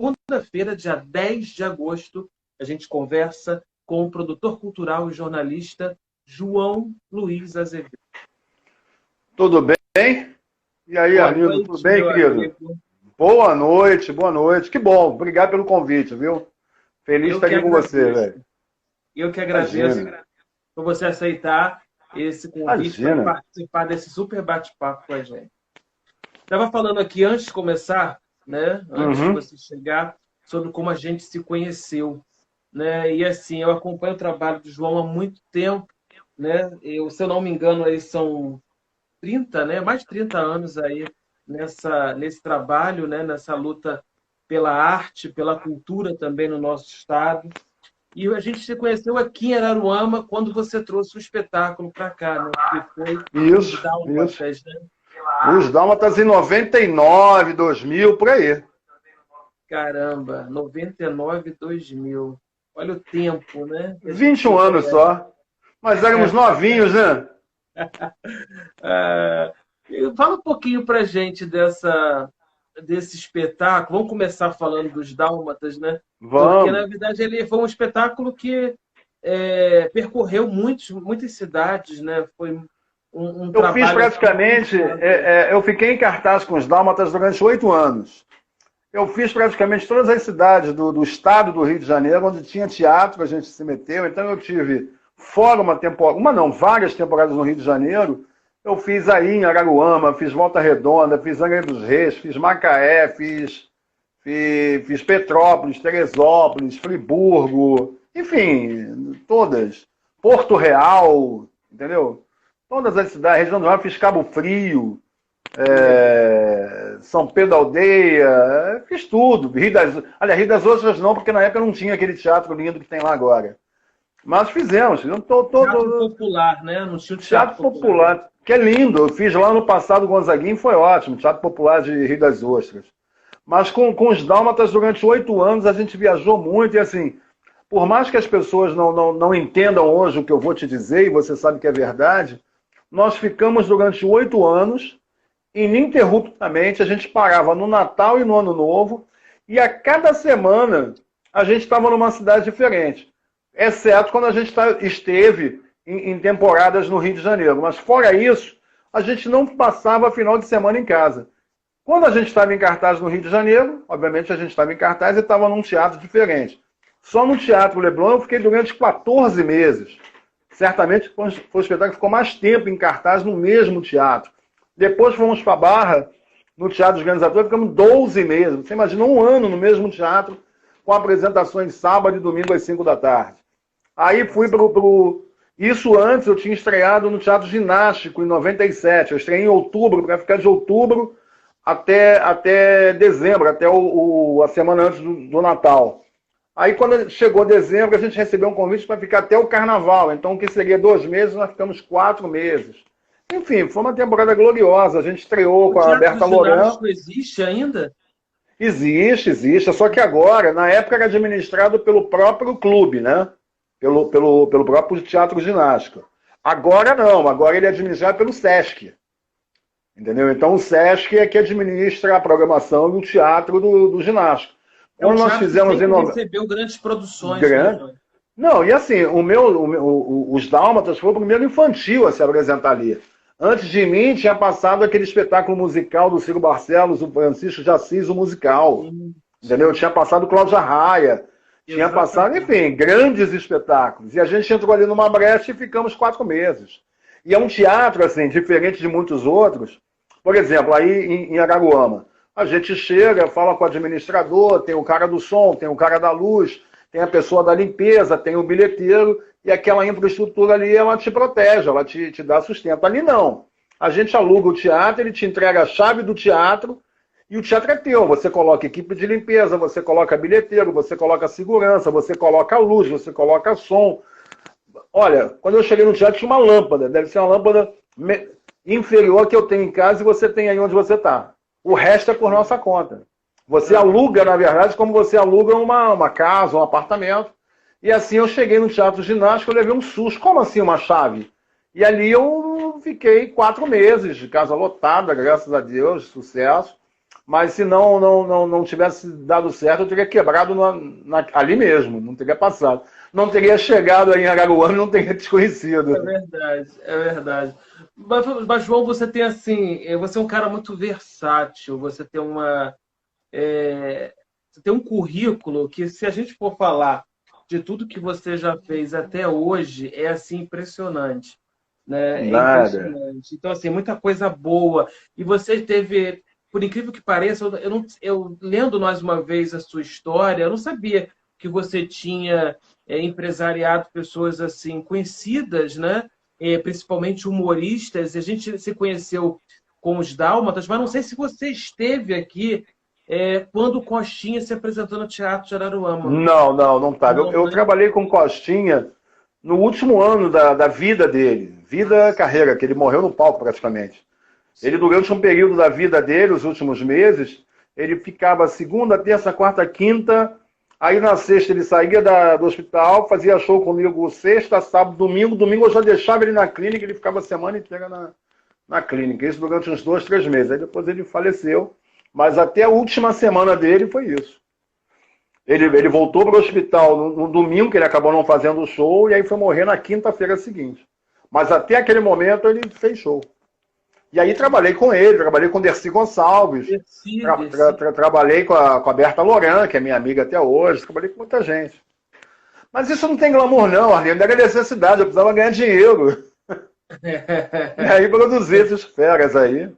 segunda-feira, dia 10 de agosto, a gente conversa com o produtor cultural e jornalista João Luiz Azevedo. Tudo bem? E aí, Boa Arlindo, tudo noite, bem, meu querido? amigo. Boa noite, boa noite. Que bom, obrigado pelo convite, viu? Feliz de Eu estar que aqui com você, agradeço. velho. Eu que agradeço Imagina, por você aceitar esse convite para imagina. participar desse super bate-papo com a gente. Estava falando aqui antes de começar, né, antes de Uhum. você chegar, sobre como a gente se conheceu, né? E assim, eu acompanho o trabalho do João há muito tempo, né? Se eu não me engano, aí são 30, né? Mais de 30 anos aí nesse trabalho, né? Nessa luta pela arte, pela cultura também no nosso estado. E a gente se conheceu aqui em Araruama quando você trouxe o espetáculo para cá, né? Que foi Os Isso, isso. Dálmatas, né? Os Dálmatas em 99, 2000, por aí. Caramba, 99, 2000. Olha o tempo, né? Que a gente 21 anos supera. só. Mas éramos novinhos, né? Ah, fala um pouquinho pra gente desse espetáculo. Vamos começar falando dos Dálmatas, né? Porque, na Vamos. verdade, ele foi um espetáculo que percorreu muitas cidades, né? Foi um Eu fiz trabalho assim, praticamente, intenso. eu fiquei em cartaz com os Dálmatas durante 8 anos. Eu fiz praticamente todas as cidades do estado do Rio de Janeiro, onde tinha teatro, a gente se meteu. Então eu tive, fora uma temporada, uma não, várias temporadas no Rio de Janeiro. Eu fiz aí em Araruama, fiz Volta Redonda, fiz Angra dos Reis, fiz Macaé, fiz Petrópolis, Teresópolis, Friburgo, enfim, todas. Porto Real, entendeu? Todas as cidades, região do Rio, fiz Cabo Frio, Que legal. São Pedro da Aldeia, fiz tudo. Aliás, Rio das Ostras não, porque na época não tinha aquele teatro lindo que tem lá agora. Mas fizemos, Teatro popular, né? Não tinha o teatro teatro popular, né? popular, que é lindo. Eu fiz lá no passado o Gonzaguinho, foi ótimo, Teatro Popular de Rio das Ostras. Mas com os Dálmatas, durante 8 anos, a gente viajou muito e assim, por mais que as pessoas não entendam hoje o que eu vou te dizer, e você sabe que é verdade, nós ficamos durante 8 anos ininterruptamente, a gente parava no Natal e no Ano Novo, e a cada semana a gente estava numa cidade diferente, exceto quando a gente esteve em temporadas no Rio de Janeiro. Mas fora isso, a gente não passava final de semana em casa. Quando a gente estava em cartaz no Rio de Janeiro, obviamente a gente estava em cartaz e estava num teatro diferente. Só no Teatro Leblon eu fiquei durante 14 meses. Certamente foi o espetáculo que ficou mais tempo em cartaz no mesmo teatro. Depois fomos para a Barra, no Teatro dos Grandes Atores, ficamos 12 meses. Você imagina um ano no mesmo teatro, com apresentações sábado e domingo às 5 da tarde. Aí fui Nossa. Isso antes eu tinha estreado no Teatro Ginástico, em 97. Eu estreiei em outubro, para ficar de outubro até dezembro, até a semana antes do Natal. Aí quando chegou dezembro, a gente recebeu um convite para ficar até o Carnaval. Então, o que seria 2 meses, nós ficamos 4 meses. Enfim, foi uma temporada gloriosa. A gente estreou O com a teatro Berta Loran. ginástico existe ainda? Existe. Só que agora, na época, era administrado pelo próprio clube, né? Pelo próprio Teatro Ginástico. Agora não, agora ele é administrado pelo Sesc. Entendeu? Então o Sesc é que administra a programação do teatro do ginástico. É um Quando nós teatro que fizemos sempre recebeu grandes produções, né, grande. João? Não, e assim, os Dálmatas foi o primeiro infantil a se apresentar ali. Antes de mim tinha passado aquele espetáculo musical do Ciro Barcelos, o Francisco de Assis, o musical. Sim, Entendeu? sim. Tinha passado Cláudia Raia, tinha passado, Exatamente. enfim, grandes espetáculos. E a gente entrou ali numa brecha e ficamos 4 meses. E é um teatro, assim, diferente de muitos outros. Por exemplo, aí em Araruama, a gente chega, fala com o administrador, tem o cara do som, tem o cara da luz, tem a pessoa da limpeza, tem o bilheteiro, e aquela infraestrutura ali, ela te protege, ela te dá sustento. Ali não. A gente aluga o teatro, ele te entrega a chave do teatro, e o teatro é teu. Você coloca equipe de limpeza, você coloca bilheteiro, você coloca segurança, você coloca luz, você coloca som. Olha, quando eu cheguei no teatro tinha uma lâmpada, deve ser uma lâmpada inferior que eu tenho em casa e você tem aí onde você está. O resto é por nossa conta. Você Aham. aluga, na verdade, como você aluga uma casa, um apartamento. E assim eu cheguei no Teatro Ginástico, eu levei um susto. Como assim uma chave? E ali eu fiquei 4 meses de casa lotada, graças a Deus, sucesso. mas se não tivesse dado certo, eu teria quebrado ali mesmo, não teria passado. Não teria chegado aí em Araruama e não teria É desconhecido. verdade, é verdade. Mas, João, você tem assim, você é um cara muito versátil, você tem um currículo que, se a gente for falar de tudo que você já fez até hoje, é assim impressionante, né? É Nada. impressionante. Então, assim, muita coisa boa. E você teve, por incrível que pareça, eu lendo mais uma vez a sua história, eu não sabia que você tinha empresariado pessoas assim conhecidas, né? Principalmente humoristas. A gente se conheceu com os Dálmatas, mas não sei se você esteve aqui quando o Coxinha se apresentou no Teatro de Araruama. Não estava. Eu, Não, eu né? trabalhei com Costinha no último ano da vida dele, vida, carreira, que ele morreu no palco praticamente. Ele, Sim. durante um período da vida dele, os últimos meses, ele ficava segunda, terça, quarta, quinta, aí na sexta ele saía do hospital, fazia show comigo sexta, sábado, domingo. Domingo eu já deixava ele na clínica, ele ficava a semana inteira na clínica. Isso durante uns 2, 3 meses. Aí depois ele faleceu. Mas até a última semana dele foi isso. Ele voltou para o hospital no domingo, que ele acabou não fazendo o show, e aí foi morrer na quinta-feira seguinte. Mas até aquele momento ele fez show. E aí trabalhei com ele, trabalhei com Dercy Gonçalves, Desci, desci. trabalhei com a Berta Loran, que é minha amiga até hoje, trabalhei com muita gente. Mas isso não tem glamour não, Arlindo, não era necessidade, eu precisava ganhar dinheiro. E aí produzi esses feras aí.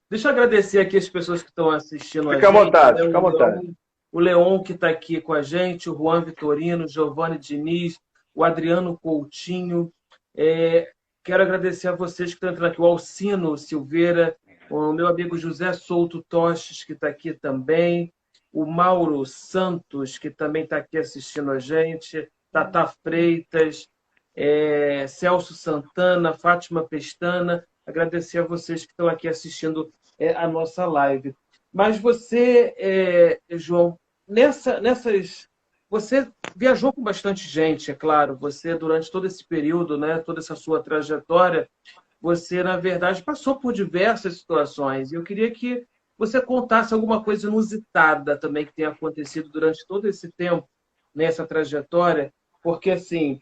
Deixa eu agradecer aqui as pessoas que estão assistindo a Fica à gente, vontade, né? fica à vontade. O Leon que está aqui com a gente, o Juan Vitorino, o Giovanni Diniz, o Adriano Coutinho. É, quero agradecer a vocês que estão entrando aqui, o Alcino Silveira, o meu amigo José Souto Toches, que está aqui também, o Mauro Santos, que também está aqui assistindo a gente, Tata Freitas, Celso Santana, Fátima Pestana. Agradecer a vocês que estão aqui assistindo a nossa live. Mas você, João, você viajou com bastante gente, é claro. Você, durante todo esse período, né, toda essa sua trajetória, você, na verdade, passou por diversas situações. E eu queria que você contasse alguma coisa inusitada também que tenha acontecido durante todo esse tempo, nessa trajetória, porque, assim,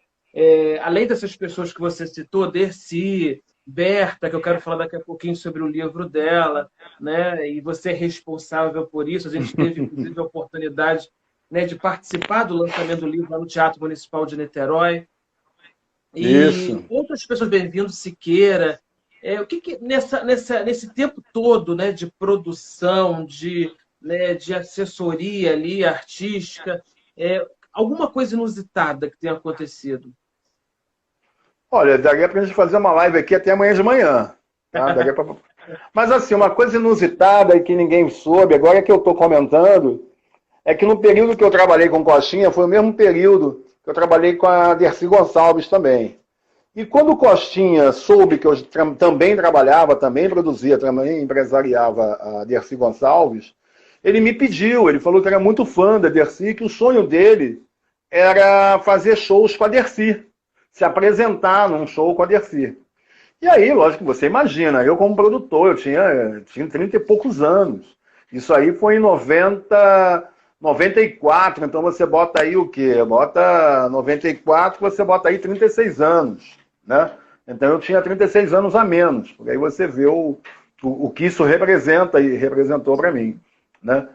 além dessas pessoas que você citou, Dercy, Berta, que eu quero falar daqui a pouquinho sobre o livro dela, né? E você é responsável por isso. A gente teve, inclusive, a oportunidade, né, de participar do lançamento do livro lá no Teatro Municipal de Niterói. E Isso. outras pessoas, bem-vindo, Siqueira. Nesse tempo todo, né, de produção, de assessoria ali, artística, alguma coisa inusitada que tenha acontecido? Olha, daria pra gente fazer uma live aqui até amanhã de manhã. Tá? Mas assim, uma coisa inusitada e que ninguém soube, agora que eu estou comentando, é que no período que eu trabalhei com Costinha, foi o mesmo período que eu trabalhei com a Dercy Gonçalves também. E quando o Costinha soube que eu também trabalhava, também produzia, também empresariava a Dercy Gonçalves, ele me pediu, ele falou que era muito fã da Dercy, que o sonho dele era fazer shows com a Dercy, se apresentar num show com a Dercy. E aí, lógico que você imagina, eu como produtor, eu tinha 30 e poucos anos. Isso aí foi em 94, então você bota aí o quê? Bota 94, você bota aí 36 anos, né? Então eu tinha 36 anos a menos, porque aí você vê o que isso representa e representou para mim, né?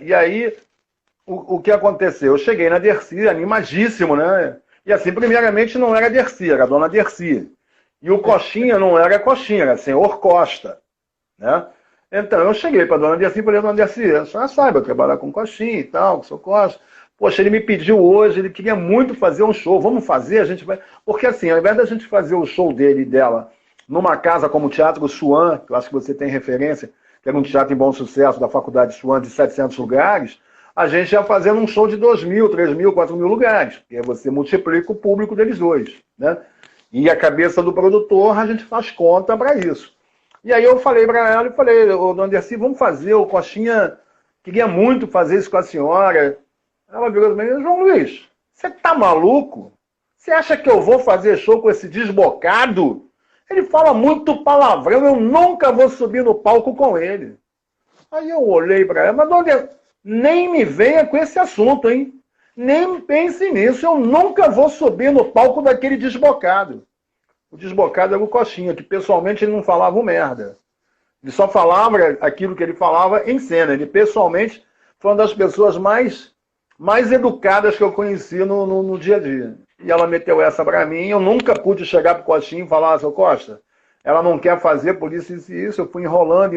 E aí, o que aconteceu? Eu cheguei na Dercy, animadíssimo, né? E assim, primeiramente não era Dercy, era a dona Dercy. E o Coxinha não era Coxinha, era senhor Costa, né? Então eu cheguei para a dona Dercy e falei, dona Dercy, a senhora sabe, eu trabalho com Coxinha e tal, com o senhor Costa. Poxa, ele me pediu hoje, ele queria muito fazer um show, vamos fazer, a gente vai... Porque assim, ao invés da gente fazer o show dele e dela numa casa como o Teatro Swan, que eu acho que você tem referência, que era um teatro em bom sucesso da Faculdade Swan de 700 lugares, a gente ia fazendo um show de 2.000, 3.000, 4.000 lugares, porque aí você multiplica o público deles dois, né? E a cabeça do produtor, a gente faz conta para isso. E aí eu falei para ela, ô, dona Dercy, vamos fazer, o Coxinha queria muito fazer isso com a senhora. Ela virou para mim, João Luiz, você tá maluco? Você acha que eu vou fazer show com esse desbocado? Ele fala muito palavrão, eu nunca vou subir no palco com ele. Aí eu olhei para ela, mas olha, nem me venha com esse assunto, hein? Nem pense nisso, eu nunca vou subir no palco daquele desbocado. O desbocado era o Coxinha, que pessoalmente ele não falava um merda. Ele só falava aquilo que ele falava em cena. Ele pessoalmente foi uma das pessoas mais educadas que eu conheci no dia a dia. E ela meteu essa para mim, eu nunca pude chegar pro Coxinha e falar, seu Costa, ela não quer fazer por isso e isso. Eu fui enrolando,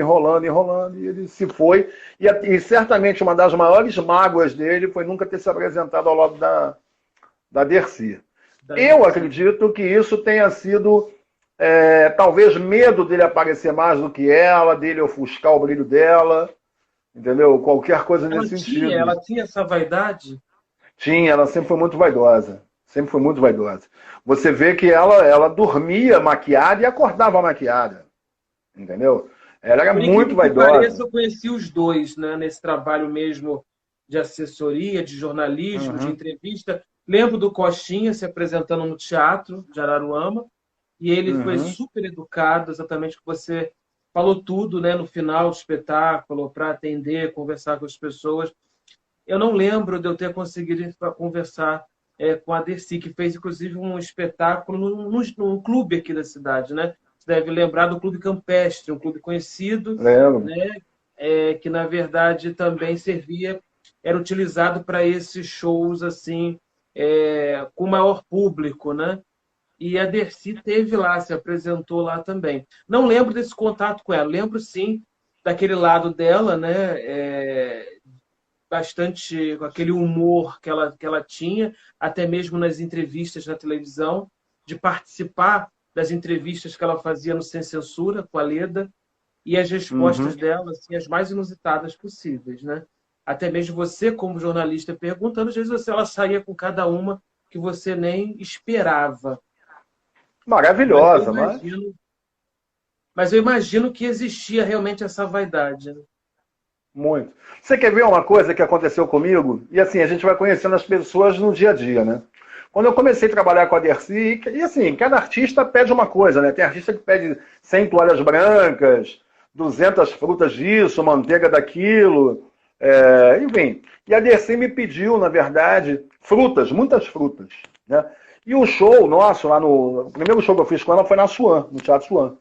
e ele se foi. E certamente uma das maiores mágoas dele foi nunca ter se apresentado ao lado da Dercy. Eu acredito que isso tenha sido, talvez, medo dele aparecer mais do que ela, dele ofuscar o brilho dela, entendeu? Qualquer coisa nesse sentido. Ela tinha essa vaidade? Tinha, ela sempre foi muito vaidosa. Sempre foi muito vaidosa. Você vê que ela dormia maquiada e acordava maquiada. Entendeu? Ela era muito vaidosa. Parece, eu conheci os dois, né, nesse trabalho mesmo de assessoria, de jornalismo, de entrevista. Lembro do Coxinha se apresentando no teatro de Araruama. E ele foi super educado, exatamente o que você falou tudo, né, no final do espetáculo, para atender, conversar com as pessoas. Eu não lembro de eu ter conseguido conversar com a Dercy, que fez, inclusive, um espetáculo num clube aqui da cidade, né? Você deve lembrar do Clube Campestre, um clube conhecido, né? Que, na verdade, também era utilizado para esses shows assim, com maior público, né? E a Dercy teve lá, se apresentou lá também. Não lembro desse contato com ela, lembro, sim, daquele lado dela, né? Bastante com aquele humor que ela tinha, até mesmo nas entrevistas na televisão, de participar das entrevistas que ela fazia no Sem Censura, com a Leda, e as respostas dela, assim, as mais inusitadas possíveis, né? Até mesmo você, como jornalista, perguntando, às vezes ela saía com cada uma que você nem esperava. Maravilhosa, mas eu imagino que existia realmente essa vaidade, né? Muito. Você quer ver uma coisa que aconteceu comigo? E assim, a gente vai conhecendo as pessoas no dia a dia, né? Quando eu comecei a trabalhar com a Dercy, e assim, cada artista pede uma coisa, né? Tem artista que pede 100 toalhas brancas, 200 frutas disso, manteiga daquilo, enfim. E a Dercy me pediu, na verdade, frutas, muitas frutas, né? E o show nosso, o primeiro show que eu fiz com ela foi na Suan, no Teatro Suan.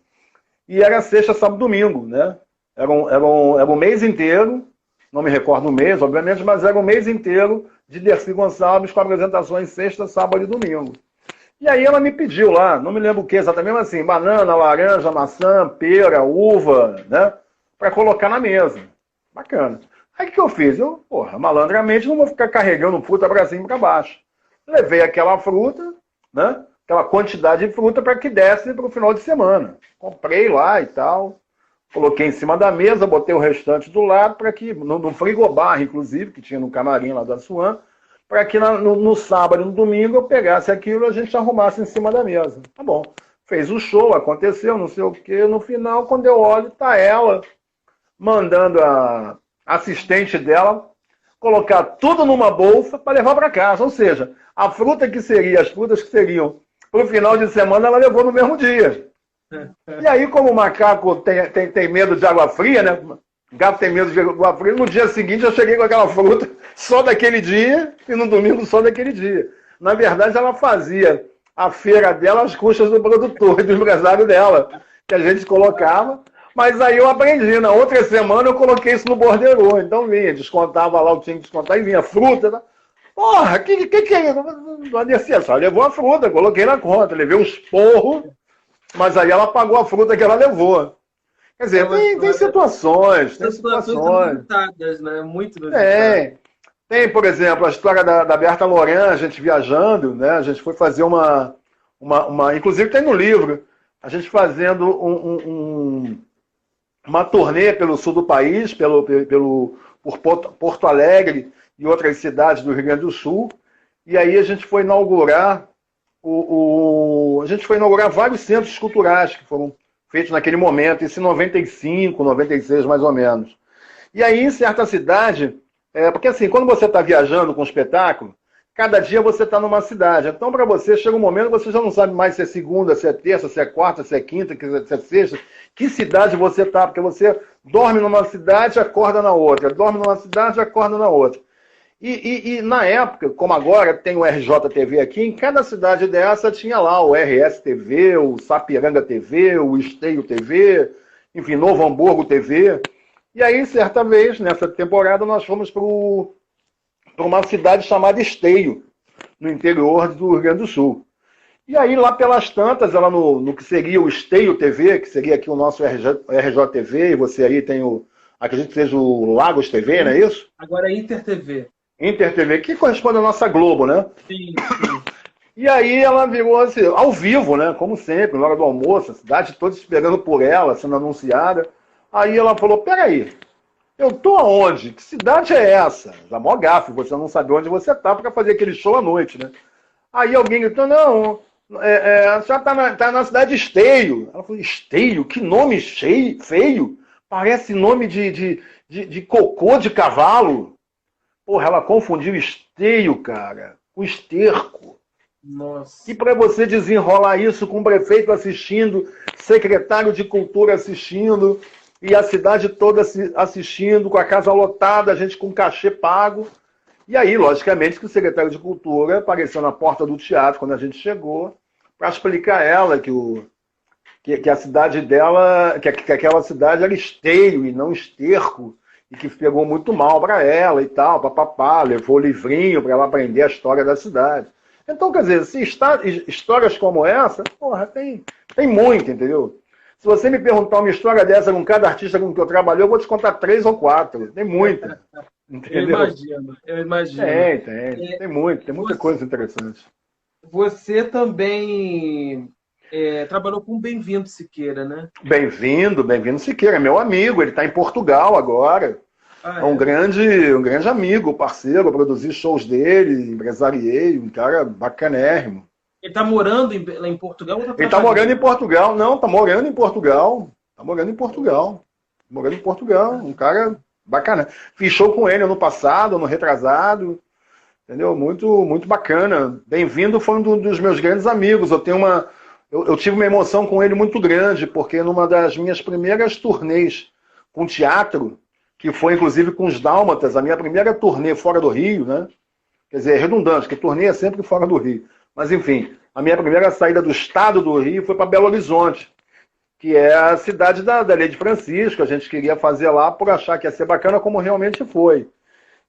E era sexta, sábado, domingo, né? Era um mês inteiro, não me recordo o mês, obviamente, mas era um mês inteiro de Dercy Gonçalves com apresentações sexta, sábado e domingo. E aí ela me pediu lá, não me lembro o que exatamente, mas assim, banana, laranja, maçã, pera, uva, né? Para colocar na mesa. Bacana. Aí o que eu fiz? Eu, malandramente, não vou ficar carregando fruta para cima e para baixo. Levei aquela fruta, né? Aquela quantidade de fruta para que desse para o final de semana. Comprei lá e tal. Coloquei em cima da mesa, botei o restante do lado, para que, no frigobar, inclusive, que tinha no camarim lá da Suan, para que no sábado e no domingo eu pegasse aquilo e a gente arrumasse em cima da mesa. Tá bom. Fez o show, aconteceu, não sei o quê. No final, quando eu olho, tá ela mandando a assistente dela colocar tudo numa bolsa para levar para casa. Ou seja, as frutas que seriam para o final de semana, ela levou no mesmo dia. E aí, como o macaco tem medo de água fria, né? O gato tem medo de água fria, no dia seguinte eu cheguei com aquela fruta só daquele dia e no domingo só daquele dia. Na verdade, ela fazia a feira dela às custas do produtor e do empresário dela, que a gente colocava. Mas aí eu aprendi, na outra semana eu coloquei isso no borderô. Então vinha, descontava lá o que tinha que descontar e vinha fruta, né? Porra, que é isso? Não descia, só levou a fruta, coloquei na conta, levei uns porros. Mas aí ela pagou a fruta que ela levou. Quer dizer, tem situações. Tem situações né? Muito tem, por exemplo, a história da Berta Loran, a gente viajando, né? A gente foi fazer uma inclusive tem no livro, a gente fazendo uma turnê pelo sul do país, por Porto Alegre e outras cidades do Rio Grande do Sul. E aí a gente foi inaugurar vários centros culturais que foram feitos naquele momento, isso em 95, 96 mais ou menos. E aí, em certa cidade, porque assim, quando você está viajando com um espetáculo, cada dia você está numa cidade. Então, para você, chega um momento que você já não sabe mais se é segunda, se é terça, se é quarta, se é quinta, se é sexta, que cidade você está, porque você dorme numa cidade e acorda na outra, dorme numa cidade e acorda na outra. E na época, como agora tem o RJTV aqui, em cada cidade dessa tinha lá o RSTV, o Sapiranga TV, o Esteio TV, enfim, Novo Hamburgo TV. E aí, certa vez, nessa temporada, nós fomos para uma cidade chamada Esteio, no interior do Rio Grande do Sul. E aí, lá pelas tantas, ela no que seria o Esteio TV, que seria aqui o nosso RJTV, e você aí tem acredito que seja o Lagos TV, não é isso? Agora é Inter TV. Inter TV, que corresponde à nossa Globo, né? Sim, sim. E aí ela virou assim, ao vivo, né? Como sempre, na hora do almoço, a cidade toda esperando por ela, sendo anunciada. Aí ela falou, peraí, eu tô aonde? Que cidade é essa? Da mó gafe, você não sabe onde você tá para fazer aquele show à noite, né? Aí alguém gritou, não, a senhora tá na cidade de Esteio. Ela falou, Esteio? Que nome feio? Parece nome de cocô de cavalo. Porra, ela confundiu Esteio, cara, com esterco. Nossa. E para você desenrolar isso com o prefeito assistindo, secretário de cultura assistindo, e a cidade toda assistindo, com a casa lotada, a gente com cachê pago. E aí, logicamente, que o secretário de cultura apareceu na porta do teatro quando a gente chegou, para explicar a ela que a cidade dela, que aquela cidade era Esteio e não esterco, e que pegou muito mal para ela e tal, papapá, levou o livrinho para ela aprender a história da cidade. Então, quer dizer, se histórias como essa, porra, tem muito, entendeu? Se você me perguntar uma história dessa com cada artista com que eu trabalhei, eu vou te contar 3 ou 4. Tem muita. Entendeu? Eu imagino. Tem muito, tem muita coisa interessante. Você também trabalhou com o Bem-vindo Siqueira, né? Bem-vindo Siqueira, meu amigo, ele está em Portugal agora. É um grande amigo, parceiro, eu produzi shows dele, empresariei, um cara bacanérrimo. Ele está morando lá em Portugal? Ele está morando em Portugal, não, está morando em Portugal. Está morando em Portugal. Morando em Portugal, um cara bacana. Fiz show com ele ano passado, ano retrasado, entendeu? Muito, muito bacana. Bem-vindo foi um dos meus grandes amigos. Eu tive uma emoção com ele muito grande, porque numa das minhas primeiras turnês com teatro, que foi inclusive com os Dálmatas, a minha primeira turnê fora do Rio, né? Quer dizer, é redundante, porque turnê é sempre fora do Rio. Mas enfim, a minha primeira saída do estado do Rio foi para Belo Horizonte, que é a cidade da Lei de Francisco. A gente queria fazer lá por achar que ia ser bacana, como realmente foi.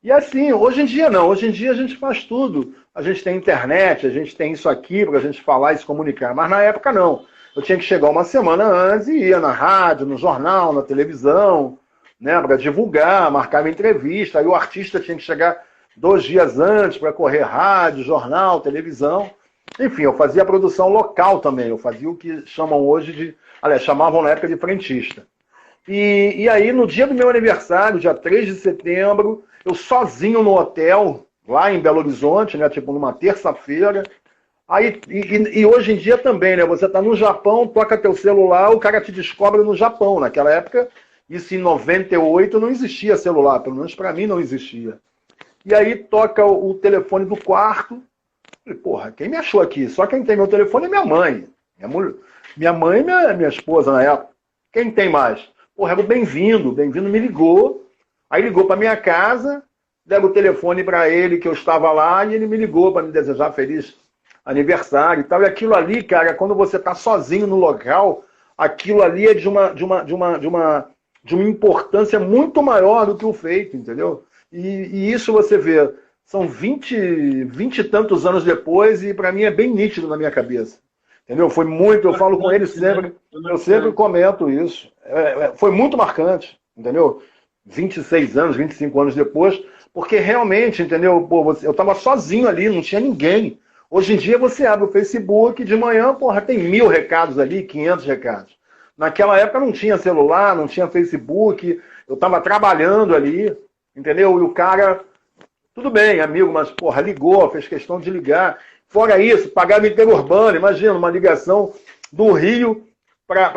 E assim, hoje em dia não, hoje em dia a gente faz tudo. A gente tem internet, a gente tem isso aqui para a gente falar e se comunicar, mas na época não. Eu tinha que chegar uma semana antes e ia na rádio, no jornal, na televisão, né, para divulgar, marcava entrevista, aí o artista tinha que chegar 2 dias antes para correr rádio, jornal, televisão. Enfim, eu fazia a produção local também, eu fazia o que chamam hoje de... Aliás, chamavam na época de frentista. E aí, no dia do meu aniversário, dia 3 de setembro, eu sozinho no hotel, lá em Belo Horizonte, né, tipo numa terça-feira. Aí, e hoje em dia também, né, você tá no Japão, toca teu celular, o cara te descobre no Japão. Naquela época, isso em 98, não existia celular, pelo menos para mim não existia. E aí toca o telefone do quarto. Falei, porra, quem me achou aqui? Só quem tem meu telefone é minha mãe. Minha mãe e minha esposa na época. Quem tem mais? Porra, era o Bem-vindo. Bem-vindo me ligou. Aí ligou para minha casa, deram o telefone para ele que eu estava lá e ele me ligou para me desejar feliz aniversário e tal. E aquilo ali, cara, quando você está sozinho no local, aquilo ali é de uma importância muito maior do que o feito, entendeu? E isso você vê, são 20 e tantos anos depois e para mim é bem nítido na minha cabeça. Entendeu? Foi muito, eu falo com ele sempre, eu sempre comento isso. Foi muito marcante, entendeu? 26 anos, 25 anos depois, porque realmente, entendeu? Pô, eu estava sozinho ali, não tinha ninguém. Hoje em dia você abre o Facebook, de manhã, porra, tem 1000 recados ali, 500 recados. Naquela época não tinha celular, não tinha Facebook, eu estava trabalhando ali, entendeu? E o cara, tudo bem, amigo, mas, porra, ligou, fez questão de ligar. Fora isso, pagava interurbano, imagina, uma ligação do Rio para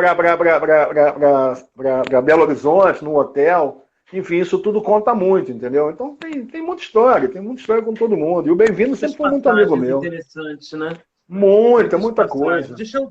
Belo Horizonte, num hotel. Enfim, isso tudo conta muito, entendeu? Então tem muita história com todo mundo. E o Bem-vindo Muitas sempre foi muito amigo passagens meu. interessantes, né? Muitas Muita passagens. coisa.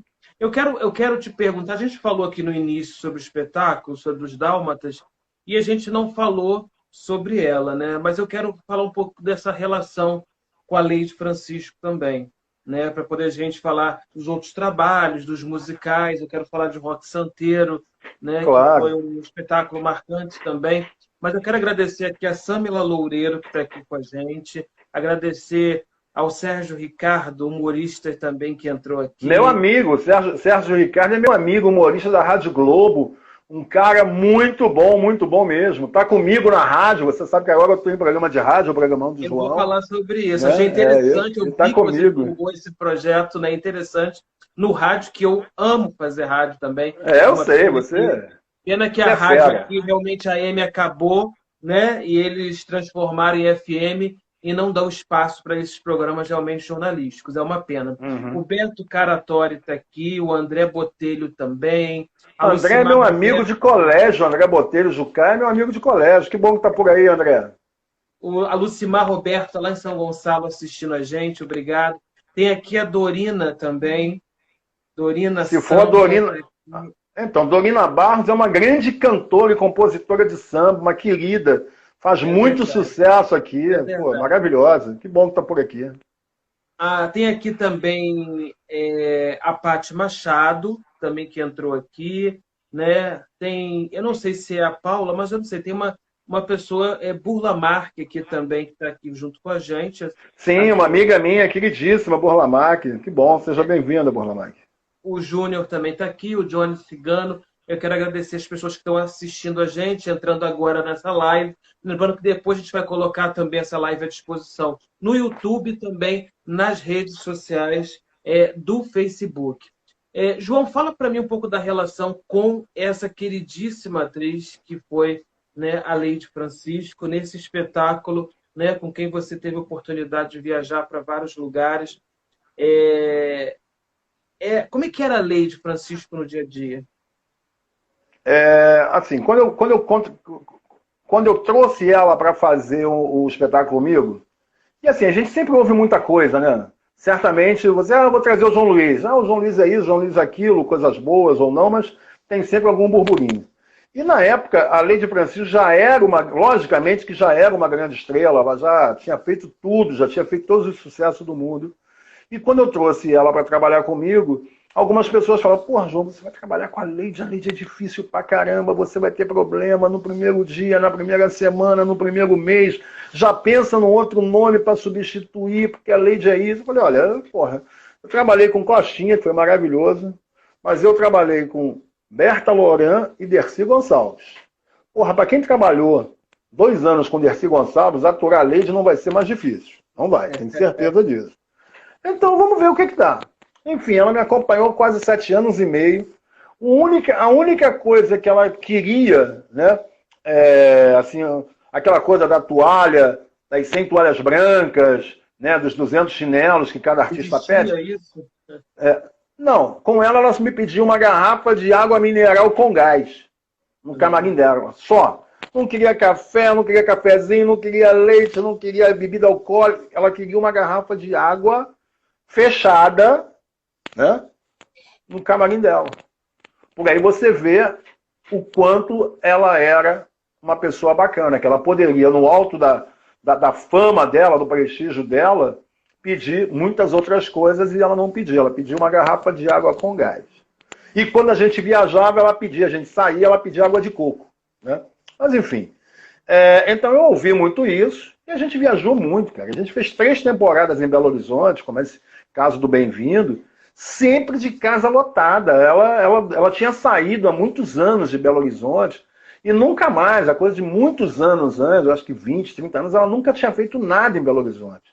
Eu quero te perguntar, a gente falou aqui no início sobre o espetáculo, sobre os dálmatas, e a gente não falou sobre ela, né? Mas eu quero falar um pouco dessa relação com a Lei de Francisco também, né? Para poder a gente falar dos outros trabalhos, dos musicais, eu quero falar de Rock Santeiro, né? Que foi Claro. um espetáculo marcante também. Mas eu quero agradecer aqui a Samila Loureiro, que está aqui com a gente, agradecer ao Sérgio Ricardo, humorista também que entrou Meu aqui. amigo, Sérgio Ricardo é meu amigo, humorista da Rádio Globo. Um cara muito bom mesmo. Tá comigo na rádio. Você sabe que agora eu estou em programa de rádio, o programão do Eu vou João. falar sobre isso. Né? Achei interessante, eu Ele tá vi que você comigo. divulgou esse projeto, né? Interessante, no rádio, que eu amo fazer rádio também. É Eu uma sei, pena você pena que a é rádio fera. aqui, realmente a AM acabou, né? E eles transformaram em FM e não dão espaço para esses programas realmente jornalísticos. É uma pena. O Uhum. Beto Caratori está aqui, o André Botelho também, a André é Lucimar meu amigo de Roberto, colégio, André Botelho Jucá é meu amigo de colégio. Que bom que tá por aí, André. a Lucimar Roberto lá em São Gonçalo assistindo a gente, obrigado. Tem aqui a Dorina também, Dorina Se for a Samba. Dorina. Então, Dorina Barros é uma grande cantora e compositora de samba, uma querida. Faz É muito verdade, sucesso aqui. é Pô, verdade. maravilhosa. Que bom que tá por aqui. Ah, tem aqui também a Paty Machado, também que entrou aqui, né? Tem, eu não sei se é a Paula, mas eu não sei, tem uma pessoa, Burla Marque aqui também, que está aqui junto com a gente. Sim, uma Aqui amiga minha, queridíssima, Borlamac. Que bom, seja bem-vinda, Borlamac. o Júnior também está aqui, o Johnny Cigano. Eu quero agradecer as pessoas que estão assistindo a gente, entrando agora nessa live. Lembrando que depois a gente vai colocar também essa live à disposição no YouTube e também nas redes sociais do Facebook. João, fala para mim um pouco da relação com essa queridíssima atriz que foi, né, a Leide Francisco, nesse espetáculo, né, com quem você teve a oportunidade de viajar para vários lugares. É, como é que era a Leide Francisco no dia a dia? Assim, quando eu trouxe ela para fazer o espetáculo comigo, e assim, a gente sempre ouve muita coisa, né? Certamente, eu vou trazer o João Luiz. O João Luiz é isso, o João Luiz é aquilo, coisas boas ou não, mas tem sempre algum burburinho. E na época, a Leide Francisco logicamente que já era uma grande estrela, ela já tinha feito tudo, já tinha feito todos os sucessos do mundo. E quando eu trouxe ela para trabalhar comigo, algumas pessoas falaram, porra, João, você vai trabalhar com a Leide é difícil pra caramba, você vai ter problema no primeiro dia, na primeira semana, no primeiro mês, já pensa num outro nome para substituir, porque a Leide é isso. Eu falei, olha, porra, eu trabalhei com Costinha, que foi maravilhoso, mas eu trabalhei com Berta Loran e Dercy Gonçalves. Porra, para quem trabalhou 2 anos com Dercy Gonçalves, aturar a Leide não vai ser mais difícil. Não vai, tenho certeza disso. Então vamos ver o que dá. Enfim, ela me acompanhou quase 7 anos e meio. A única coisa que ela queria, né, assim, aquela coisa da toalha, das 100 toalhas brancas, né, dos 200 chinelos que cada artista pede. Isso? Não, com ela me pediu uma garrafa de água mineral com gás no camarim dela, só. Não queria café, não queria cafezinho, não queria leite, não queria bebida alcoólica. Ela queria uma garrafa de água fechada, né, no camarim dela. Por aí você vê o quanto ela era uma pessoa bacana, que ela poderia, no alto da fama dela, do prestígio dela, pedir muitas outras coisas e ela não pedia. Ela pedia uma garrafa de água com gás. E quando a gente viajava, ela pedia, a gente saía, ela pedia água de coco, né? Mas enfim. Então eu ouvi muito isso e a gente viajou muito, cara. A gente fez 3 temporadas em Belo Horizonte, como esse caso do Bem-vindo, sempre de casa lotada. Ela tinha saído há muitos anos de Belo Horizonte e nunca mais, a coisa de muitos anos antes, eu acho que 20, 30 anos, ela nunca tinha feito nada em Belo Horizonte.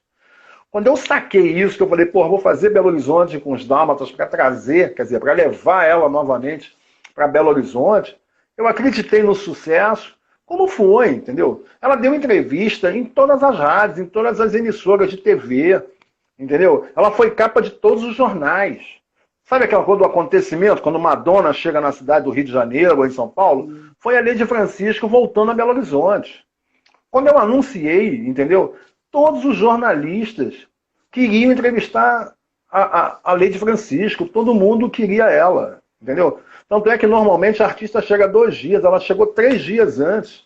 Quando eu saquei isso, que eu falei, porra, vou fazer Belo Horizonte com os Dálmatas para trazer, quer dizer, para levar ela novamente para Belo Horizonte, eu acreditei no sucesso, como foi, entendeu? Ela deu entrevista em todas as rádios, em todas as emissoras de TV, entendeu? Ela foi capa de todos os jornais. Sabe aquela coisa do acontecimento, quando Madonna chega na cidade do Rio de Janeiro ou em São Paulo? Foi a Lady Francisco voltando a Belo Horizonte. Quando eu anunciei, entendeu? Todos os jornalistas queriam entrevistar a Lady Francisco, todo mundo queria ela, entendeu? Tanto é que normalmente a artista chega 2 dias, ela chegou 3 dias antes,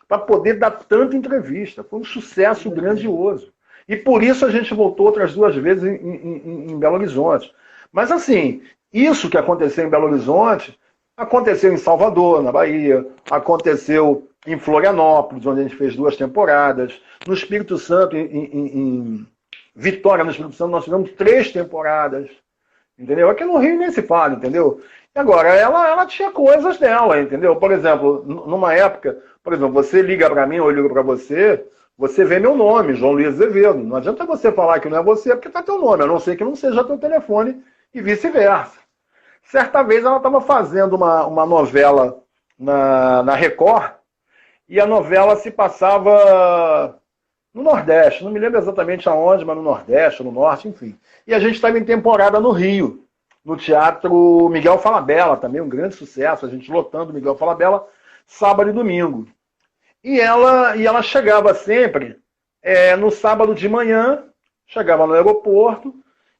para poder dar tanta entrevista. Foi um sucesso grandioso. E por isso a gente voltou outras 2 vezes em Belo Horizonte. Mas assim, isso que aconteceu em Belo Horizonte, aconteceu em Salvador, na Bahia, aconteceu em Florianópolis, onde a gente fez 2 temporadas, no Espírito Santo, em Vitória, no Espírito Santo, nós tivemos 3 temporadas, entendeu? Aqui no Rio nem se fala, entendeu? E agora, ela tinha coisas dela, entendeu? Por exemplo, numa época, por exemplo, você liga para mim ou eu ligo para você, você vê meu nome, João Luiz Azevedo. Não adianta você falar que não é você, porque tá teu nome, a não ser que não seja teu telefone e vice-versa. Certa vez ela estava fazendo uma novela na Record, e a novela se passava no Nordeste, não me lembro exatamente aonde, mas no Nordeste, no Norte, enfim. E a gente estava em temporada no Rio, no Teatro Miguel Falabella, também um grande sucesso, a gente lotando o Miguel Falabella, sábado e domingo. E ela chegava sempre no sábado de manhã, chegava no aeroporto,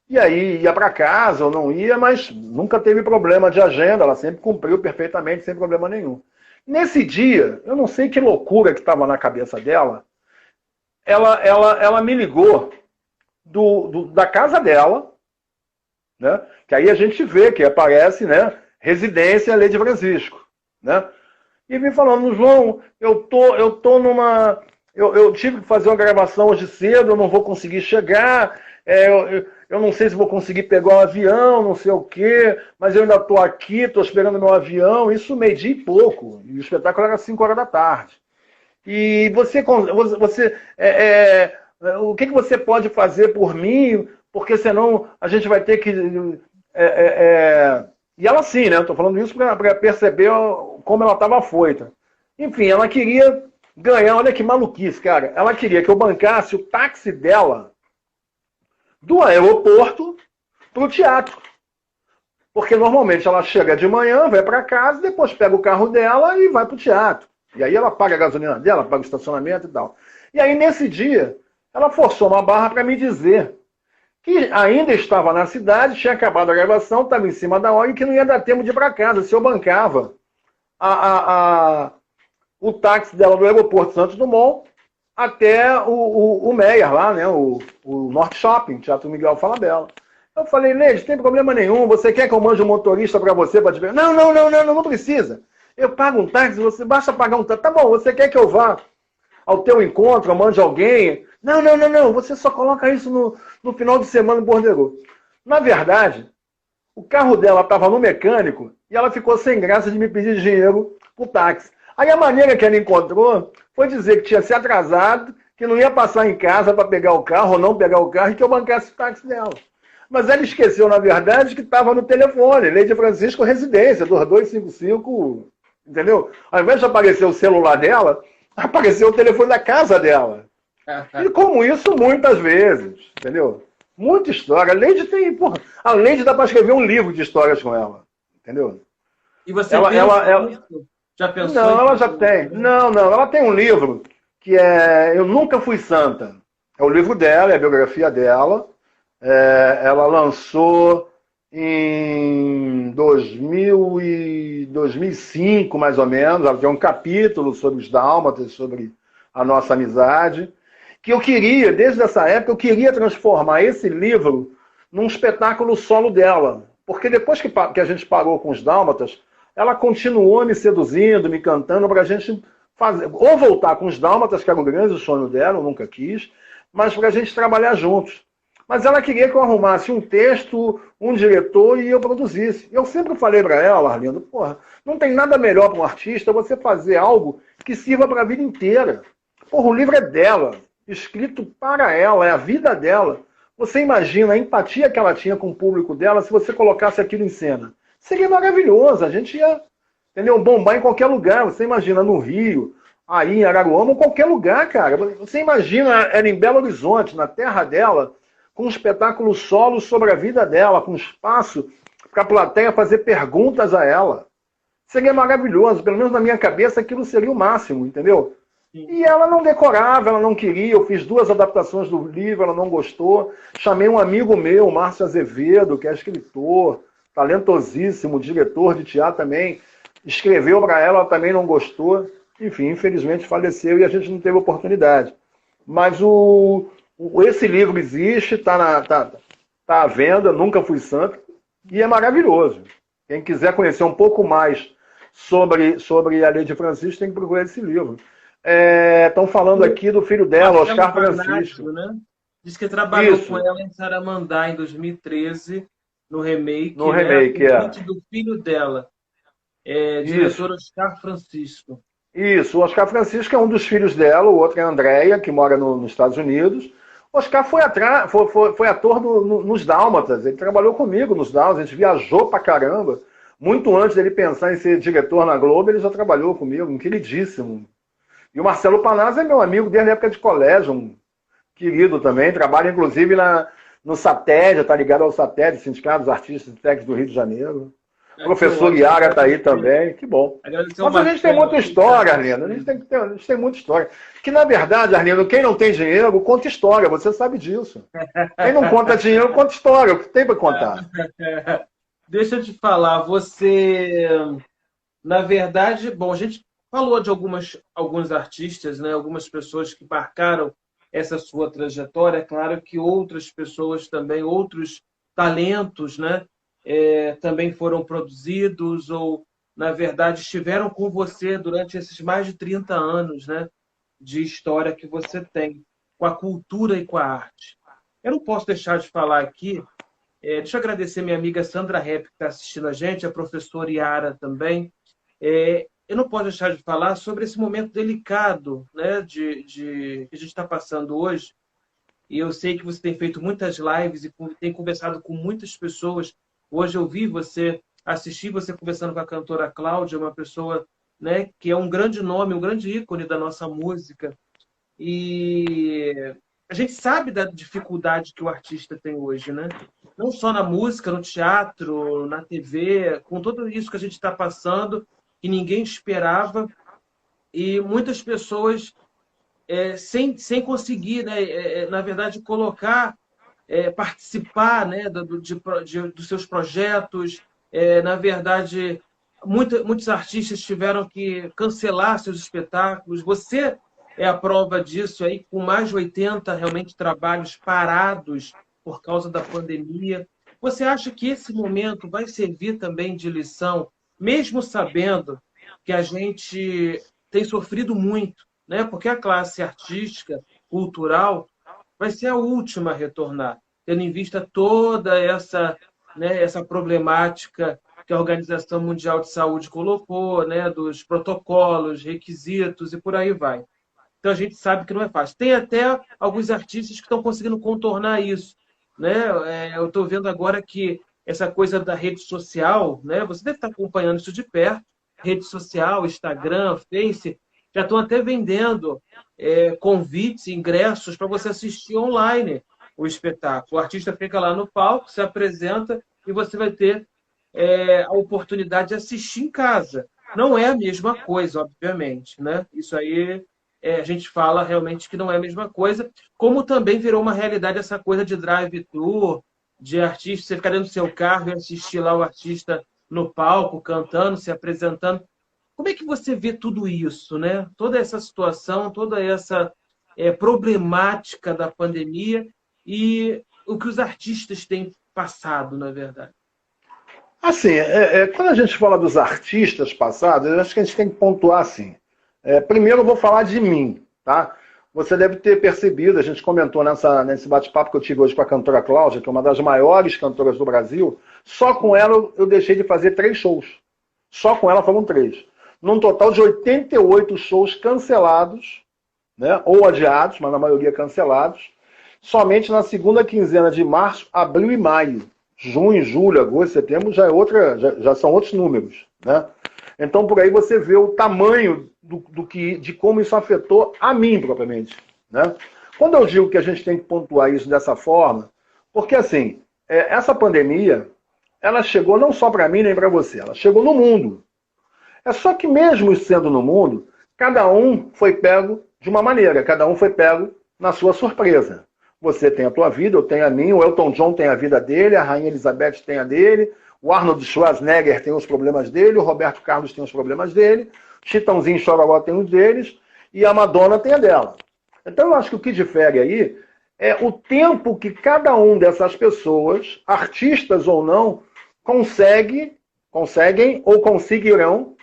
e aí ia para casa ou não ia, mas nunca teve problema de agenda, ela sempre cumpriu perfeitamente, sem problema nenhum. Nesse dia, eu não sei que loucura que estava na cabeça dela, ela me ligou da casa dela, né? Que aí a gente vê que aparece, né, residência Lady Francisco, né? E me falando, João, eu tive que fazer uma gravação hoje cedo, eu não vou conseguir chegar, eu não sei se vou conseguir pegar um avião, não sei o quê, mas eu ainda estou aqui, estou esperando meu avião, isso 12:00 e pouco, e o espetáculo era 5 horas da tarde. E o que você pode fazer por mim, porque senão a gente vai ter que... E ela sim, né? Estou falando isso para perceber como ela estava afoita. Enfim, ela queria ganhar, olha que maluquice, cara. Ela queria que eu bancasse o táxi dela do aeroporto para o teatro. Porque normalmente ela chega de manhã, vai para casa, depois pega o carro dela e vai para o teatro. E aí ela paga a gasolina dela, paga o estacionamento e tal. E aí nesse dia, ela forçou uma barra para me dizer que ainda estava na cidade, tinha acabado a gravação, estava em cima da hora e que não ia dar tempo de ir para casa, se eu bancava o táxi dela do aeroporto Santos Dumont até o Meyer lá, né, o Norte Shopping, Teatro Miguel Falabella. Eu falei, Leide, não tem problema nenhum, você quer que eu mande um motorista para você para te ver? Não precisa. Eu pago um táxi, você basta pagar um táxi. Tá bom, você quer que eu vá ao teu encontro, eu mande alguém? Não, você só coloca isso no final de semana em Bordeaux. Na verdade, o carro dela estava no mecânico e ela ficou sem graça de me pedir dinheiro pro táxi. Aí a maneira que ela encontrou foi dizer que tinha se atrasado, que não ia passar em casa para pegar o carro ou não pegar o carro e que eu bancasse o táxi dela. Mas ela esqueceu, na verdade, que estava no telefone, Lady Francisco Residência, 2255, entendeu? Ao invés de aparecer o celular dela, apareceu o telefone da casa dela. E como isso, muitas vezes, entendeu? Muita história. A Lady tem, porra, a Lady dá para escrever um livro de histórias com ela, entendeu? E você já pensou? Não, ela já tem. Não, ela tem um livro que é Eu Nunca Fui Santa. É o livro dela, é a biografia dela. Ela lançou em 2005, mais ou menos. Ela tem um capítulo sobre os dálmatas, sobre a nossa amizade, que eu queria, desde essa época, eu queria transformar esse livro num espetáculo solo dela. Porque depois que a gente parou com os dálmatas, ela continuou me seduzindo, me cantando, para a gente fazer, ou voltar com os dálmatas, que era o grande sonho dela, eu nunca quis, mas para a gente trabalhar juntos. Mas ela queria que eu arrumasse um texto, um diretor e eu produzisse. Eu sempre falei para ela, Arlindo, porra, não tem nada melhor para um artista você fazer algo que sirva para a vida inteira. Porra, o livro é dela, escrito para ela, é a vida dela. Você imagina a empatia que ela tinha com o público dela se você colocasse aquilo em cena. Seria maravilhoso, a gente ia, entendeu, bombar em qualquer lugar. Você imagina no Rio, aí em Araruama, ou qualquer lugar, cara. Você imagina ela em Belo Horizonte, na terra dela, com um espetáculo solo sobre a vida dela, com espaço para a plateia fazer perguntas a ela. Seria maravilhoso, pelo menos na minha cabeça aquilo seria o máximo, entendeu? Sim. E ela não decorava, ela não queria, eu fiz 2 adaptações do livro, ela não gostou. Chamei um amigo meu, Márcio Azevedo, que é escritor, talentosíssimo, diretor de teatro também, escreveu para ela, ela também não gostou. Enfim, infelizmente faleceu e a gente não teve oportunidade. Mas esse livro existe, está à venda, Nunca Fui Santo, e é maravilhoso. Quem quiser conhecer um pouco mais sobre a Lady Francisco tem que procurar esse livro. Estão falando aqui do filho dela, Marcelo Oscar Francisco. Panaccio, né? Diz que trabalhou Isso. com ela em Saramandá em 2013, no remake, No né? remake, O convite do filho dela, diretor Oscar Francisco. Isso, o Oscar Francisco é um dos filhos dela, o outro é a Andréia, que mora nos Estados Unidos. O Oscar foi ator nos Dálmatas, ele trabalhou comigo nos Dálmatas, a gente viajou pra caramba. Muito antes dele pensar em ser diretor na Globo, ele já trabalhou comigo, um queridíssimo. E o Marcelo Panazzo é meu amigo desde a época de colégio, um querido também, trabalha inclusive no SATED, está ligado ao SATED, Sindicato dos Artistas e Técnicos do Rio de Janeiro. O professor Iara está aí também, que bom. Mas a gente tem muita história, Arlindo, a gente tem muita história. Que, na verdade, Arlindo, quem não tem dinheiro, conta história, você sabe disso. Quem não conta dinheiro, conta história, o que tem para contar. Deixa eu te falar, você, na verdade, bom, a gente falou de alguns artistas, né, algumas pessoas que marcaram essa sua trajetória. É claro que outras pessoas também, outros talentos, né, também foram produzidos ou, na verdade, estiveram com você durante esses mais de 30 anos, né, de história que você tem com a cultura e com a arte. Eu não posso deixar de falar aqui, deixa eu agradecer minha amiga Sandra Rep, que está assistindo a gente, a professora Iara também. Eu não posso deixar de falar sobre esse momento delicado, né, que a gente está passando hoje. E eu sei que você tem feito muitas lives e tem conversado com muitas pessoas. Hoje eu vi assistir você conversando com a cantora Cláudia, uma pessoa, né, que é um grande nome, um grande ícone da nossa música. E a gente sabe da dificuldade que o artista tem hoje, né? Não só na música, no teatro, na TV, com tudo isso que a gente está passando, que ninguém esperava, e muitas pessoas sem conseguir, né, na verdade, participar, né, dos seus projetos. Na verdade, muitos artistas tiveram que cancelar seus espetáculos. Você é a prova disso, aí, com mais de 80 realmente trabalhos parados por causa da pandemia. Você acha que esse momento vai servir também de lição, mesmo sabendo que a gente tem sofrido muito, né? Porque a classe artística, cultural, vai ser a última a retornar, tendo em vista toda essa, né, essa problemática que a Organização Mundial de Saúde colocou, né, dos protocolos, requisitos e por aí vai. Então a gente sabe que não é fácil. Tem até alguns artistas que estão conseguindo contornar isso, né? Eu estou vendo agora que essa coisa da rede social, né? Você deve estar acompanhando isso de perto. Rede social, Instagram, Face, já estão até vendendo convites, ingressos para você assistir online o espetáculo. O artista fica lá no palco, se apresenta e você vai ter a oportunidade de assistir em casa. Não é a mesma coisa, obviamente, né? Isso aí a gente fala realmente que não é a mesma coisa, como também virou uma realidade essa coisa de drive-thru, de artista, você ficar dentro do seu carro e assistir lá o artista no palco, cantando, se apresentando. Como é que você vê tudo isso, né? Toda essa situação, toda essa problemática da pandemia e o que os artistas têm passado, na verdade? Assim, quando a gente fala dos artistas passados, eu acho que a gente tem que pontuar assim. Primeiro eu vou falar de mim, tá? Você deve ter percebido, a gente comentou nesse bate-papo que eu tive hoje com a cantora Cláudia, que é uma das maiores cantoras do Brasil. Só com ela eu deixei de fazer 3 shows. Só com ela foram 3. Num total de 88 shows cancelados, né? Ou adiados, mas na maioria cancelados. Somente na segunda quinzena de março, abril e maio. Junho, julho, agosto, setembro já são outros números, né? Então por aí você vê o tamanho de como isso afetou a mim propriamente, né? Quando eu digo que a gente tem que pontuar isso dessa forma, porque assim, essa pandemia, ela chegou não só para mim nem para você, ela chegou no mundo. É só que mesmo sendo no mundo, cada um foi pego de uma maneira, cada um foi pego na sua surpresa. Você tem a tua vida, eu tenho a minha, o Elton John tem a vida dele, a Rainha Elizabeth tem a dele, o Arnold Schwarzenegger tem os problemas dele, o Roberto Carlos tem os problemas dele, Chitãozinho e Chororó tem os deles, e a Madonna tem a dela. Então eu acho que o que difere aí é o tempo que cada um dessas pessoas, artistas ou não, conseguem ou conseguirão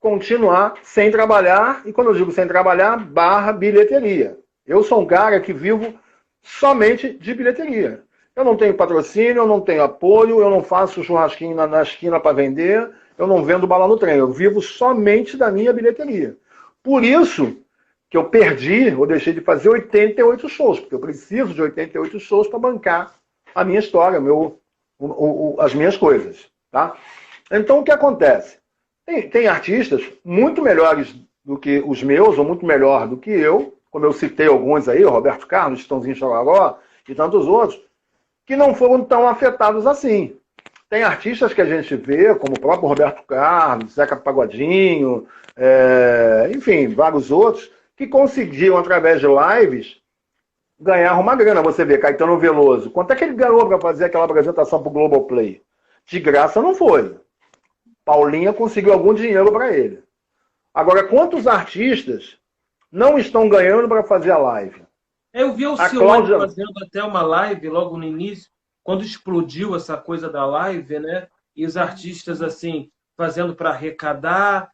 continuar sem trabalhar, e quando eu digo sem trabalhar, barra bilheteria. Eu sou um cara que vivo somente de bilheteria. Eu não tenho patrocínio, eu não tenho apoio, eu não faço churrasquinho na esquina para vender, eu não vendo bala no trem, eu vivo somente da minha bilheteria. Por isso que eu perdi, ou deixei de fazer 88 shows, porque eu preciso de 88 shows para bancar a minha história, as minhas coisas. Tá? Então o que acontece? Tem artistas muito melhores do que os meus, ou muito melhor do que eu, como eu citei alguns aí, Roberto Carlos, Chitãozinho Chororó e tantos outros, que não foram tão afetados assim. Tem artistas que a gente vê, como o próprio Roberto Carlos, Zeca Pagodinho, enfim, vários outros, que conseguiam, através de lives, ganhar uma grana. Você vê, Caetano Veloso, quanto é que ele ganhou para fazer aquela apresentação para o Globoplay? De graça não foi. Paulinha conseguiu algum dinheiro para ele. Agora, quantos artistas não estão ganhando para fazer a live? Eu vi o Alcione fazendo até uma live logo no início, quando explodiu essa coisa da live, né? E os artistas assim fazendo para arrecadar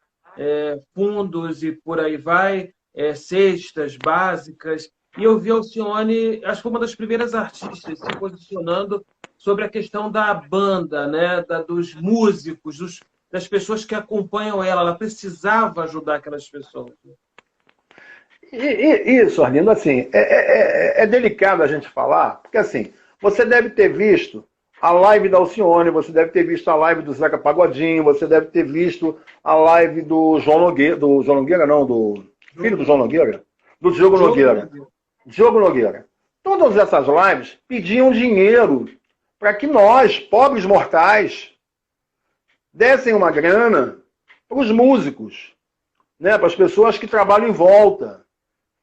fundos e por aí vai, cestas básicas. E eu vi a Alcione, acho que foi uma das primeiras artistas se posicionando sobre a questão da banda, né? Dos músicos, das pessoas que acompanham ela. Ela precisava ajudar aquelas pessoas. Isso, Arlindo, assim, é delicado a gente falar, porque assim, você deve ter visto a live da Alcione, você deve ter visto a live do Zeca Pagodinho, você deve ter visto a live do João Nogueira, do filho do João Nogueira, do Diogo Nogueira. Diogo Nogueira. Todas essas lives pediam dinheiro para que nós, pobres mortais, dessem uma grana para os músicos, né, para as pessoas que trabalham em volta,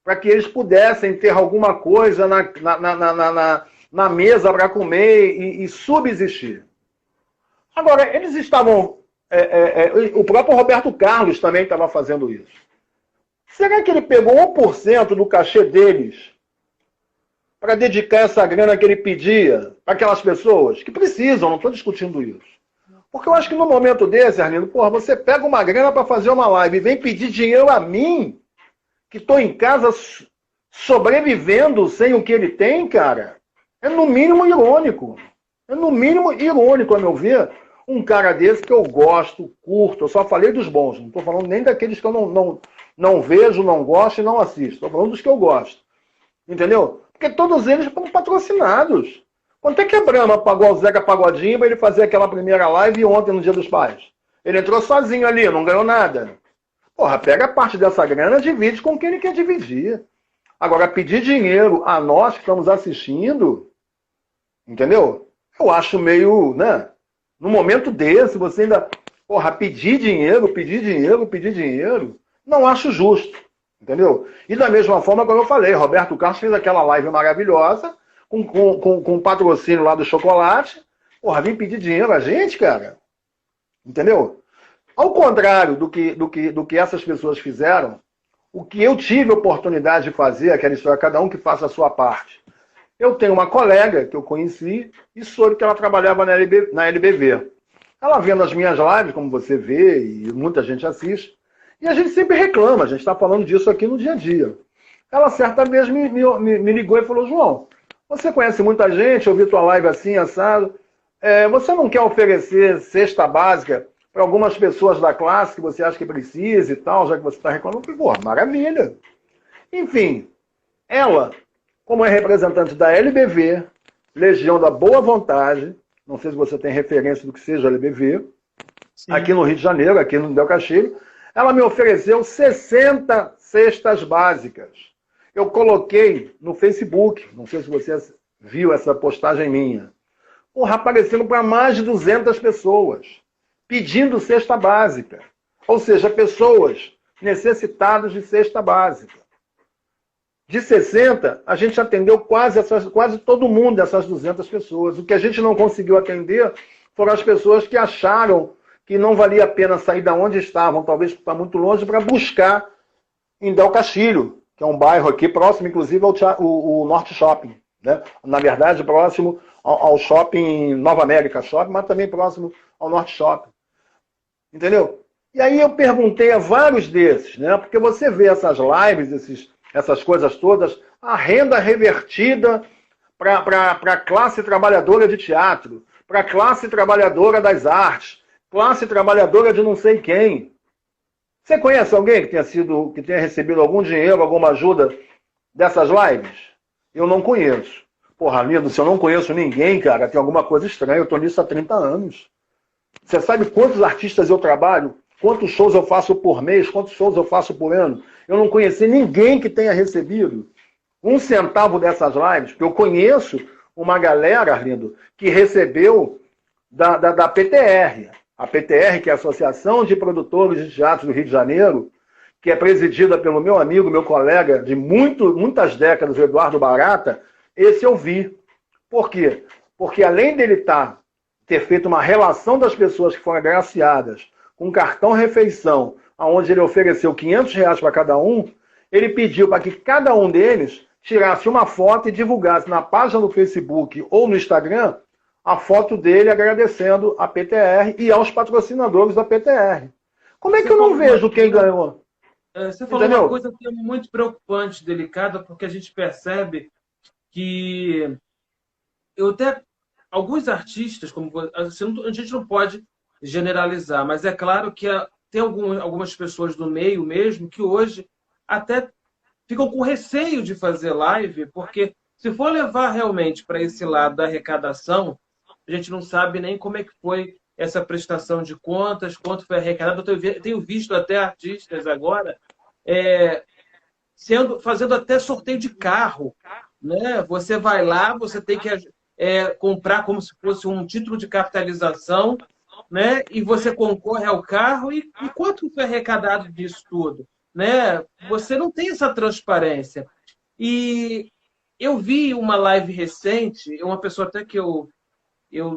para que eles pudessem ter alguma coisa na mesa para comer e subsistir. Agora, eles estavam... o próprio Roberto Carlos também estava fazendo isso. Será que ele pegou 1% do cachê deles para dedicar essa grana que ele pedia para aquelas pessoas que precisam? Não estou discutindo isso. Porque eu acho que no momento desse, Arlindo, porra, você pega uma grana para fazer uma live e vem pedir dinheiro a mim, que estou em casa sobrevivendo sem o que ele tem, cara, é no mínimo irônico. É no mínimo irônico, a meu ver, um cara desse que eu gosto, curto. Eu só falei dos bons, não estou falando nem daqueles que eu não vejo, não gosto e não assisto. Estou falando dos que eu gosto. Entendeu? Porque todos eles foram patrocinados. Quanto é que a Brahma pagou ao Zeca Pagodinho para ele fazer aquela primeira live ontem no Dia dos Pais? Ele entrou sozinho ali, não ganhou nada. Porra, pega parte dessa grana e divide com quem ele quer dividir. Agora, pedir dinheiro a nós que estamos assistindo, entendeu? Eu acho meio, né? No momento desse, você ainda, porra, pedir dinheiro, não acho justo, entendeu? E da mesma forma, como eu falei, Roberto Carlos fez aquela live maravilhosa, com patrocínio lá do chocolate, porra, vem pedir dinheiro a gente, cara, entendeu? Ao contrário do que essas pessoas fizeram, o que eu tive a oportunidade de fazer, aquela história, cada um que faça a sua parte. Eu tenho uma colega que eu conheci e soube que ela trabalhava na LBV. Ela vendo as minhas lives, como você vê, e muita gente assiste, e a gente sempre reclama, a gente está falando disso aqui no dia a dia. Ela certa vez me ligou e falou, João, você conhece muita gente, eu vi tua live assim, assado, você não quer oferecer cesta básica para algumas pessoas da classe que você acha que precisa e tal, já que você está reclamando? Eu falei, pô, maravilha. Enfim, ela, como é representante da LBV, Legião da Boa Vontade, não sei se você tem referência do que seja a LBV, sim, aqui no Rio de Janeiro, aqui no Del Castilho, ela me ofereceu 60 cestas básicas. Eu coloquei no Facebook, não sei se você viu essa postagem minha, porra, aparecendo para mais de 200 pessoas, pedindo cesta básica. Ou seja, pessoas necessitadas de cesta básica. De 60, a gente atendeu quase todo mundo dessas 200 pessoas. O que a gente não conseguiu atender foram as pessoas que acharam que não valia a pena sair da onde estavam, talvez para muito longe, para buscar em Del Castilho, que é um bairro aqui próximo, inclusive, ao Norte Shopping. Né? Na verdade, próximo ao Shopping Nova América Shopping, mas também próximo ao Norte Shopping. Entendeu? E aí eu perguntei a vários desses, né? Porque você vê essas lives, essas coisas todas, a renda revertida para a classe trabalhadora de teatro, para a classe trabalhadora das artes, classe trabalhadora de não sei quem. Você conhece alguém que tenha recebido algum dinheiro, alguma ajuda dessas lives? Eu não conheço. Porra, Lindo, se eu não conheço ninguém, cara, tem alguma coisa estranha. Eu estou nisso há 30 anos. Você sabe quantos artistas eu trabalho? Quantos shows eu faço por mês? Quantos shows eu faço por ano? Eu não conheci ninguém que tenha recebido um centavo dessas lives, porque eu conheço uma galera, Arlindo, que recebeu da PTR. A PTR, que é a Associação de Produtores de Teatro do Rio de Janeiro, que é presidida pelo meu amigo, meu colega de muitas décadas, o Eduardo Barata. Esse eu vi. Por quê? Porque além dele ter feito uma relação das pessoas que foram agraciadas com um cartão refeição, onde ele ofereceu R$ 500 para cada um, ele pediu para que cada um deles tirasse uma foto e divulgasse na página do Facebook ou no Instagram a foto dele agradecendo a PTR e aos patrocinadores da PTR. Como é que eu não vejo quem ganhou? Você falou uma coisa que é muito preocupante, delicada, porque a gente percebe que alguns artistas, a gente não pode generalizar, mas é claro que tem algumas pessoas do meio mesmo que hoje até ficam com receio de fazer live, porque se for levar realmente para esse lado da arrecadação, a gente não sabe nem como é que foi essa prestação de contas, quanto foi arrecadado. Eu tenho visto até artistas agora fazendo até sorteio de carro. Né? Você vai lá, você tem que comprar como se fosse um título de capitalização, né? E você concorre ao carro. E quanto foi arrecadado disso tudo? Né? Você não tem essa transparência. E eu vi uma live recente, uma pessoa até que eu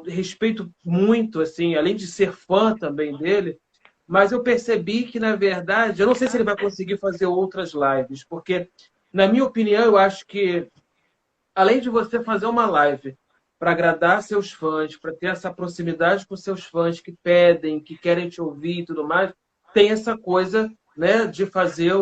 respeito muito, assim, além de ser fã também dele, mas eu percebi que, na verdade, eu não sei se ele vai conseguir fazer outras lives, porque, na minha opinião, eu acho que, além de você fazer uma live para agradar seus fãs, para ter essa proximidade com seus fãs que pedem, que querem te ouvir e tudo mais, tem essa coisa, né, de fazer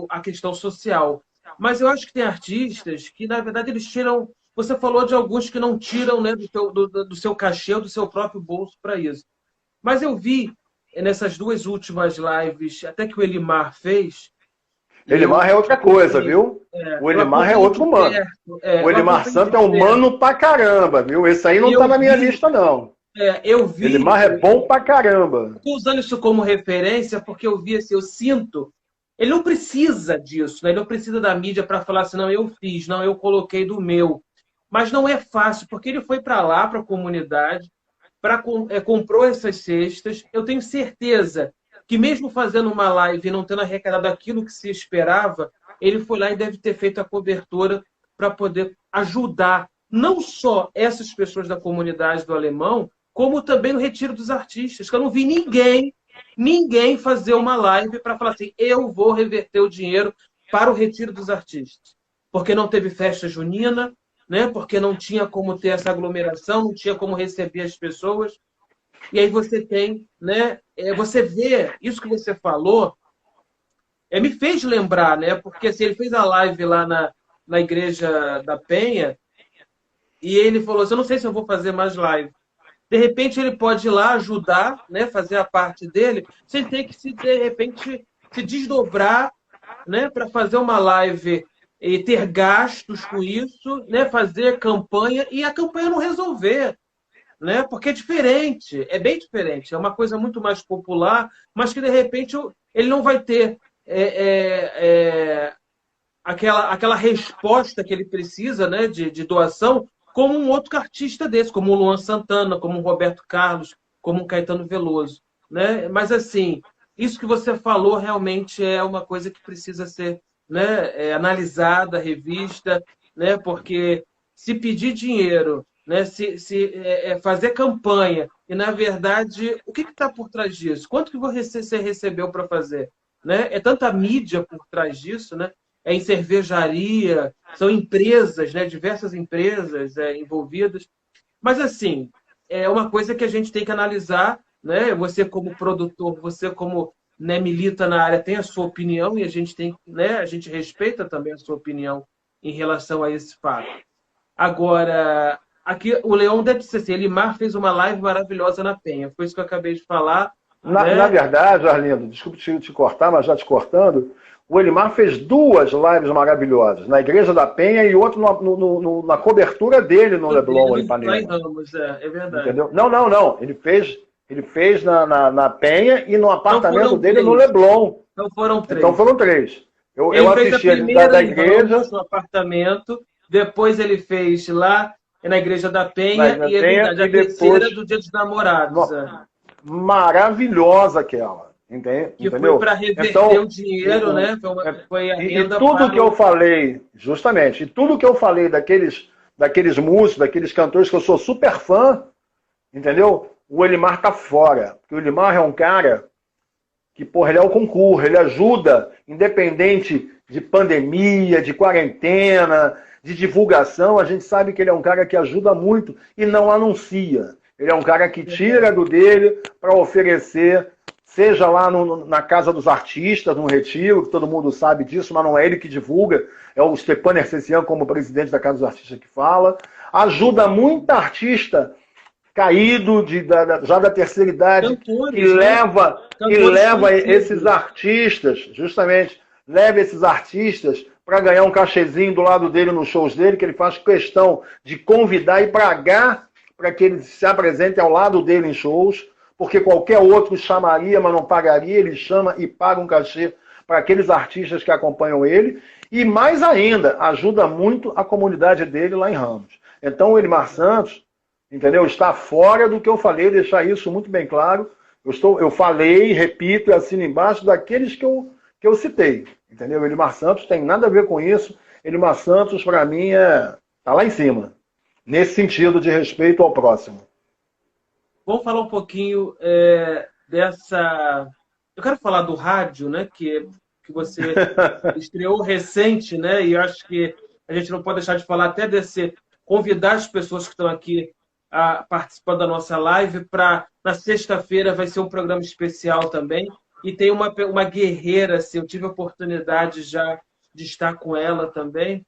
a questão social. Mas eu acho que tem artistas que, na verdade, eles tiram... Você falou de alguns que não tiram, né, do seu cachê ou do seu próprio bolso para isso. Mas eu vi nessas duas últimas lives, até que o Elimar fez... Elimar é outra coisa, viu? O Elimar é outro humano. O Elimar Santos é humano pra caramba, viu? Esse aí não tá na minha lista, não. Eu vi... Elimar é bom pra caramba. Estou usando isso como referência porque eu vi, assim, eu sinto... Ele não precisa disso, né? Ele não precisa da mídia para falar assim, não, eu fiz, não, eu coloquei do meu. Mas não é fácil, porque ele foi para lá, para a comunidade, comprou essas cestas. Eu tenho certeza que mesmo fazendo uma live e não tendo arrecadado aquilo que se esperava, ele foi lá e deve ter feito a cobertura para poder ajudar não só essas pessoas da comunidade do Alemão, como também no Retiro dos Artistas, que eu não vi ninguém fazer uma live para falar assim, eu vou reverter o dinheiro para o Retiro dos Artistas. Porque não teve festa junina, né? Porque não tinha como ter essa aglomeração, não tinha como receber as pessoas. E aí você tem, né? Você vê, isso que você falou, me fez lembrar, né? Porque assim, ele fez a live lá na Igreja da Penha e ele falou assim, eu não sei se eu vou fazer mais live. De repente ele pode ir lá ajudar, né? Fazer a parte dele, sem ter que, de repente, se desdobrar, né? Para fazer uma live e ter gastos com isso, né? Fazer campanha e a campanha não resolver. Né? Porque é diferente, é bem diferente, é uma coisa muito mais popular, mas que de repente ele não vai ter aquela resposta que ele precisa, né, de doação, como um outro artista desse, como o Luan Santana, como o Roberto Carlos, como o Caetano Veloso, né? Mas assim, isso que você falou realmente é uma coisa que precisa ser, né, analisada, revista, né? Porque se pedir dinheiro, né, se fazer campanha e na verdade o que está por trás disso? Quanto que você recebeu para fazer? Né? É tanta mídia por trás disso, né? É em cervejaria, são empresas, né? Diversas empresas envolvidas. Mas, assim, é uma coisa que a gente tem que analisar, né? Você, como produtor, você, como né, milita na área, tem a sua opinião e a gente tem, né? A gente respeita também a sua opinião em relação a esse fato. Agora, aqui o Leão deve ser assim, Elimar fez uma live maravilhosa na Penha. Foi isso que eu acabei de falar, Na né? verdade, Arlindo, desculpe te cortar, mas já te cortando, o Elimar fez duas lives maravilhosas, na Igreja da Penha e outra na cobertura dele no Do Leblon, em dele, lá em Ipanema. Ramos, é verdade. Entendeu? Não, não, não. Ele fez na Penha e no Então apartamento foram dele no três. Leblon. Então foram Então três. foram três. Eu Ele fez a assisti ali da, primeira da em Ramos, igreja, no apartamento, depois ele fez lá na Igreja da Penha, na e é Penha, verdade, e a depois terceira do Dia dos Namorados, maravilhosa aquela. que foi Entendeu? para reverter o Então, dinheiro, né? Foi a e renda tudo que para eu o. falei, justamente, e tudo que eu falei daqueles músicos, daqueles cantores que eu sou super fã, entendeu? O Elimar tá fora. Porque o Elimar é um cara que, porra, ele é o concurso, ele ajuda, independente de pandemia, de quarentena, de divulgação, a gente sabe que ele é um cara que ajuda muito e não anuncia. Ele é um cara que tira do dele para oferecer, seja lá na Casa dos Artistas, num retiro, que todo mundo sabe disso, mas não é ele que divulga, é o Stepan Ercecian como presidente da Casa dos Artistas que fala. Ajuda muita artista caído já da terceira idade, que Cantores, né? leva, que Cantores leva esses conhecidos. artistas, justamente, leva esses artistas para ganhar um cachezinho do lado dele nos shows dele, que ele faz questão de convidar e pagar para que eles se apresentem ao lado dele em shows, porque qualquer outro chamaria, mas não pagaria, ele chama e paga um cachê para aqueles artistas que acompanham ele, e mais ainda, ajuda muito a comunidade dele lá em Ramos. Então, o Elimar Santos, entendeu? Está fora do que eu falei, deixar isso muito bem claro. Eu falei, repito e assino embaixo daqueles que eu citei, entendeu? Elimar Santos tem nada a ver com isso. Elimar Santos, para mim, tá lá em cima, nesse sentido de respeito ao próximo. Vamos falar um pouquinho dessa. Eu quero falar do rádio, né? Que você estreou recente, né? E eu acho que a gente não pode deixar de falar até desse convidar as pessoas que estão aqui a participar da nossa live para na sexta-feira vai ser um programa especial também e tem uma guerreira, assim, eu tive a oportunidade já de estar com ela também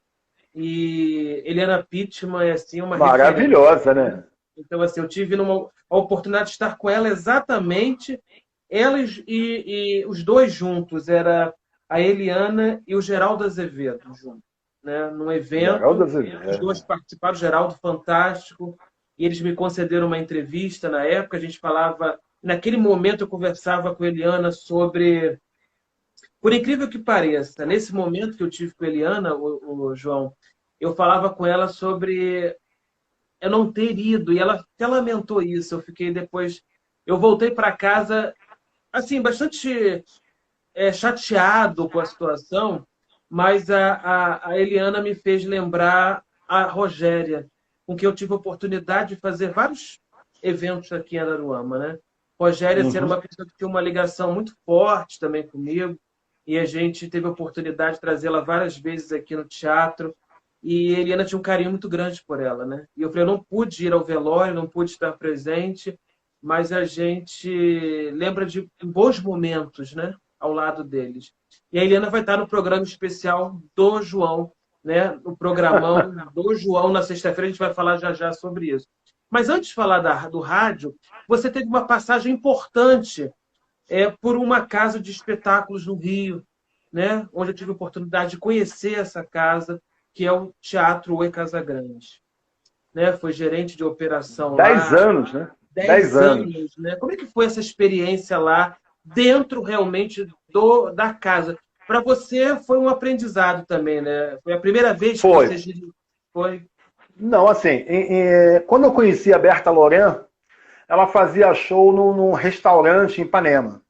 e Eliana Pittman é assim uma referência. Maravilhosa, né? Então assim eu tive a oportunidade de estar com ela exatamente elas e os dois juntos era a Eliana e o Geraldo Azevedo juntos, né? Num Geraldo evento os dois Azevedo. participaram, Geraldo fantástico. E eles me concederam uma entrevista na época. A gente falava, naquele momento eu conversava com a Eliana sobre, por incrível que pareça, nesse momento que eu tive com a Eliana, o João, eu falava com ela sobre eu não ter ido, e ela até lamentou isso. Eu fiquei depois, eu voltei para casa, assim, bastante chateado com a situação, mas a Eliana me fez lembrar a Rogéria, com quem eu tive a oportunidade de fazer vários eventos aqui em Araruama, né? Rogéria era Uhum. uma pessoa que tinha uma ligação muito forte também comigo, e a gente teve a oportunidade de trazê-la várias vezes aqui no teatro, e a Eliana tinha um carinho muito grande por ela, né? E eu falei, eu não pude ir ao velório, não pude estar presente, mas a gente lembra de bons momentos, né? Ao lado deles. E a Eliana vai estar no programa especial do João, né? No programão do João na sexta-feira, a gente vai falar já já sobre isso. Mas antes de falar do rádio, você teve uma passagem importante por uma casa de espetáculos no Rio, né? Onde eu tive a oportunidade de conhecer essa casa, que é o Teatro Oi Casagrande. Né? Foi gerente de operação 10 lá, anos, né? 10 10 anos. anos, né? Como é que foi essa experiência lá, dentro realmente da casa? Para você foi um aprendizado também, né? Foi a primeira vez que Foi. foi? Não, assim, quando eu conheci a Berta Loren, ela fazia show num restaurante em Ipanema.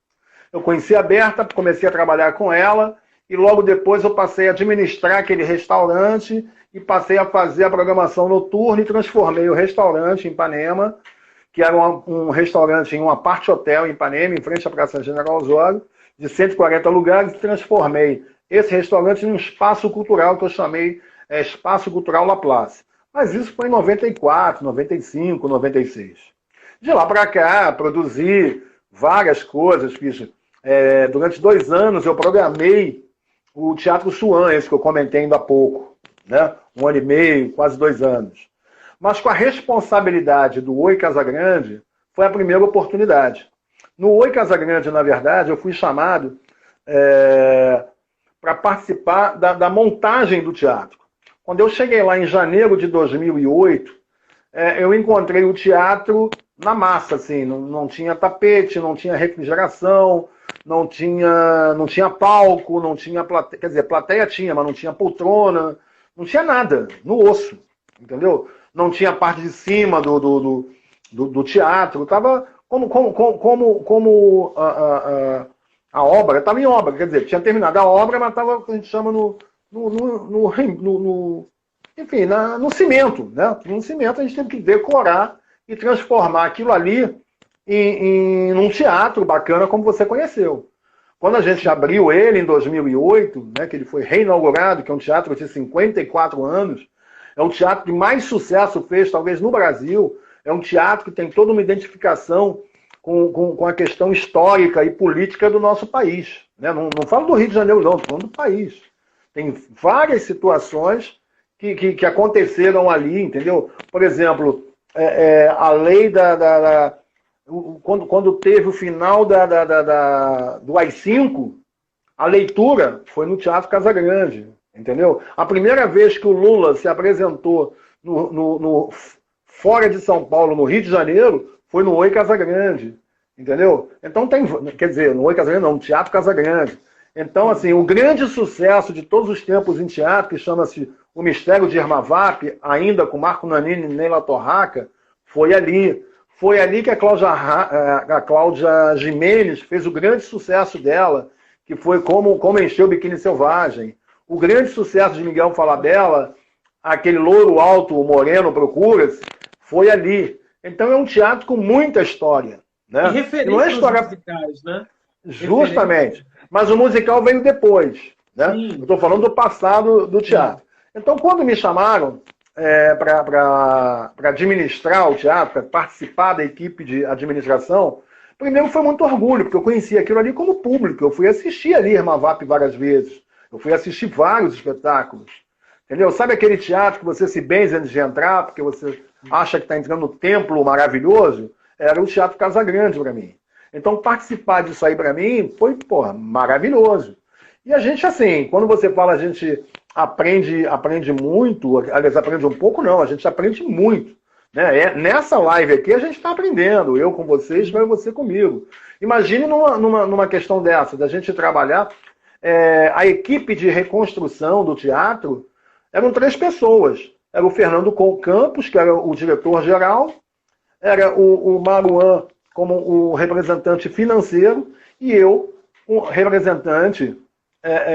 Eu conheci a Berta, comecei a trabalhar com ela, e logo depois eu passei a administrar aquele restaurante e passei a fazer a programação noturna e transformei o restaurante em Ipanema, que era um restaurante em uma parte hotel em Ipanema, em frente à Praça General Osório, de 140 lugares, e transformei esse restaurante em um espaço cultural que eu chamei Espaço Cultural Laplace. Mas isso foi em 94, 95, 96. De lá para cá, produzi várias coisas, fiz. Durante 2 anos eu programei o Teatro Suan, esse que eu comentei ainda há pouco, né? 1 ano e meio, quase 2 anos. Mas com a responsabilidade do Oi Casagrande, foi a primeira oportunidade. No Oi Casagrande, na verdade, eu fui chamado para participar da montagem do teatro. Quando eu cheguei lá em janeiro de 2008, eu encontrei o teatro na massa, assim, não tinha tapete, não tinha refrigeração, não tinha palco, não tinha plateia, quer dizer, plateia tinha, mas não tinha poltrona, não tinha nada, no osso, entendeu? Não tinha a parte de cima do teatro, estava como a obra, estava em obra, quer dizer, tinha terminado a obra, mas estava o que a gente chama enfim, no cimento, né? No cimento a gente teve que decorar e transformar aquilo ali em um teatro bacana como você conheceu. Quando a gente abriu ele em 2008, né, que ele foi reinaugurado, que é um teatro de 54 anos, é um teatro que mais sucesso fez, talvez, no Brasil, é um teatro que tem toda uma identificação com a questão histórica e política do nosso país. Né? Não falo do Rio de Janeiro, não, estou falando do país. Tem várias situações que aconteceram ali, entendeu? Por exemplo, a lei quando teve o final do AI-5, a leitura foi no Teatro Casagrande, entendeu? A primeira vez que o Lula se apresentou fora de São Paulo, no Rio de Janeiro, foi no Oi Casagrande, entendeu? Então quer dizer, no Oi Casagrande não, no Teatro Casagrande. Então, assim, o grande sucesso de todos os tempos em teatro, que chama-se O Mistério de Irmavap, ainda com Marco Nanini e Neila Torraca, foi ali. Foi ali que a Cláudia Gimenez fez o grande sucesso dela, que foi Como Encher o Biquíni Selvagem. O grande sucesso de Miguel Falabella, aquele louro alto, o moreno procura-se, foi ali. Então é um teatro com muita história. Né? E referências não é história... musicais, né? Justamente. Mas o musical veio depois. Né? Eu estou falando do passado do teatro. Então, quando me chamaram para administrar o teatro, para participar da equipe de administração, primeiro foi muito orgulho, porque eu conhecia aquilo ali como público. Eu fui assistir ali Irmavap várias vezes. Eu fui assistir vários espetáculos. Entendeu? Sabe aquele teatro que você se benze antes de entrar, porque você acha que está entrando no templo maravilhoso? Era o Teatro Casagrande para mim. Então, participar disso aí para mim foi, porra, maravilhoso. E a gente, assim, quando você fala, a gente aprende muito, aliás, aprende um pouco não, a gente aprende muito. Né? Nessa live aqui a gente está aprendendo, eu com vocês, mas você comigo. Imagine numa questão dessa, da gente trabalhar, a equipe de reconstrução do teatro eram 3 pessoas. Era o Fernando Campos, que era o diretor-geral, era o Maruan como o representante financeiro e eu, o representante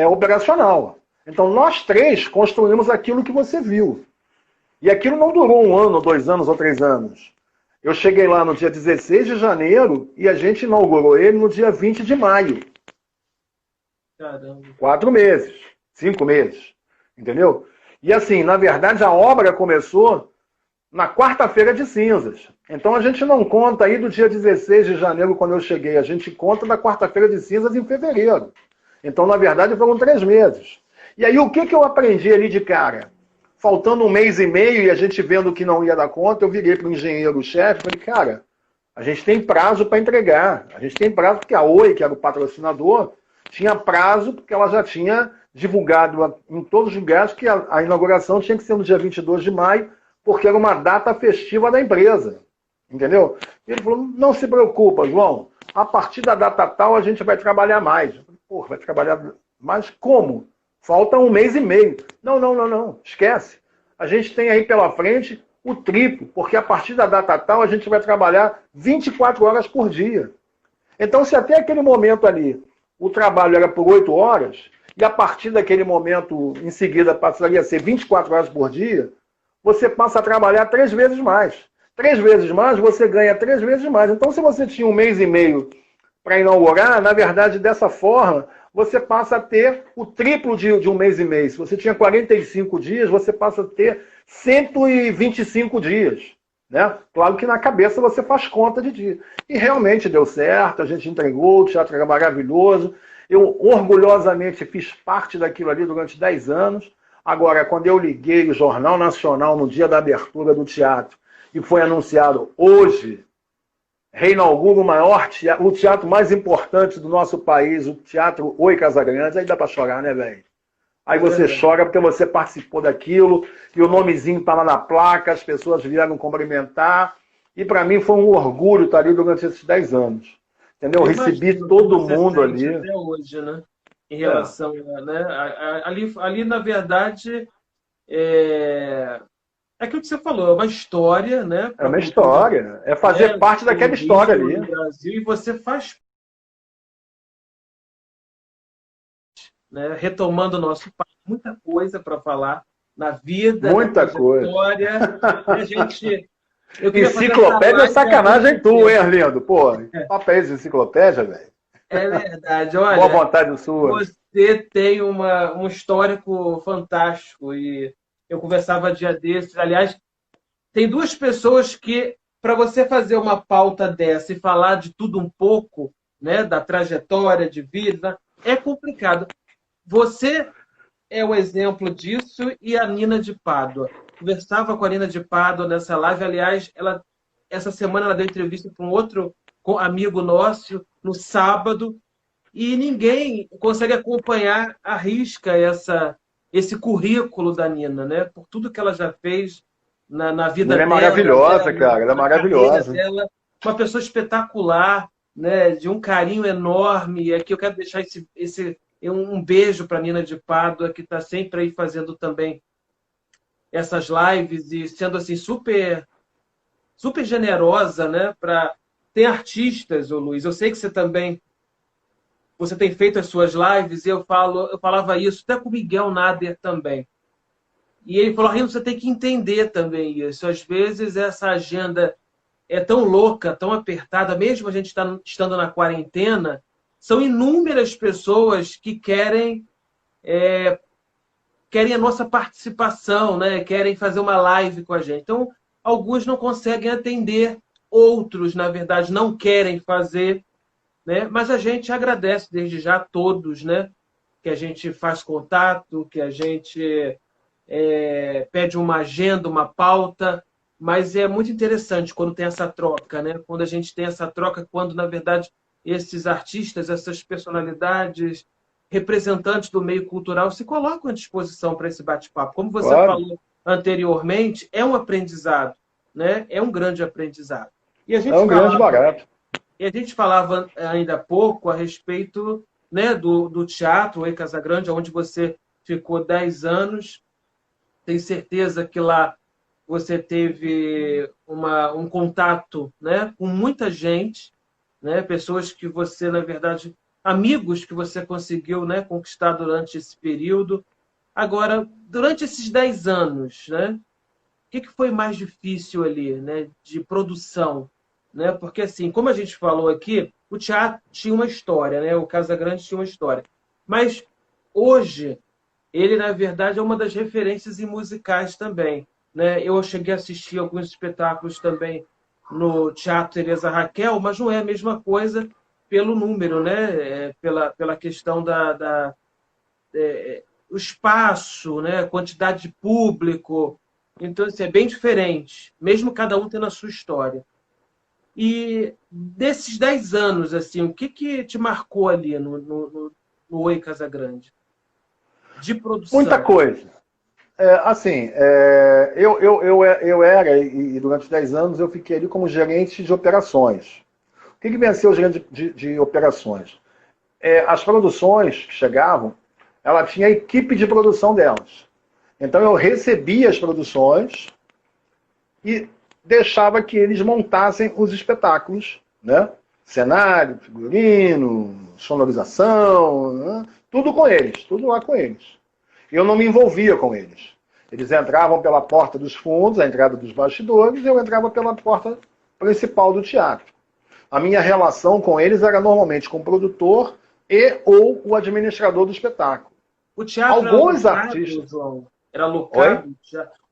operacional. Então, nós 3 construímos aquilo que você viu. E aquilo não durou 1 ano, 2 anos ou 3 anos. Eu cheguei lá no dia 16 de janeiro e a gente inaugurou ele no dia 20 de maio. Caramba. 4 meses, 5 meses. Entendeu? E assim, na verdade, a obra começou na quarta-feira de cinzas. Então a gente não conta aí do dia 16 de janeiro, quando eu cheguei. A gente conta da quarta-feira de cinzas em fevereiro. Então, na verdade, foram 3 meses. E aí, o que eu aprendi ali de cara? Faltando 1 mês e meio e a gente vendo que não ia dar conta, eu virei para o engenheiro-chefe e falei, cara, a gente tem prazo para entregar. A gente tem prazo porque a Oi, que era o patrocinador, tinha prazo porque ela já tinha divulgado em todos os lugares que a inauguração tinha que ser no dia 22 de maio, porque era uma data festiva da empresa. Entendeu? E ele falou, não se preocupa, João, a partir da data tal a gente vai trabalhar mais. Eu falei, porra, vai trabalhar mais como? Falta 1 mês e meio. Não, esquece. A gente tem aí pela frente o triplo, porque a partir da data tal a gente vai trabalhar 24 horas por dia. Então, se até aquele momento ali o trabalho era por 8 horas, e a partir daquele momento, em seguida, passaria a ser 24 horas por dia, você passa a trabalhar 3 vezes mais. 3 vezes mais, você ganha 3 vezes mais. Então, se você tinha 1 mês e meio para inaugurar, na verdade, dessa forma, você passa a ter o triplo de 1 mês e meio. Se você tinha 45 dias, você passa a ter 125 dias. Né? Claro que na cabeça você faz conta de dia. E realmente deu certo, a gente entregou, o teatro era maravilhoso. Eu orgulhosamente fiz parte daquilo ali durante 10 anos. Agora, quando eu liguei o Jornal Nacional no dia da abertura do teatro e foi anunciado hoje, reinaugura o teatro mais importante do nosso país, o Teatro Oi Casagrande, aí dá para chorar, né, velho? Aí você chora porque você participou daquilo, e o nomezinho está lá na placa, as pessoas vieram cumprimentar, e para mim foi um orgulho estar ali durante esses 10 anos. Entendeu? Eu recebi todo mundo ali. Até hoje, né? Em relação, né? Ali, na verdade, é aquilo que você falou, é uma história, né? É uma história, é fazer parte daquela história ali. No Brasil, e você faz, né? Retomando o nosso país, muita coisa para falar na vida, muita coisa. História. A gente, enciclopédia é sacanagem tu, hein, Arlindo? Pô, papéis de enciclopédia, velho. É verdade, olha. Boa vontade sua. Você tem um histórico fantástico, e eu conversava dia desses. Aliás, tem duas pessoas que, para você fazer uma pauta dessa e falar de tudo um pouco, né, da trajetória de vida, é complicado. Você é o exemplo disso, e a Nina de Pádua. Conversava com a Nina de Pádua nessa live. Aliás, essa semana ela deu entrevista para um outro amigo nosso, no sábado, e ninguém consegue acompanhar à risca esse currículo da Nina, né? Por tudo que ela já fez na vida dela. Ela é maravilhosa, cara. Ela é maravilhosa. Dela, uma pessoa espetacular, né? De um carinho enorme. E aqui eu quero deixar um beijo para a Nina de Pádua, que está sempre aí fazendo também essas lives e sendo assim super, super generosa, né? Tem artistas, ô Luiz. Eu sei que você tem feito as suas lives, e eu falava isso até com o Miguel Nader também. E ele falou: Rino, você tem que entender também isso. Às vezes essa agenda é tão louca, tão apertada, mesmo a gente estando na quarentena, são inúmeras pessoas que querem a nossa participação, né? Querem fazer uma live com a gente. Então, alguns não conseguem atender, outros, na verdade, não querem fazer, né? Mas a gente agradece desde já a todos, né? Que a gente faz contato, que a gente pede uma agenda, uma pauta, mas é muito interessante quando tem essa troca, né? Quando a gente tem essa troca, quando, na verdade, esses artistas, essas personalidades, representantes do meio cultural se colocam à disposição para esse bate-papo. Como você falou anteriormente, é um aprendizado, né? É um grande aprendizado. E a gente grande barato. E a gente falava ainda há pouco a respeito, né, do teatro Oi Casagrande, onde você ficou 10 anos. Tenho certeza que lá você teve um contato, né, com muita gente, né, pessoas que você, na verdade, amigos que você conseguiu, né, conquistar durante esse período. Agora, durante esses 10 anos, né, o que foi mais difícil ali, né, de produção? Né? Porque, assim, como a gente falou aqui, o teatro tinha uma história, né? O Casagrande tinha uma história. Mas, hoje, ele, na verdade, é uma das referências em musicais também. Né? Eu cheguei a assistir alguns espetáculos também no Teatro Teresa Raquel, mas não é a mesma coisa pelo número, né? Pela questão o espaço, né? A quantidade de público. Então, assim, é bem diferente, mesmo cada um tendo a sua história. E desses 10 anos, assim, o que te marcou ali no Oi Casagrande? De produção. Muita coisa. Eu era, e durante 10 anos eu fiquei ali como gerente de operações. O que vem a ser o gerente de operações? As produções que chegavam, ela tinha a equipe de produção delas. Então eu recebia as produções e deixava que eles montassem os espetáculos, né? Cenário, figurino, sonorização, né? Tudo com eles, tudo lá com eles. Eu não me envolvia com eles. Eles entravam pela porta dos fundos, a entrada dos bastidores, e eu entrava pela porta principal do teatro. A minha relação com eles era normalmente com o produtor e ou o administrador do espetáculo. O teatro Alguns era locado, artistas... João? Era locado?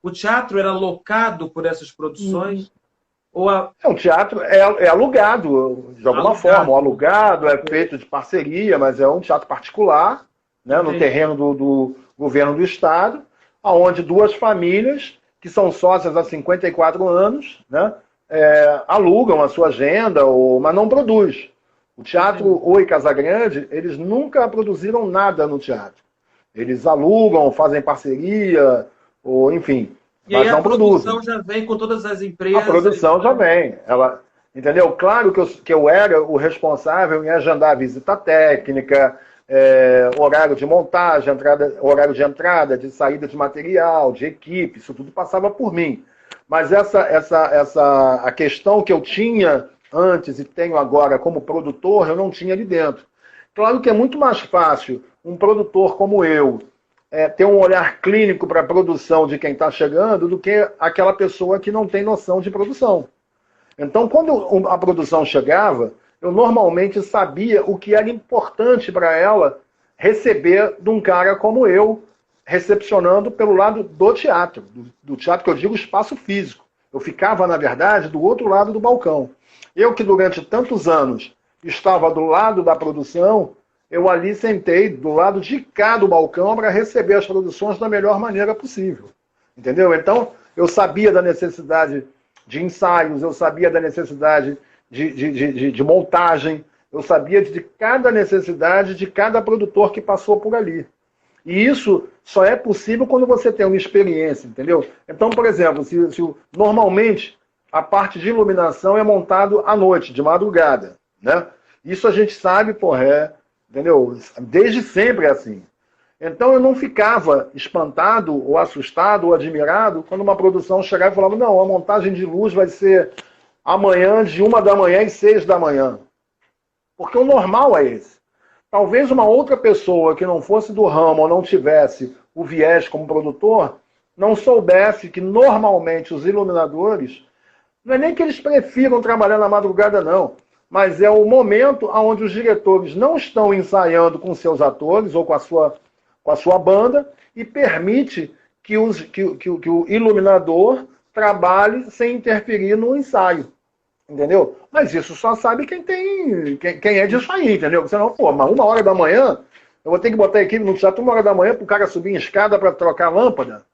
O teatro era locado por essas produções? Ou O teatro é alugado, de alguma forma. O alugado é feito de parceria, mas é um teatro particular, né, no terreno do governo do estado, onde duas famílias, que são sócias há 54 anos, né, alugam a sua agenda, mas não produz. O Teatro Oi Casagrande, eles nunca produziram nada no teatro. Eles alugam, fazem parceria, ou enfim, mas não produzem. A produção já vem com todas as empresas? A produção já vem. Entendeu? Claro que eu era o responsável em agendar a visita técnica, horário de montagem, horário de entrada, de saída de material, de equipe, isso tudo passava por mim. Mas a questão que eu tinha antes e tenho agora como produtor, eu não tinha ali dentro. Claro que é muito mais fácil um produtor como eu ter um olhar clínico para a produção de quem está chegando do que aquela pessoa que não tem noção de produção. Então, quando a produção chegava, eu normalmente sabia o que era importante para ela receber de um cara como eu, recepcionando pelo lado do teatro, do teatro que eu digo espaço físico. Eu ficava, na verdade, do outro lado do balcão. Eu que durante tantos anos estava do lado da produção, eu ali sentei do lado de cá do balcão para receber as produções da melhor maneira possível. Entendeu? Então, eu sabia da necessidade de ensaios, eu sabia da necessidade de montagem, eu sabia de cada necessidade de cada produtor que passou por ali. E isso só é possível quando você tem uma experiência, entendeu? Então, por exemplo, normalmente a parte de iluminação é montado à noite, de madrugada, né? Isso a gente sabe, entendeu? Desde sempre é assim. Então eu não ficava espantado, ou assustado, ou admirado, quando uma produção chegava e falava, não, a montagem de luz vai ser amanhã, de 1h às 6h. Porque o normal é esse. Talvez uma outra pessoa que não fosse do ramo, ou não tivesse o viés como produtor, não soubesse que normalmente os iluminadores, não é nem que eles prefiram trabalhar na madrugada, não, mas é o momento onde os diretores não estão ensaiando com seus atores ou com a sua banda e permite que o iluminador trabalhe sem interferir no ensaio. Entendeu? Mas isso só sabe quem é disso aí, entendeu? Você não, mas 1h eu vou ter que botar a equipe no teatro 1h para o cara subir em escada para trocar lâmpada.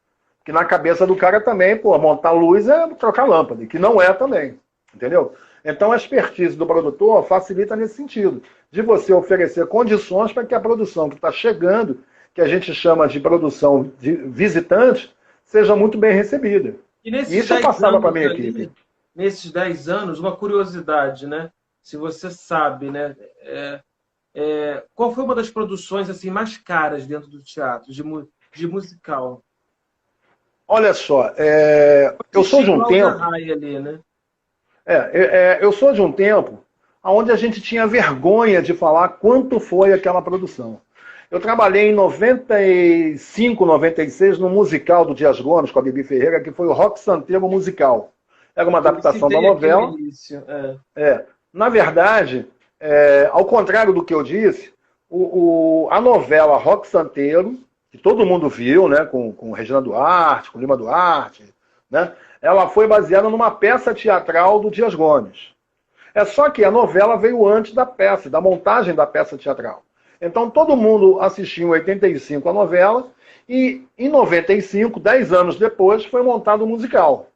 Que na cabeça do cara também, montar luz é trocar lâmpada, que não é também. Entendeu? Então a expertise do produtor facilita nesse sentido, de você oferecer condições para que a produção que está chegando, que a gente chama de produção de visitante, seja muito bem recebida. E isso eu passava para a minha equipe. Nesses 10 anos, uma curiosidade, né? Se você sabe, né? Qual foi uma das produções assim mais caras dentro do teatro, de musical? Olha só, eu sou de um tempo... Ali, né? Eu sou de um tempo onde a gente tinha vergonha de falar quanto foi aquela produção. Eu trabalhei em 95, 96 no musical do Dias Gomes com a Bibi Ferreira, que foi o Rock Santeiro Musical. Era uma adaptação da novela. Na verdade, ao contrário do que eu disse, a novela Rock Santeiro, que todo mundo viu, né, com Regina Duarte, com Lima Duarte, né, ela foi baseada numa peça teatral do Dias Gomes. Só que a novela veio antes da peça, da montagem da peça teatral. Então todo mundo assistiu em 85 a novela e em 95, 10 anos depois, foi montado o musical.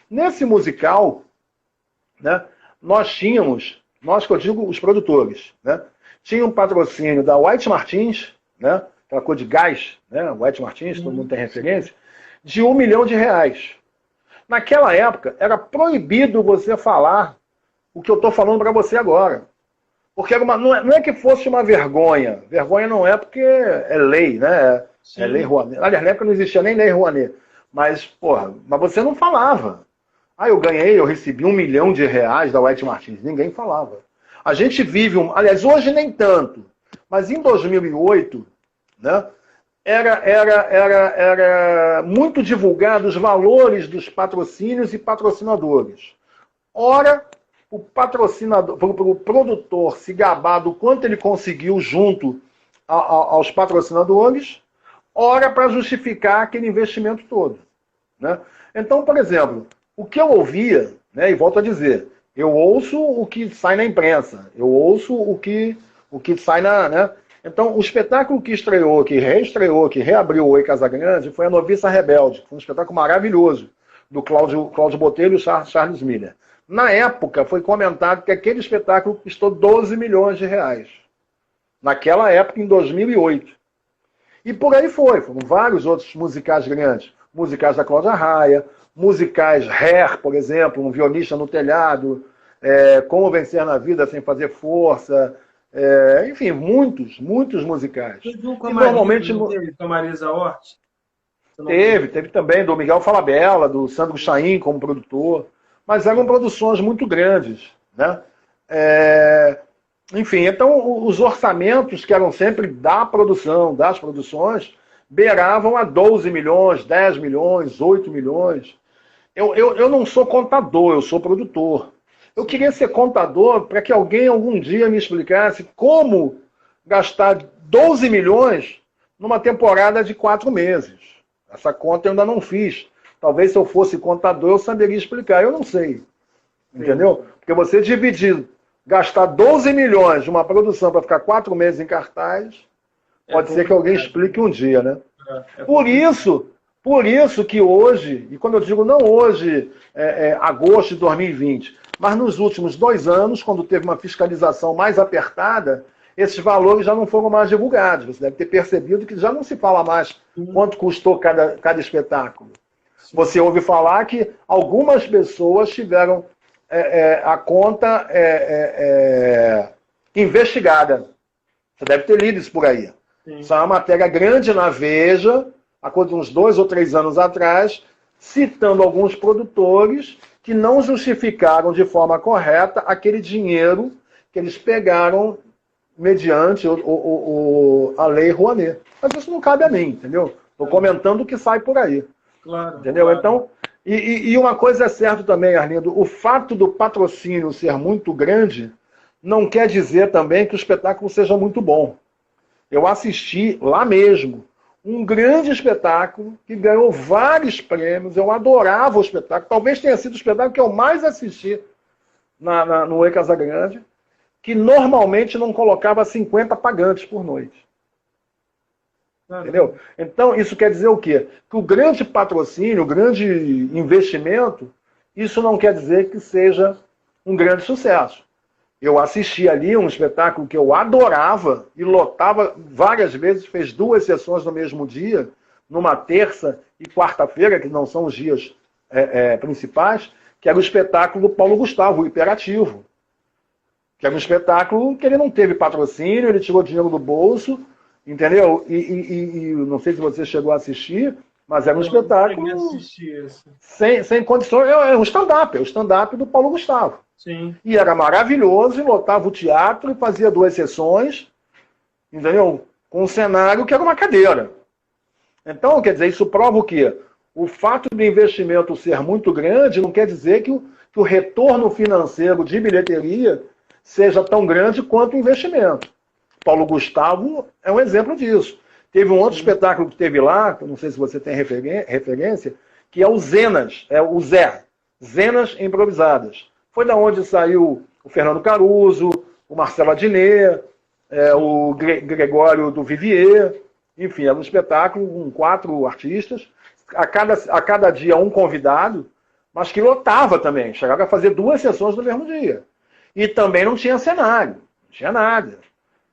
Nesse musical, né, nós que eu digo os produtores, né, tinha um patrocínio da White Martins, né, aquela cor de gás, né, White Martins, todo mundo tem referência, de R$1 milhão. Naquela época, era proibido você falar o que eu estou falando para você agora. Porque era não é que fosse uma vergonha. Vergonha não é porque é lei, né? Sim. É lei Rouanet. Aliás, na época não existia nem lei Rouanet. Mas, porra, mas você não falava. Ah, eu recebi R$ 1 milhão da White Martins. Ninguém falava. A gente vive aliás, hoje nem tanto. Mas em 2008, né, era muito divulgado os valores dos patrocínios e patrocinadores. Ora, o patrocinador, para o produtor se gabar do quanto ele conseguiu junto aos patrocinadores, ora para justificar aquele investimento todo. Né? Então, por exemplo, o que eu ouvia, né, e volto a dizer, eu ouço o que sai na imprensa, eu ouço o que sai na... Né? Então, o espetáculo que estreou, que reestreou, que reabriu o Oi Casagrande foi A Noviça Rebelde, que foi um espetáculo maravilhoso, do Cláudio Botelho e Charles Miller. Na época, foi comentado que aquele espetáculo custou R$ 12 milhões. Naquela época, em 2008. E por aí foram vários outros musicais grandes. Musicais da Cláudia Raia, musicais Hair, por exemplo, Um Violinista no Telhado, Como Vencer na Vida Sem Fazer Força, enfim, muitos musicais. Teve um com a E normalmente com a Marisa Hort? Teve também do Miguel Falabella, do Sandro Chaim como produtor, mas eram produções muito grandes, né? Enfim, então os orçamentos que eram sempre da produção, das produções, beiravam a 12 milhões, 10 milhões, 8 milhões. Eu não sou contador, eu sou produtor. Eu queria ser contador para que alguém algum dia me explicasse como gastar 12 milhões numa temporada de 4 meses. Essa conta eu ainda não fiz. Talvez se eu fosse contador eu saberia explicar. Eu não sei. Entendeu? Porque você dividir, gastar 12 milhões numa produção para ficar 4 meses em cartaz, pode ser que alguém explique um dia, né? Por isso que hoje, e quando eu digo não hoje, agosto de 2020, mas nos últimos 2 anos, quando teve uma fiscalização mais apertada, esses valores já não foram mais divulgados. Você deve ter percebido que já não se fala mais quanto custou cada espetáculo. Você ouve falar que algumas pessoas tiveram a conta investigada. Você deve ter lido isso por aí. Sim. Isso é uma matéria grande na Veja, há uns 2 ou 3 anos atrás, citando alguns produtores que não justificaram de forma correta aquele dinheiro que eles pegaram mediante a lei Rouanet. Mas isso não cabe a mim, entendeu? Estou comentando o que sai por aí. Claro. Entendeu? Claro. Então, e uma coisa é certa também, Arlindo, o fato do patrocínio ser muito grande não quer dizer também que o espetáculo seja muito bom. Eu assisti lá mesmo um grande espetáculo que ganhou vários prêmios, eu adorava o espetáculo, talvez tenha sido o espetáculo que eu mais assisti no Oi Casagrande, que normalmente não colocava 50 pagantes por noite. Entendeu? Então, isso quer dizer o quê? Que o grande patrocínio, o grande investimento, isso não quer dizer que seja um grande sucesso. Eu assisti ali um espetáculo que eu adorava e lotava várias vezes, fez 2 sessões no mesmo dia, numa terça e quarta-feira, que não são os dias principais, que era o espetáculo do Paulo Gustavo, o Hiperativo. Que era um espetáculo que ele não teve patrocínio, ele tirou dinheiro do bolso, entendeu? E não sei se você chegou a assistir, mas era um espetáculo sem condições. É um stand-up, é o stand-up do Paulo Gustavo. Sim. E era maravilhoso, e lotava o teatro e fazia 2 sessões, entendeu? Com um cenário que era uma cadeira. Então, quer dizer, isso prova o quê? O fato do investimento ser muito grande não quer dizer que o retorno financeiro de bilheteria seja tão grande quanto o investimento. Paulo Gustavo é um exemplo disso. Teve um outro espetáculo que teve lá, que eu não sei se você tem referência, que é o Zenas, o Zenas Improvisadas. Foi da onde saiu o Fernando Caruso, o Marcelo Adnet, o Gregório do Vivier, enfim, era um espetáculo com 4 artistas, a cada dia um convidado, mas que lotava também, chegava a fazer 2 sessões no mesmo dia. E também não tinha cenário, não tinha nada.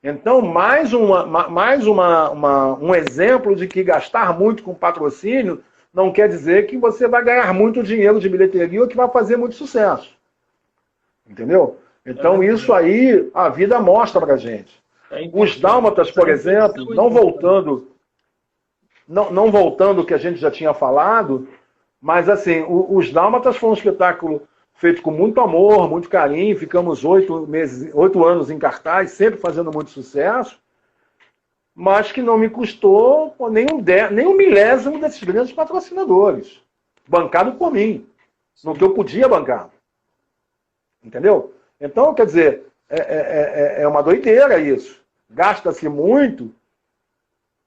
Então, mais um exemplo de que gastar muito com patrocínio não quer dizer que você vai ganhar muito dinheiro de bilheteria ou que vai fazer muito sucesso. Entendeu? Então, isso aí, a vida mostra pra gente. Os dálmatas, por exemplo, não voltando ao que a gente já tinha falado, mas assim, os dálmatas foi um espetáculo feito com muito amor, muito carinho, ficamos 8 anos em cartaz, sempre fazendo muito sucesso, mas que não me custou nem um milésimo desses grandes patrocinadores, bancado por mim, no que eu podia bancar. Entendeu? Então, quer dizer, é uma doideira isso. Gasta-se muito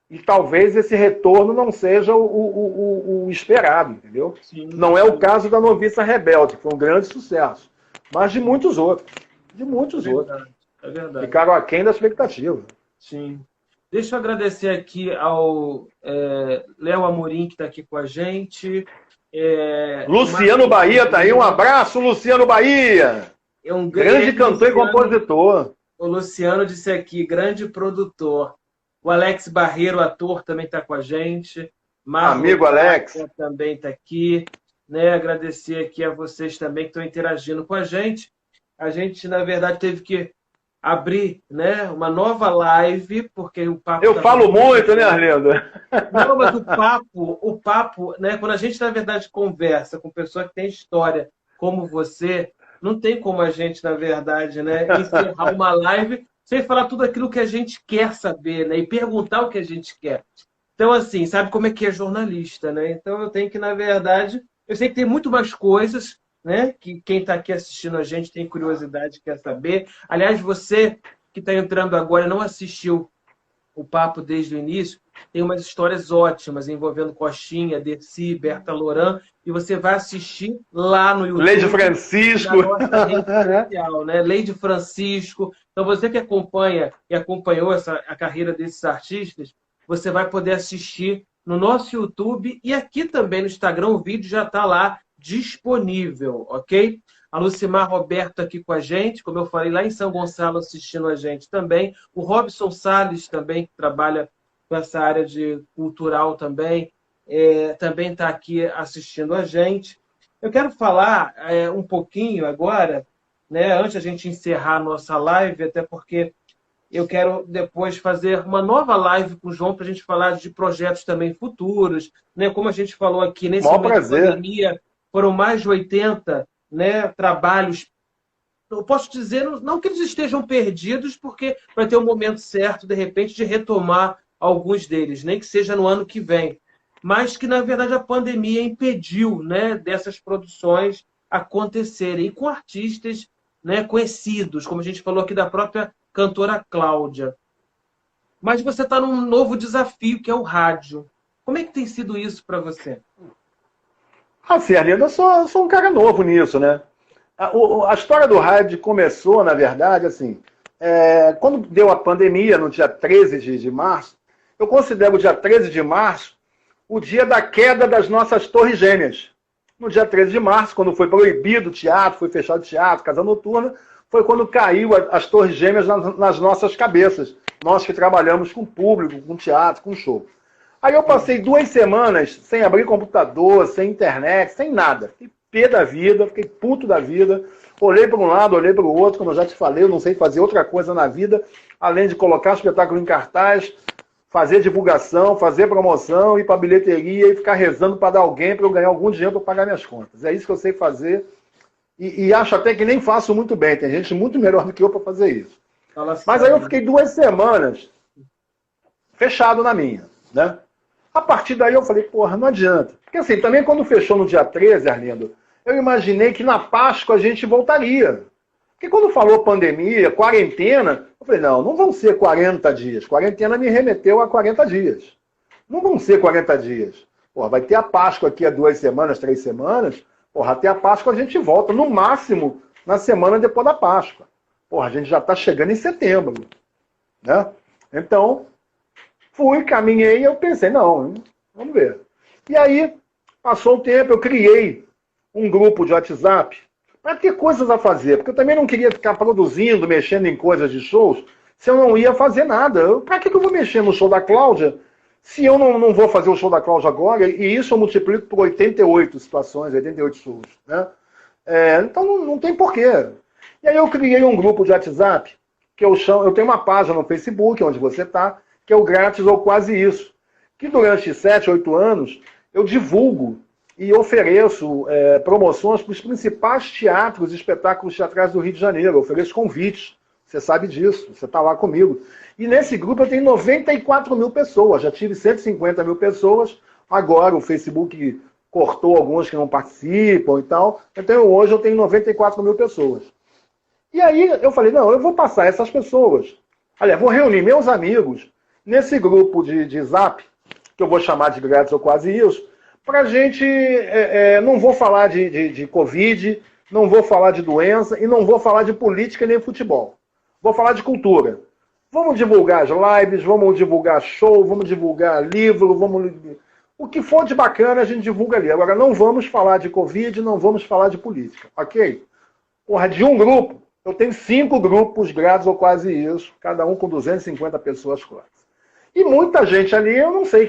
e talvez esse retorno não seja o esperado, entendeu? Sim, não é o caso da Noviça Rebelde, que foi um grande sucesso, mas de muitos outros. De muitos outros. É verdade. Ficaram aquém da expectativa. Sim. Deixa eu agradecer aqui ao Léo Amorim, que está aqui com a gente. Luciano Bahia está aí. Um abraço, Luciano Bahia! É um grande cantor e compositor. O Luciano disse aqui, grande produtor. O Alex Barreiro, ator, também está com a gente. Amigo Alex. Também está aqui. Né? Agradecer aqui a vocês também que estão interagindo com a gente. A gente, na verdade, teve que abrir, né, uma nova live, porque o papo... Eu falo muito, né, Arlindo? Não, mas o papo, né, quando a gente, na verdade, conversa com pessoa que tem história como você, não tem como a gente, na verdade, né, encerrar uma live sem falar tudo aquilo que a gente quer saber, né, e perguntar o que a gente quer. Então, assim, sabe como é que é jornalista, né? Então, eu tenho que, na verdade, eu sei que tem muito mais coisas, né, que quem está aqui assistindo a gente tem curiosidade, quer saber. Aliás, você que está entrando agora e não assistiu o papo desde o início, tem umas histórias ótimas envolvendo Coxinha, Dercy, Berta Loran, e você vai assistir lá no YouTube. Leide Francisco. Na nossa rede social, né? Leide Francisco. Então, você que acompanha e acompanhou a carreira desses artistas, você vai poder assistir no nosso YouTube e aqui também no Instagram, o vídeo já está lá disponível, ok? A Lucimar Roberto aqui com a gente, como eu falei, lá em São Gonçalo assistindo a gente também. O Robson Salles também, que trabalha com essa área de cultural também está aqui assistindo a gente. Eu quero falar um pouquinho agora, né, antes a gente encerrar a nossa live, até porque eu quero depois fazer uma nova live com o João para a gente falar de projetos também futuros, né? Como a gente falou aqui, nesse momento de pandemia, foram mais de 80, né, trabalhos. Eu posso dizer, não que eles estejam perdidos, porque vai ter um momento certo, de repente, de retomar alguns deles, nem que seja no ano que vem. Mas que, na verdade, a pandemia impediu, né, dessas produções acontecerem. E com artistas, né, conhecidos, como a gente falou aqui da própria cantora Cláudia. Mas você está num novo desafio, que é o rádio. Como é que tem sido isso para você? Assim, Arlindo, eu sou um cara novo nisso, né? A história do rádio começou, na verdade, assim, quando deu a pandemia, no dia 13 de março, eu considero o dia 13 de março o dia da queda das nossas torres gêmeas. No dia 13 de março, quando foi proibido o teatro, foi fechado o teatro, casa noturna, foi quando caiu as torres gêmeas nas nossas cabeças. Nós que trabalhamos com público, com teatro, com show. Aí eu passei 2 semanas sem abrir computador, sem internet, sem nada. Fiquei pé da vida, fiquei puto da vida. Olhei para um lado, olhei para o outro. Como eu já te falei, eu não sei fazer outra coisa na vida, além de colocar o espetáculo em cartaz, fazer divulgação, fazer promoção, ir para a bilheteria e ficar rezando para dar alguém para eu ganhar algum dinheiro para pagar minhas contas. É isso que eu sei fazer. E acho até que nem faço muito bem. Tem gente muito melhor do que eu para fazer isso. Mas aí eu fiquei 2 semanas fechado na minha, né? A partir daí eu falei, porra, não adianta. Porque assim, também quando fechou no dia 13, Arlindo, eu imaginei que na Páscoa a gente voltaria. Porque quando falou pandemia, quarentena, eu falei, não vão ser 40 dias. Quarentena me remeteu a 40 dias. Não vão ser 40 dias. Porra, vai ter a Páscoa aqui há 2 semanas, 3 semanas. Porra, até a Páscoa a gente volta, no máximo, na semana depois da Páscoa. Porra, a gente já está chegando em setembro, né? Então, caminhei e eu pensei, não, vamos ver. E aí, passou o tempo, eu criei um grupo de WhatsApp para ter coisas a fazer, porque eu também não queria ficar produzindo, mexendo em coisas de shows, se eu não ia fazer nada. Para que eu vou mexer no show da Cláudia, se eu não vou fazer o show da Cláudia agora, e isso eu multiplico por 88 situações, 88 shows, né? Então não tem porquê. E aí eu criei um grupo de WhatsApp, que eu tenho uma página no Facebook, onde você está, que é o Grátis ou Quase Isso, que durante 7, 8 anos eu divulgo e ofereço promoções para os principais teatros e espetáculos teatrais do Rio de Janeiro. Eu ofereço convites, você sabe disso, você está lá comigo. E nesse grupo eu tenho 94 mil pessoas, já tive 150 mil pessoas, agora o Facebook cortou alguns que não participam e tal, então hoje eu tenho 94 mil pessoas. E aí eu falei, não, eu vou passar essas pessoas, aliás, vou reunir meus amigos nesse grupo de Zap, que eu vou chamar de Grátis ou Quase Isso, para a gente, não vou falar de Covid, não vou falar de doença e não vou falar de política nem futebol. Vou falar de cultura. Vamos divulgar as lives, vamos divulgar show, vamos divulgar livro, o que for de bacana a gente divulga ali. Agora não vamos falar de Covid, não vamos falar de política, ok? Porra, de um grupo, eu tenho 5 grupos Grátis ou Quase Isso, cada um com 250 pessoas quase. E muita gente ali, eu não sei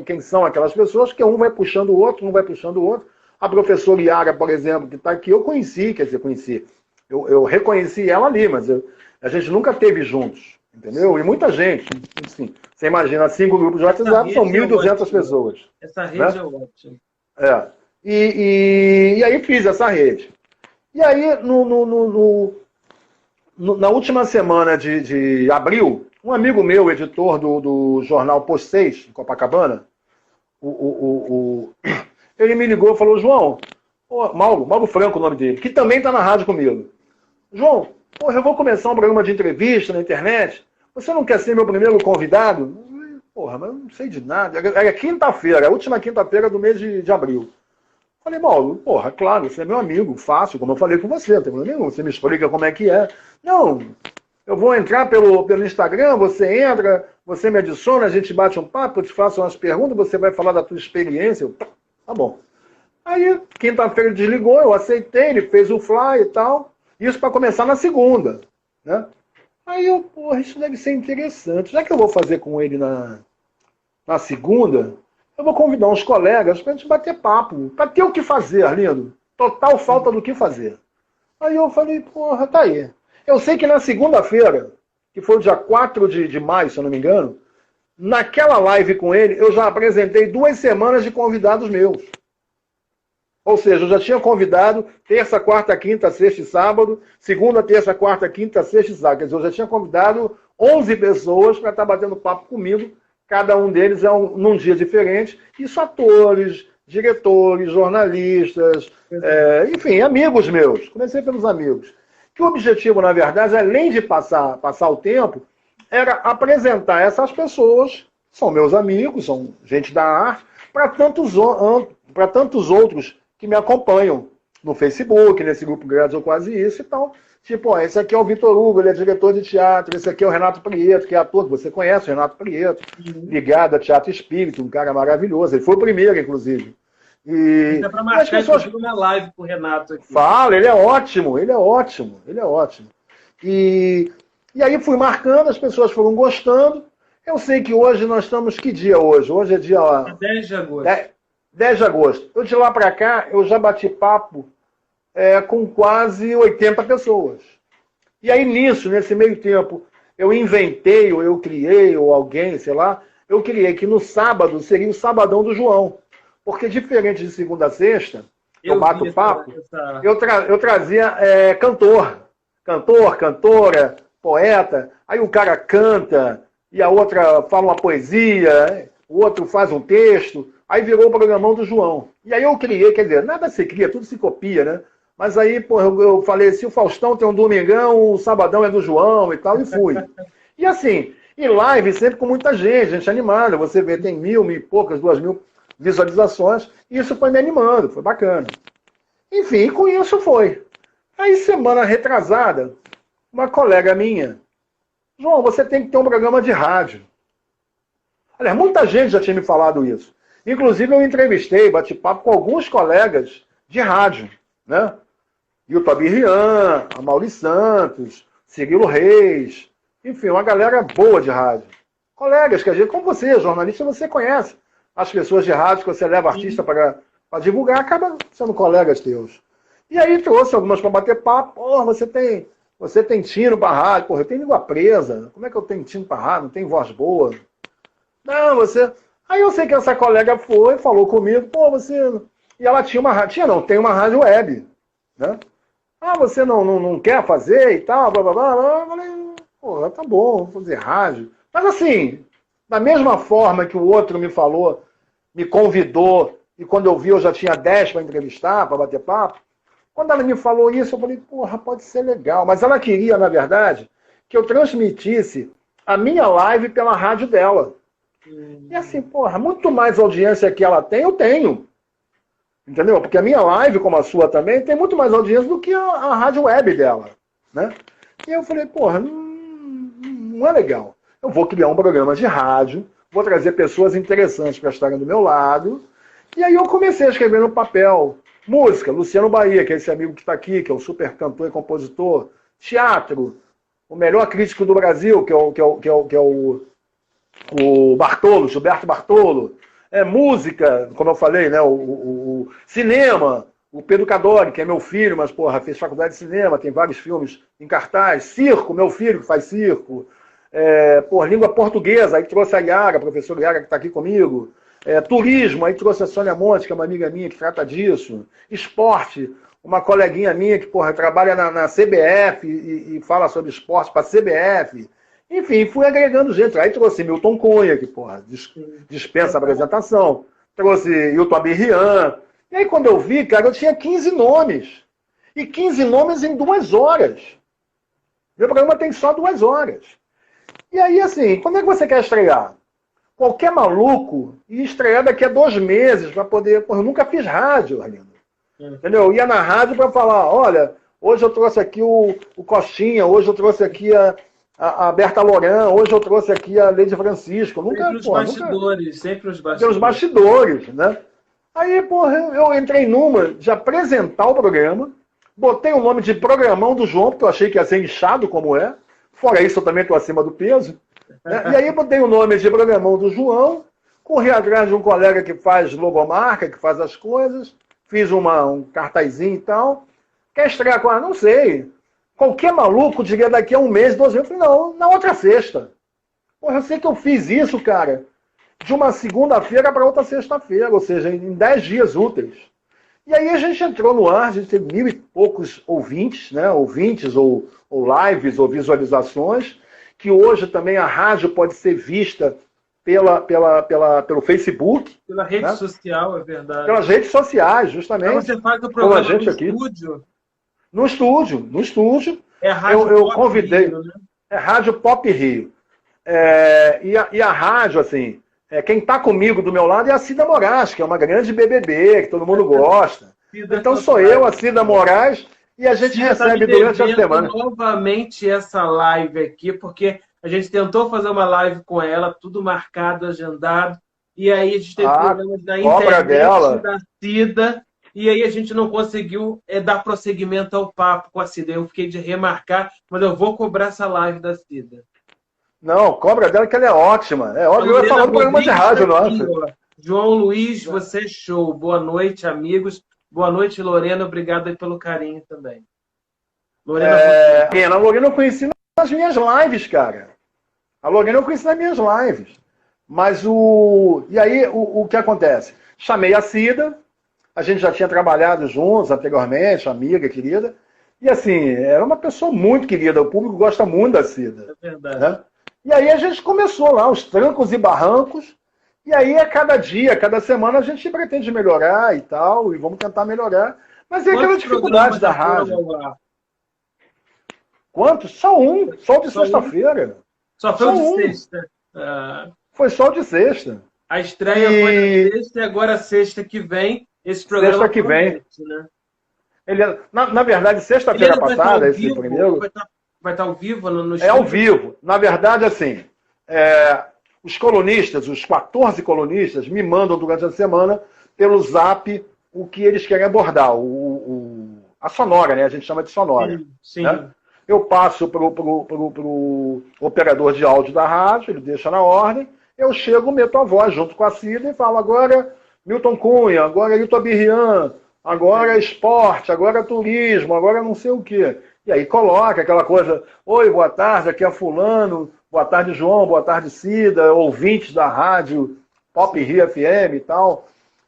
quem são aquelas pessoas, que um vai puxando o outro, um vai puxando o outro. A professora Iara, por exemplo, que está aqui, eu conheci. Eu reconheci ela ali, mas a gente nunca teve juntos, entendeu? E muita gente, assim, você imagina, 5 grupos de WhatsApp, são 1.200 pessoas. Essa rede, né? É ótima. E aí fiz essa rede. E aí, na última semana de abril, um amigo meu, editor do jornal Post 6, em Copacabana, ele me ligou e falou, João, Mauro Franco o nome dele, que também está na rádio comigo. João, eu vou começar um programa de entrevista na internet, você não quer ser meu primeiro convidado? Porra, mas eu não sei de nada. Era quinta-feira, a última quinta-feira do mês de abril. Falei, Mauro, porra, claro, você é meu amigo, fácil, como eu falei com você, não tem problema nenhum, você me explica como é que é. Não, eu vou entrar pelo Instagram, você entra, você me adiciona, a gente bate um papo, eu te faço umas perguntas, você vai falar da tua experiência. Tá bom. Aí, quinta-feira ele desligou, eu aceitei, ele fez o fly e tal. Isso para começar na segunda, né? Aí eu, porra, isso deve ser interessante. Já que eu vou fazer com ele na segunda, eu vou convidar uns colegas pra gente bater papo, pra ter o que fazer, Arlindo. Total falta do que fazer. Aí eu falei, porra, tá aí. Eu sei que na segunda-feira, que foi o dia 4 de maio, se eu não me engano, naquela live com ele, eu já apresentei 2 semanas de convidados meus. Ou seja, eu já tinha convidado terça, quarta, quinta, sexta e sábado, segunda, terça, quarta, quinta, sexta e sábado. Quer dizer, eu já tinha convidado 11 pessoas para estar batendo papo comigo, cada um deles num dia diferente. Isso atores, diretores, jornalistas, enfim, amigos meus. Comecei pelos amigos. Que o objetivo, na verdade, além de passar o tempo, era apresentar essas pessoas, são meus amigos, são gente da arte, para tantos outros que me acompanham no Facebook, nesse grupo Grátis ou Quase Isso e tal. Tipo, ó, esse aqui é o Vitor Hugo, ele é diretor de teatro, esse aqui é o Renato Prieto, que é ator, que você conhece, o Renato Prieto, ligado a Teatro Espírito, um cara maravilhoso. Ele foi o primeiro, inclusive. E dá para marcar uma live com o Renato aqui. Fala, ele é ótimo. E aí fui marcando, as pessoas foram gostando. Eu sei que hoje nós estamos... Que dia hoje? Hoje é dia... 10 de agosto. 10 de agosto. Eu de lá para cá, eu já bati papo com quase 80 pessoas. E aí nisso, nesse meio tempo, eu inventei, ou eu criei, ou alguém, sei lá, eu criei que no sábado seria o Sabadão do João. Porque diferente de segunda a sexta, eu bato papo, eu trazia cantor, cantora, poeta, aí o cara canta, e a outra fala uma poesia, o outro faz um texto, aí virou o programão do João. E aí eu criei, quer dizer, nada se cria, tudo se copia, né? Mas aí, pô, eu falei, se o Faustão tem um domingão, o Sabadão é do João e tal, e fui. E assim, e live sempre com muita gente animada, você vê, tem 1.000 e poucas, 2.000 visualizações, e isso foi me animando, foi bacana. Enfim, com isso foi. Aí, semana retrasada, uma colega minha, João, você tem que ter um programa de rádio. Aliás, muita gente já tinha me falado isso. Inclusive, eu entrevistei, bati papo com alguns colegas de rádio, né? E o Tobi Rian, a Mauri Santos, Cirilo Reis, enfim, uma galera boa de rádio. Colegas que a gente, como você, jornalista, você conhece as pessoas de rádio que você leva artista para divulgar, acaba sendo colegas teus. E aí trouxe algumas para bater papo. Oh, você tem você tem tino para rádio. Porra, eu tenho língua presa. Como é que eu tenho tino para rádio? Não tenho voz boa. Não, você... Aí eu sei que essa colega foi, falou comigo, pô, você... E ela tinha uma rádio... Tinha não, tem uma rádio web, né? Ah, você não quer fazer e tal, blá, blá, blá, blá. Eu falei, pô, tá bom, vou fazer rádio. Mas assim, da mesma forma que o outro me falou, me convidou, e quando eu vi eu já tinha 10 para entrevistar, para bater papo, quando ela me falou isso, eu falei, porra, pode ser legal. Mas ela queria, na verdade, que eu transmitisse a minha live pela rádio dela. E assim, porra, muito mais audiência que ela tem, eu tenho. Entendeu? Porque a minha live, como a sua também, tem muito mais audiência do que a rádio web dela. Né? E eu falei, porra, não é legal. Eu vou criar um programa de rádio, vou trazer pessoas interessantes para estarem do meu lado. E aí eu comecei a escrever no papel. Música, Luciano Bahia, que é esse amigo que está aqui, que é o super cantor e compositor. Teatro, o melhor crítico do Brasil, que é o Bartolo, Gilberto Bartolo. Música, como eu falei, né? O cinema, o Pedro Cadori, que é meu filho, mas porra, fez faculdade de cinema, tem vários filmes em cartaz. Circo, meu filho que faz circo. Língua portuguesa, aí trouxe a Yara, a professora Yara que está aqui comigo. Turismo, aí trouxe a Sônia Montes, que é uma amiga minha que trata disso. Esporte, uma coleguinha minha que porra, trabalha na CBF e fala sobre esporte para a CBF. Enfim, fui agregando gente. Aí trouxe Milton Cunha, que porra, dispensa a apresentação. Trouxe Hilton Abirrian. E aí quando eu vi, cara, eu tinha 15 nomes. E 15 nomes em 2 horas. Meu programa tem só 2 horas. E aí, assim, quando é que você quer estrear? Qualquer maluco ia estrear daqui a 2 meses para poder... Porra, eu nunca fiz rádio, Arlindo. Entendeu? Eu ia na rádio para falar, olha, hoje eu trouxe aqui o Coxinha, hoje eu trouxe aqui a Berta Loran, hoje eu trouxe aqui a Leide Francisco. Sempre os bastidores, sempre os bastidores. Os bastidores, né? Aí, porra, eu entrei numa de apresentar o programa, botei o nome de Programão do João, porque eu achei que ia ser inchado como é. Fora isso, eu também estou acima do peso. Né? E aí botei o nome de Programão do João, corri atrás de um colega que faz logomarca, que faz as coisas, fiz um cartazinho e tal. Quer estrear com ela? Não sei. Qualquer maluco diria daqui a 1 mês, 2 meses. Eu falei, não, na outra sexta. Porra, eu sei que eu fiz isso, cara, de uma segunda-feira para outra sexta-feira, ou seja, em 10 dias úteis. E aí a gente entrou no ar, a gente teve 1.000 e poucos ouvintes, né? Ouvintes ou lives ou visualizações, que hoje também a rádio pode ser vista pelo Facebook. Pela rede social, é verdade. Pelas redes sociais, justamente. Então você faz o programa a gente no aqui. estúdio? No estúdio. É Rádio eu Pop convidei. Rio, né? É Rádio Pop Rio. E a rádio, assim, quem está comigo do meu lado é a Cida Moraes, que é uma grande BBB, que todo mundo gosta. Então sou eu, a Cida Moraes, e a gente Cida recebe tá durante a semana. Novamente essa live aqui, porque a gente tentou fazer uma live com ela, tudo marcado, agendado, e aí a gente teve problemas na internet da Cida, e aí a gente não conseguiu dar prosseguimento ao papo com a Cida. Eu fiquei de remarcar, mas eu vou cobrar essa live da Cida. Não, cobra dela que ela é ótima. É óbvio, eu ia falar do programa de rádio, nossa. João Luiz, você é show. Boa noite, amigos. Boa noite, Lorena. Obrigado aí pelo carinho também. A Lorena eu conheci nas minhas lives, cara. A Lorena eu conheci nas minhas lives. Mas E aí, o que acontece? Chamei a Cida, a gente já tinha trabalhado juntos anteriormente, amiga, querida. E assim, era uma pessoa muito querida. O público gosta muito da Cida. É verdade. Né? E aí a gente começou lá, os trancos e barrancos. E aí, a cada dia, a cada semana, a gente pretende melhorar e tal, e vamos tentar melhorar. Mas é aquela dificuldade da rádio. Quantos? Só um. Só o de sexta-feira. Só foi o de sexta. Foi só o de sexta. A estreia foi na sexta e agora a sexta que vem. Esse programa sexta que vem. Né? Na verdade, sexta-feira passada, esse primeiro... Vai estar ao vivo no estúdio? É ao vivo. Na verdade, assim, os colunistas, os 14 colunistas, me mandam durante a semana, pelo Zap, o que eles querem abordar. A sonora, né? A gente chama de sonora. Sim. Né? Eu passo para o operador de áudio da rádio, ele deixa na ordem, eu chego, meto a voz junto com a Cida e falo, agora Milton Cunha, agora Hilton Abirrian, agora esporte, agora turismo, agora não sei o quê. E aí coloca aquela coisa, oi, boa tarde, aqui é fulano, boa tarde, João, boa tarde, Cida, ouvintes da rádio Pop Rio FM e tal.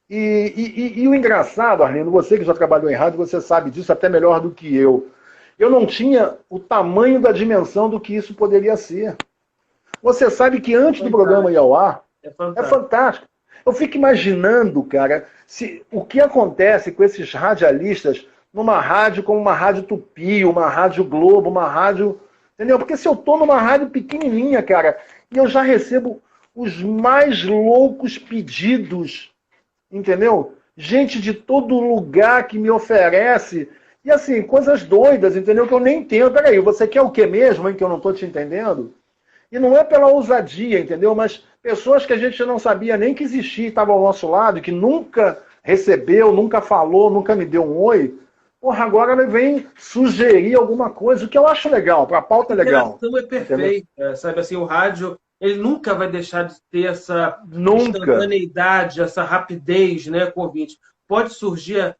E o engraçado, Arlindo, você que já trabalhou em rádio, você sabe disso até melhor do que eu. Eu não tinha o tamanho da dimensão do que isso poderia ser. Você sabe que antes do programa ir ao ar, é fantástico. Eu fico imaginando, cara, o que acontece com esses radialistas numa rádio como uma rádio Tupi, uma rádio Globo, uma rádio... Entendeu? Porque se eu tô numa rádio pequenininha, cara, e eu já recebo os mais loucos pedidos, entendeu? Gente de todo lugar que me oferece, e assim, coisas doidas, entendeu? Que eu nem entendo. Peraí, você quer o que mesmo, hein, que eu não tô te entendendo? E não é pela ousadia, entendeu? Mas pessoas que a gente não sabia nem que existia, estavam ao nosso lado, que nunca recebeu, nunca falou, nunca me deu um oi. Porra, agora ele vem sugerir alguma coisa, o que eu acho legal, para a pauta é legal. A interação é perfeita, sabe? Assim, o rádio, ele nunca vai deixar de ter essa instantaneidade, essa rapidez, né, com o ouvinte. Pode surgir,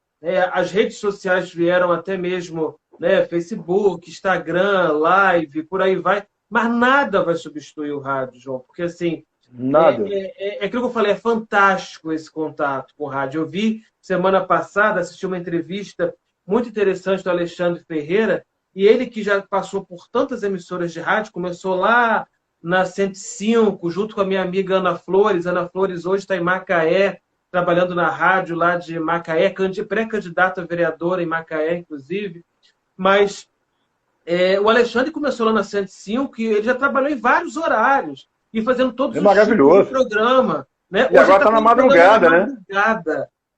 as redes sociais vieram até mesmo, né, Facebook, Instagram, Live, por aí vai, mas nada vai substituir o rádio, João, porque assim, nada. É aquilo que eu falei, é fantástico esse contato com o rádio. Eu vi semana passada, assisti uma entrevista muito interessante do Alexandre Ferreira, e ele que já passou por tantas emissoras de rádio, começou lá na 105, junto com a minha amiga Ana Flores. Ana Flores hoje está em Macaé, trabalhando na rádio lá de Macaé, pré-candidata a vereadora em Macaé, inclusive. Mas o Alexandre começou lá na 105 e ele já trabalhou em vários horários, e fazendo todos os tipos de programa. Né? E hoje agora está na madrugada, né?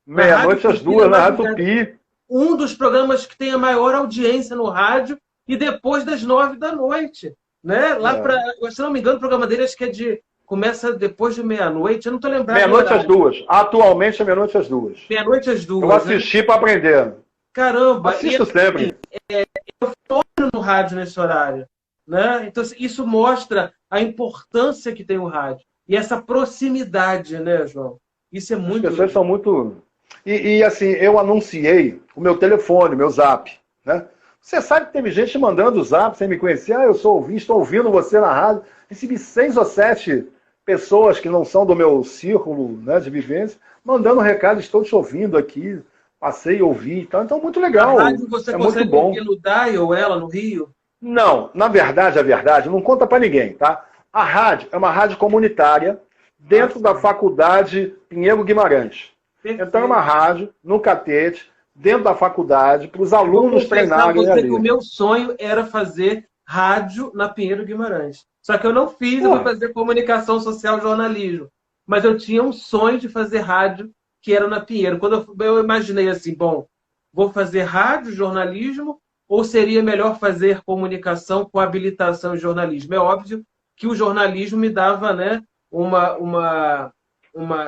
Meia-noite às 2, na Rádio Tupi. Um dos programas que tem a maior audiência no rádio, e depois das 9 da noite. Né? Lá se não me engano, o programa dele acho que começa depois de meia-noite, eu não estou lembrando. Meia-noite às 2. Atualmente é meia-noite às 2. Meia-noite às 2. Eu assisti para aprender. Caramba! Assisto sempre. Eu estou no rádio nesse horário. Né? Então, isso mostra a importância que tem o rádio. E essa proximidade, né, João? Isso é muito... As pessoas são muito... E assim, eu anunciei o meu telefone, meu zap, né? Você sabe que teve gente mandando o zap sem me conhecer. Eu sou ouvinte, estou ouvindo você na rádio. Recebi 6 ou 7 pessoas que não são do meu círculo, né, de vivência, mandando um recado, estou te ouvindo aqui, passei e ouvi. Então, muito legal. A rádio você consegue ouvir no Dial, ela, no Rio? Não, na verdade, a verdade, não conta para ninguém, tá? A rádio é uma rádio comunitária dentro da Faculdade Pinheiro Guimarães. Perfeito. Então é uma rádio no Catete, dentro da faculdade, para os alunos treinarem ali. Que o meu sonho era fazer rádio na Pinheiro Guimarães. Só que eu não fiz, eu vou fazer comunicação social e jornalismo. Mas eu tinha um sonho de fazer rádio que era na Pinheiro. Quando eu imaginei assim, bom, vou fazer rádio, jornalismo, ou seria melhor fazer comunicação com habilitação em jornalismo? É óbvio que o jornalismo me dava, né,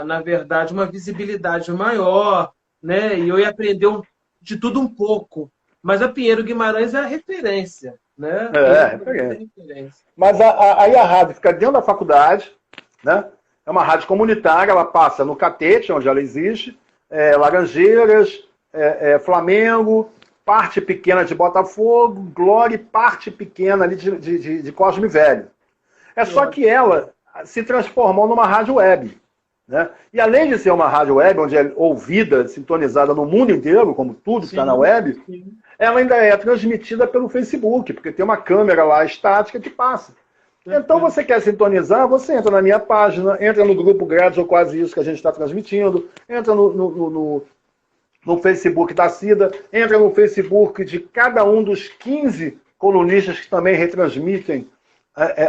na verdade, uma visibilidade maior, né? E eu ia aprender de tudo um pouco. Mas a Pinheiro Guimarães é a referência, né? Referência. Mas aí a rádio fica dentro da faculdade, né? É uma rádio comunitária, ela passa no Catete, onde ela existe, Laranjeiras, Flamengo, parte pequena de Botafogo, Glória e parte pequena ali de Cosme Velho. Só que ela se transformou numa rádio web. Né? E além de ser uma rádio web, onde é ouvida, sintonizada no mundo inteiro, como tudo que está na web, ela ainda é transmitida pelo Facebook, porque tem uma câmera lá estática que passa. Então você quer sintonizar, você entra na minha página, entra no grupo Grátis ou Quase Isso que a gente está transmitindo, entra no Facebook da Cida, entra no Facebook de cada um dos 15 colunistas que também retransmitem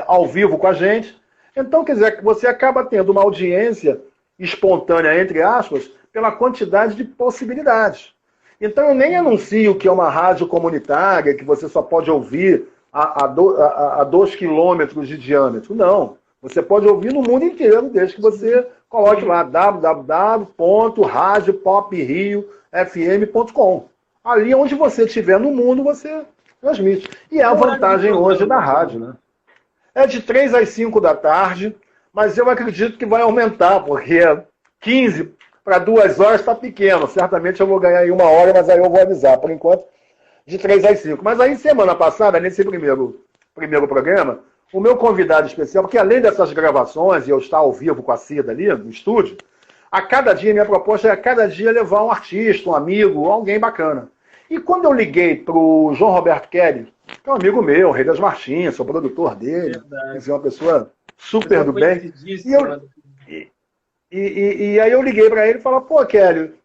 ao vivo com a gente. Então, quer dizer, você acaba tendo uma audiência espontânea, entre aspas, pela quantidade de possibilidades. Então, eu nem anuncio que é uma rádio comunitária, que você só pode ouvir a 2 quilômetros de diâmetro. Não. Você pode ouvir no mundo inteiro, desde que você coloque lá www.radiopopriofm.com. Ali onde você estiver no mundo, você transmite. E é a vantagem hoje da rádio, né? É de 3 às 5 da tarde, mas eu acredito que vai aumentar, porque 15 para 2 horas está pequeno. Certamente eu vou ganhar aí 1 hora, mas aí eu vou avisar. Por enquanto, de 3 às 5. Mas aí, semana passada, nesse primeiro programa, o meu convidado especial, porque além dessas gravações, e eu estar ao vivo com a Cida ali, no estúdio, a cada dia, minha proposta é a cada dia levar um artista, um amigo, alguém bacana. E quando eu liguei para o João Roberto Kelly, que é um amigo meu, Rei das Martins, sou produtor dele, é uma pessoa super do bem. E aí eu liguei para ele e falei, pô, Kelly,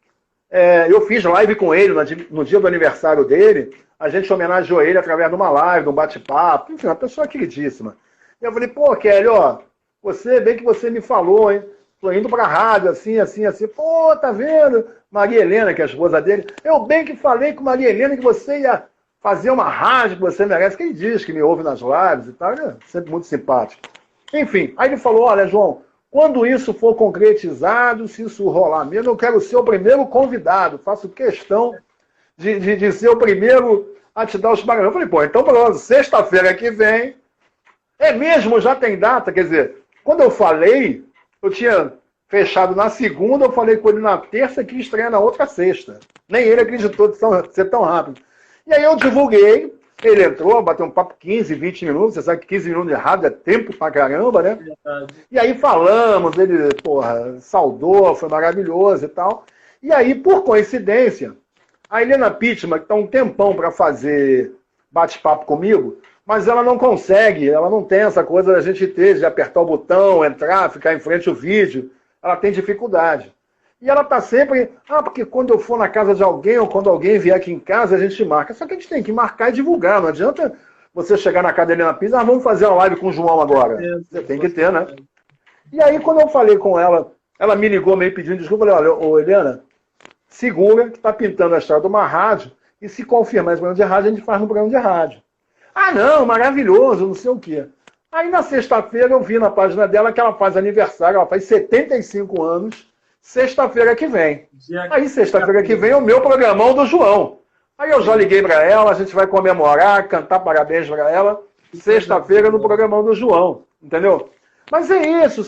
eu fiz live com ele no dia do aniversário dele, a gente homenageou ele através de uma live, de um bate-papo, enfim, uma pessoa queridíssima. E eu falei, pô, Kelly, ó, bem que você me falou, hein? Tô indo pra rádio, assim, assim, assim. Pô, tá vendo? Maria Helena, que é a esposa dele. Eu bem que falei com Maria Helena que você ia fazer uma rádio que você merece. Quem diz que me ouve nas lives e tal, ele é sempre muito simpático. Enfim, aí ele falou, olha, João, quando isso for concretizado, se isso rolar mesmo, eu quero ser o primeiro convidado. Faço questão de ser o primeiro a te dar os parabéns. Eu falei, pô, então pronto, sexta-feira que vem, mesmo, já tem data, quer dizer, quando eu falei, eu tinha fechado na segunda, eu falei com ele na terça que estreia na outra sexta. Nem ele acreditou de ser tão rápido. E aí eu divulguei, ele entrou, bateu um papo 15, 20 minutos, você sabe que 15 minutos de rádio é tempo pra caramba, né? E aí falamos, ele, porra, saudou, foi maravilhoso e tal. E aí, por coincidência, a Helena Pittman, que está um tempão para fazer bate-papo comigo, mas ela não consegue, ela não tem essa coisa da gente ter, de apertar o botão, entrar, ficar em frente ao vídeo. Ela tem dificuldade. E ela está sempre, porque quando eu for na casa de alguém, ou quando alguém vier aqui em casa, a gente marca. Só que a gente tem que marcar e divulgar. Não adianta você chegar na casa da Helena Pittman, vamos fazer uma live com o João agora. Você tem que ter, né? E aí, quando eu falei com ela, ela me ligou meio pedindo desculpa, eu falei, olha, ô Helena, segura que está pintando a história de uma rádio, e se confirmar esse programa de rádio, a gente faz no programa de rádio. Ah, não, maravilhoso, não sei o quê. Aí na sexta-feira eu vi na página dela que ela faz aniversário, ela faz 75 anos, sexta-feira que vem. Aí sexta-feira que vem é o meu programão do João. Aí eu já liguei para ela, a gente vai comemorar, cantar parabéns para ela, sexta-feira no programão do João, entendeu? Mas é isso,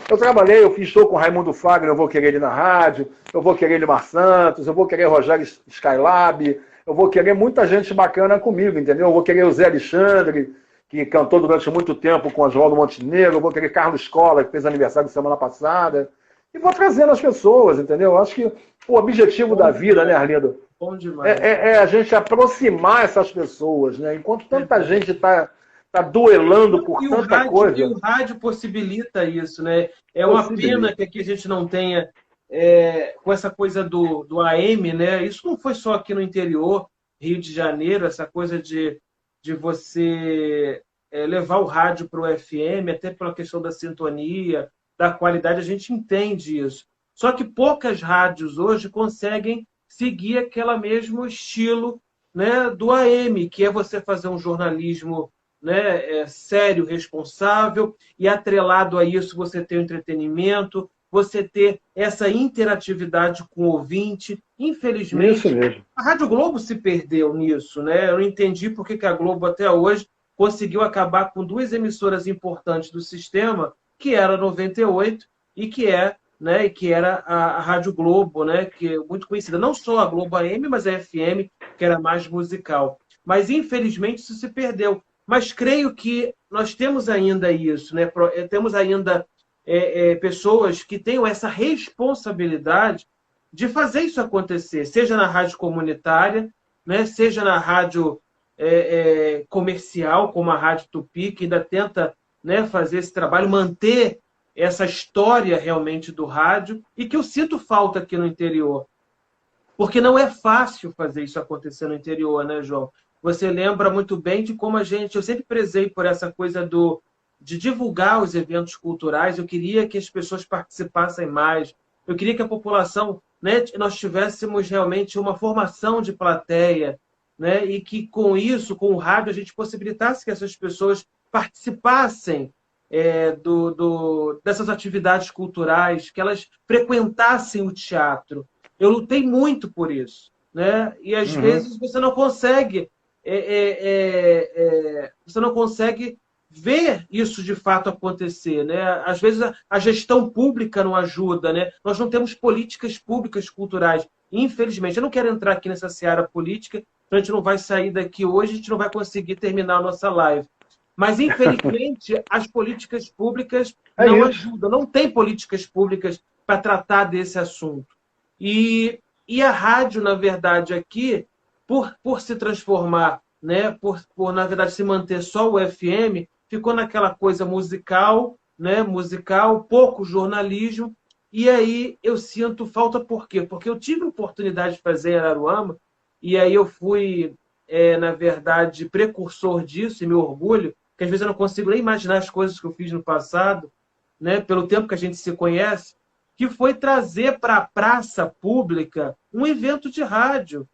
eu trabalhei, eu fiz show com Raimundo Fagner, eu vou querer ele na rádio, eu vou querer ele Mar Santos, eu vou querer Rogério Skylab, eu vou querer muita gente bacana comigo, entendeu? Eu vou querer o Zé Alexandre, que cantou durante muito tempo com Oswaldo Montenegro, eu vou querer Carlos Cola, que fez aniversário semana passada, e vou trazendo as pessoas, entendeu? Eu acho que o objetivo da vida, né, Arlindo? Bom demais. É a gente aproximar essas pessoas, né? Enquanto tanta gente está duelando por tanta coisa. E o rádio possibilita isso, né? É uma pena que aqui a gente não tenha, com essa coisa do AM, né? Isso não foi só aqui no interior, Rio de Janeiro, essa coisa de você levar o rádio para o FM, até pela questão da sintonia, da qualidade, a gente entende isso. Só que poucas rádios hoje conseguem seguir aquele mesmo estilo, né, do AM, que é você fazer um jornalismo, né, sério, responsável, e atrelado a isso você ter o entretenimento, você ter essa interatividade com o ouvinte. Infelizmente, a Rádio Globo se perdeu nisso, né? Eu não entendi por que a Globo até hoje conseguiu acabar com duas emissoras importantes do sistema, que era a 98 e que era a Rádio Globo, né? Que é muito conhecida, não só a Globo AM, mas a FM, que era mais musical. Mas, infelizmente, isso se perdeu. Mas creio que nós temos ainda isso, né? Temos ainda pessoas que tenham essa responsabilidade de fazer isso acontecer, seja na rádio comunitária, né? Seja na rádio comercial, como a Rádio Tupi, que ainda tenta, né, fazer esse trabalho, manter essa história realmente do rádio, e que eu sinto falta aqui no interior. Porque não é fácil fazer isso acontecer no interior, né, João? Você lembra muito bem de como eu sempre prezei por essa coisa de divulgar os eventos culturais, eu queria que as pessoas participassem mais, eu queria que a população, né, nós tivéssemos realmente uma formação de plateia, né, e que com isso, com o rádio, a gente possibilitasse que essas pessoas participassem dessas atividades culturais, que elas frequentassem o teatro. Eu lutei muito por isso, né? E às vezes você não consegue ver isso de fato acontecer, né? Às vezes a gestão pública não ajuda, né? Nós não temos políticas públicas culturais, infelizmente. Eu não quero entrar aqui nessa seara política, então a gente não vai sair daqui hoje, a gente não vai conseguir terminar a nossa live. Mas, infelizmente, as políticas públicas É não isso. ajudam, não tem políticas públicas para tratar desse assunto. E a rádio, na verdade, aqui, por se transformar, né, na verdade, se manter só o FM, ficou naquela coisa musical, né, musical, pouco jornalismo, e aí eu sinto falta por quê? Porque eu tive a oportunidade de fazer em Araruama, e aí eu fui, na verdade, precursor disso, e me orgulho, que às vezes eu não consigo nem imaginar as coisas que eu fiz no passado, né, pelo tempo que a gente se conhece, que foi trazer para a praça pública um evento de rádio,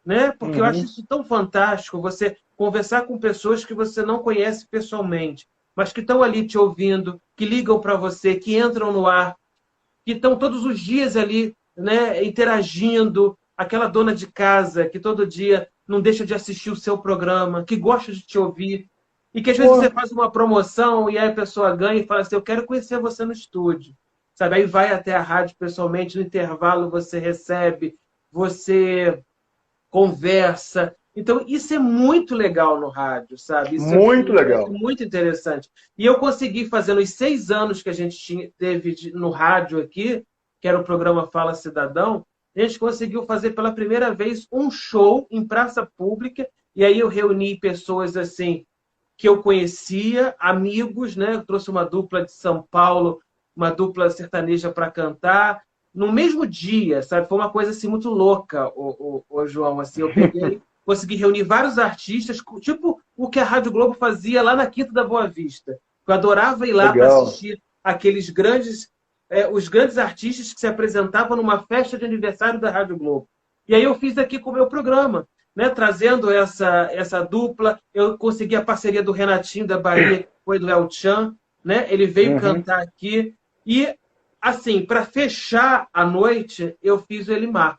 né? Porque eu acho Uhum. isso tão fantástico, você conversar com pessoas que você não conhece pessoalmente, mas que estão ali te ouvindo, que ligam para você, que entram no ar, que estão todos os dias ali, né, interagindo, aquela dona de casa que todo dia não deixa de assistir o seu programa, que gosta de te ouvir, e que às vezes você Pô, faz uma promoção e aí a pessoa ganha e fala assim, eu quero conhecer você no estúdio. Sabe? Aí vai até a rádio pessoalmente, no intervalo você recebe, você conversa. Então, isso é muito legal no rádio, sabe? Isso muito é legal. muito interessante. E eu consegui fazer nos 6 anos que a gente teve no rádio aqui, que era o programa Fala Cidadão, a gente conseguiu fazer pela primeira vez um show em praça pública, e aí eu reuni pessoas assim que eu conhecia, amigos, né? Eu trouxe uma dupla de São Paulo, uma dupla sertaneja para cantar, no mesmo dia, sabe? Foi uma coisa assim muito louca, o João. Assim, eu peguei, consegui reunir vários artistas, tipo o que a Rádio Globo fazia lá na Quinta da Boa Vista. Eu adorava ir lá para Legal. assistir aqueles grandes, os grandes artistas que se apresentavam numa festa de aniversário da Rádio Globo. E aí eu fiz aqui com o meu programa, né, trazendo essa dupla. Eu consegui a parceria do Renatinho da Bahia, que foi do El Chan, né? Ele veio Uhum. cantar aqui. E, assim, para fechar a noite, eu fiz o Elimar.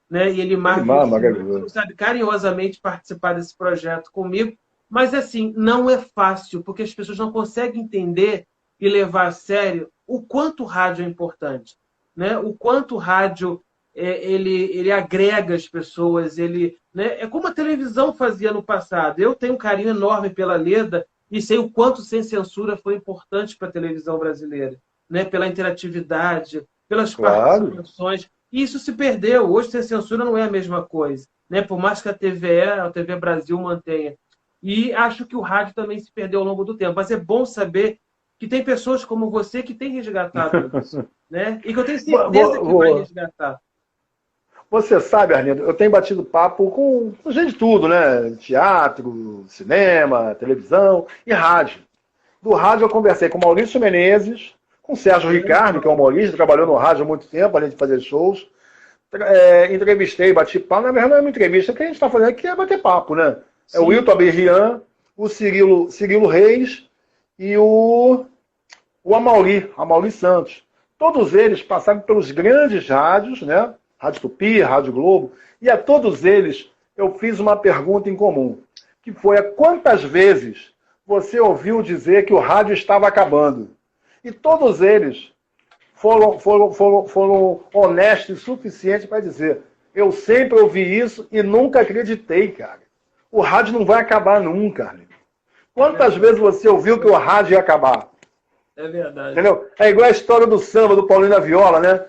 Né? E Elimar veio Elimar, assim, muito, maravilhoso. sabe, carinhosamente participar desse projeto comigo. Mas, assim, não é fácil, porque as pessoas não conseguem entender e levar a sério o quanto o rádio é importante. Né? O quanto o rádio ele agrega as pessoas. Né? É como a televisão fazia no passado. Eu tenho um carinho enorme pela Leda e sei o quanto Sem Censura foi importante para a televisão brasileira. Né? Pela interatividade, pelas Claro. participações. E isso se perdeu. Hoje, Sem Censura não é a mesma coisa. Né? Por mais que a TV Brasil mantenha. E acho que o rádio também se perdeu ao longo do tempo. Mas é bom saber que tem pessoas como você que têm resgatado isso. Né? E que eu tenho certeza que vai resgatar. Você sabe, Arlindo, eu tenho batido papo com gente de tudo, né? Teatro, cinema, televisão e rádio. Do rádio eu conversei com Maurício Menezes, com Sérgio Ricardo, que é humorista, trabalhou no rádio há muito tempo, além de fazer shows. Entrevistei, bati papo. Na verdade, não é uma entrevista, o que a gente está fazendo aqui é bater papo, né? É o Sim, Wilton Aberrian, o Cirilo Reis e o Amaury Santos. Todos eles passaram pelos grandes rádios, né? Rádio Tupi, Rádio Globo, e a todos eles eu fiz uma pergunta em comum, que foi a quantas vezes você ouviu dizer que o rádio estava acabando? E todos eles foram honestos o suficiente para dizer, eu sempre ouvi isso e nunca acreditei, cara. O rádio não vai acabar nunca, cara. Quantas vezes você ouviu que o rádio ia acabar? é verdade. Entendeu? É igual a história do samba, do Paulinho da Viola, né?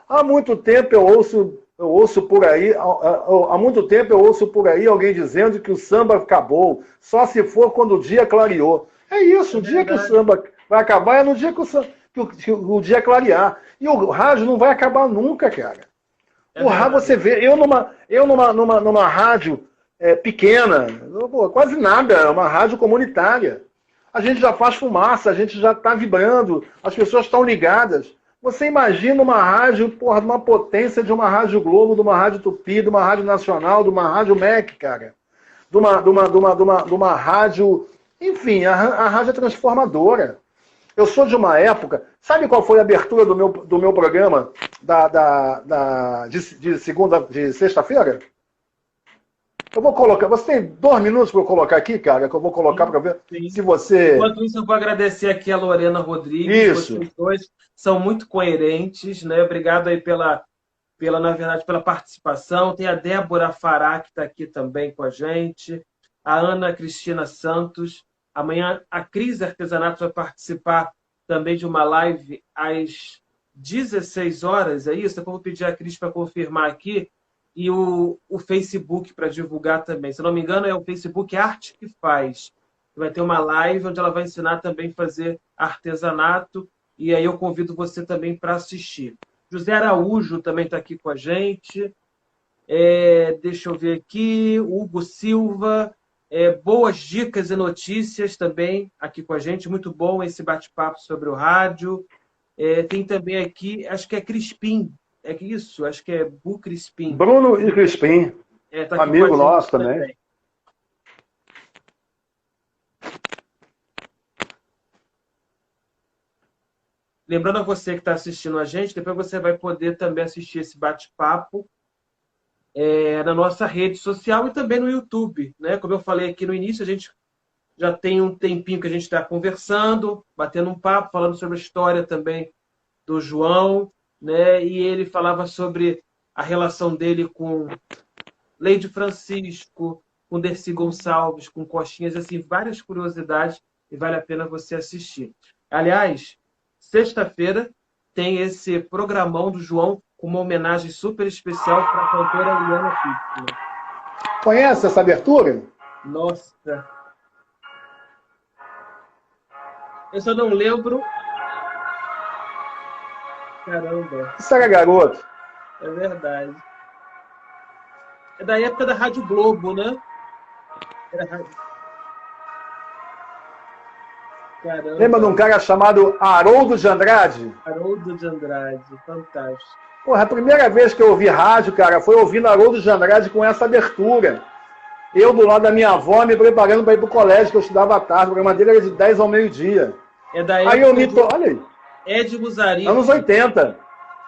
Há muito tempo eu ouço por aí, há muito tempo eu ouço por aí alguém dizendo que o samba acabou, só se for quando o dia clareou. É isso, É o dia que o verdade. samba vai acabar é no dia que o dia clarear. E o rádio não vai acabar nunca, cara. É O rádio, verdade. você vê, numa rádio pequena, quase nada, é uma rádio comunitária. A gente já faz fumaça, a gente já está vibrando, as pessoas estão ligadas. Você imagina uma rádio, porra, de uma potência de uma Rádio Globo, de uma Rádio Tupi, de uma Rádio Nacional, de uma Rádio MEC, cara. De uma rádio. Enfim, a rádio é transformadora. Eu sou de uma época. Sabe qual foi a abertura do meu programa de sexta-feira? Eu vou colocar. Você tem 2 minutos para eu colocar aqui, cara? Que eu vou colocar Sim, para ver sim. se você. Enquanto isso, eu vou agradecer aqui a Lorena Rodrigues. Isso. Vocês dois são muito coerentes, né? Obrigado aí na verdade, pela participação. Tem a Débora Fará, que está aqui também com a gente, a Ana Cristina Santos. Amanhã a Cris Artesanato vai participar também de uma live às 16 horas, é isso? Eu vou pedir a Cris para confirmar aqui. E o Facebook para divulgar também. Se não me engano, é o Facebook Arte que Faz. Vai ter uma live onde ela vai ensinar também a fazer artesanato. E aí eu convido você também para assistir. José Araújo também está aqui com a gente. Deixa eu ver aqui. Hugo Silva. Boas dicas e notícias também aqui com a gente. Muito bom esse bate-papo sobre o rádio. Tem também aqui, acho que é Crispim. É isso? Acho que é Bu Crispim. Bruno e Crispim. Tá amigo nosso também. Lembrando a você que está assistindo a gente, depois você vai poder também assistir esse bate-papo na nossa rede social e também no YouTube, né? Como eu falei aqui no início, a gente já tem um tempinho que a gente está conversando, batendo um papo, falando sobre a história também do João, né? E ele falava sobre a relação dele com Leide Francisco, com Dercy Gonçalves, com Coxinhas, assim, várias curiosidades e vale a pena você assistir. Aliás, sexta-feira tem esse programão do João com uma homenagem super especial para a cantora Liana Pittman. Conhece essa abertura? Nossa! Eu só não lembro. Caramba! Isso era garoto. É verdade. É da época da Rádio Globo, né? Era rádio. Caramba. Lembra de um cara chamado Haroldo de Andrade? Haroldo de Andrade, fantástico. Porra, a primeira vez que eu ouvi rádio, cara, foi ouvindo Haroldo de Andrade com essa abertura. Eu, do lado da minha avó, me preparando para ir pro colégio, que eu estudava à tarde. O programa dele era de 10 ao meio-dia. É da época aí eu me... Olha aí. Edmo Zarif. Anos 80.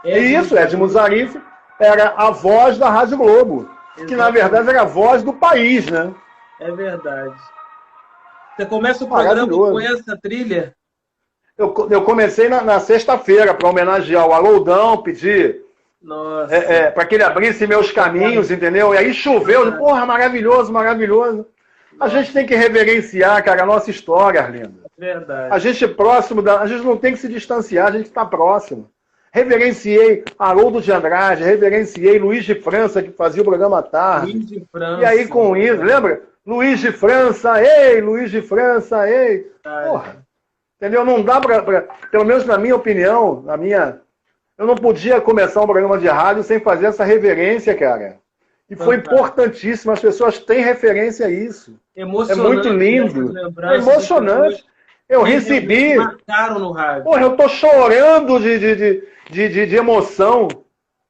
Isso, Edmo Zarif era a voz da Rádio Globo. Exatamente. Que, na verdade, era a voz do país, né? É verdade. Você começa o programa com essa trilha? Eu comecei na sexta-feira para homenagear o Haroldão, pedir para que ele abrisse meus caminhos, entendeu? E aí choveu, porra, maravilhoso, maravilhoso. A gente tem que reverenciar, cara, a nossa história, Arlindo. Verdade. A gente é próximo, a gente não tem que se distanciar, a gente está próximo. Reverenciei Haroldo de Andrade, reverenciei Luiz de França, que fazia o programa à tarde. Luiz de França. E aí com isso, lembra? Luiz de França, ei, Luiz de França, ei. Porra. Entendeu? Não dá para, pelo menos na minha opinião, eu não podia começar um programa de rádio sem fazer essa reverência, cara. E foi importantíssimo, as pessoas têm referência a isso. É muito lindo. É emocionante. Eu recebi. Marcaram no rádio. Porra, eu tô chorando de emoção.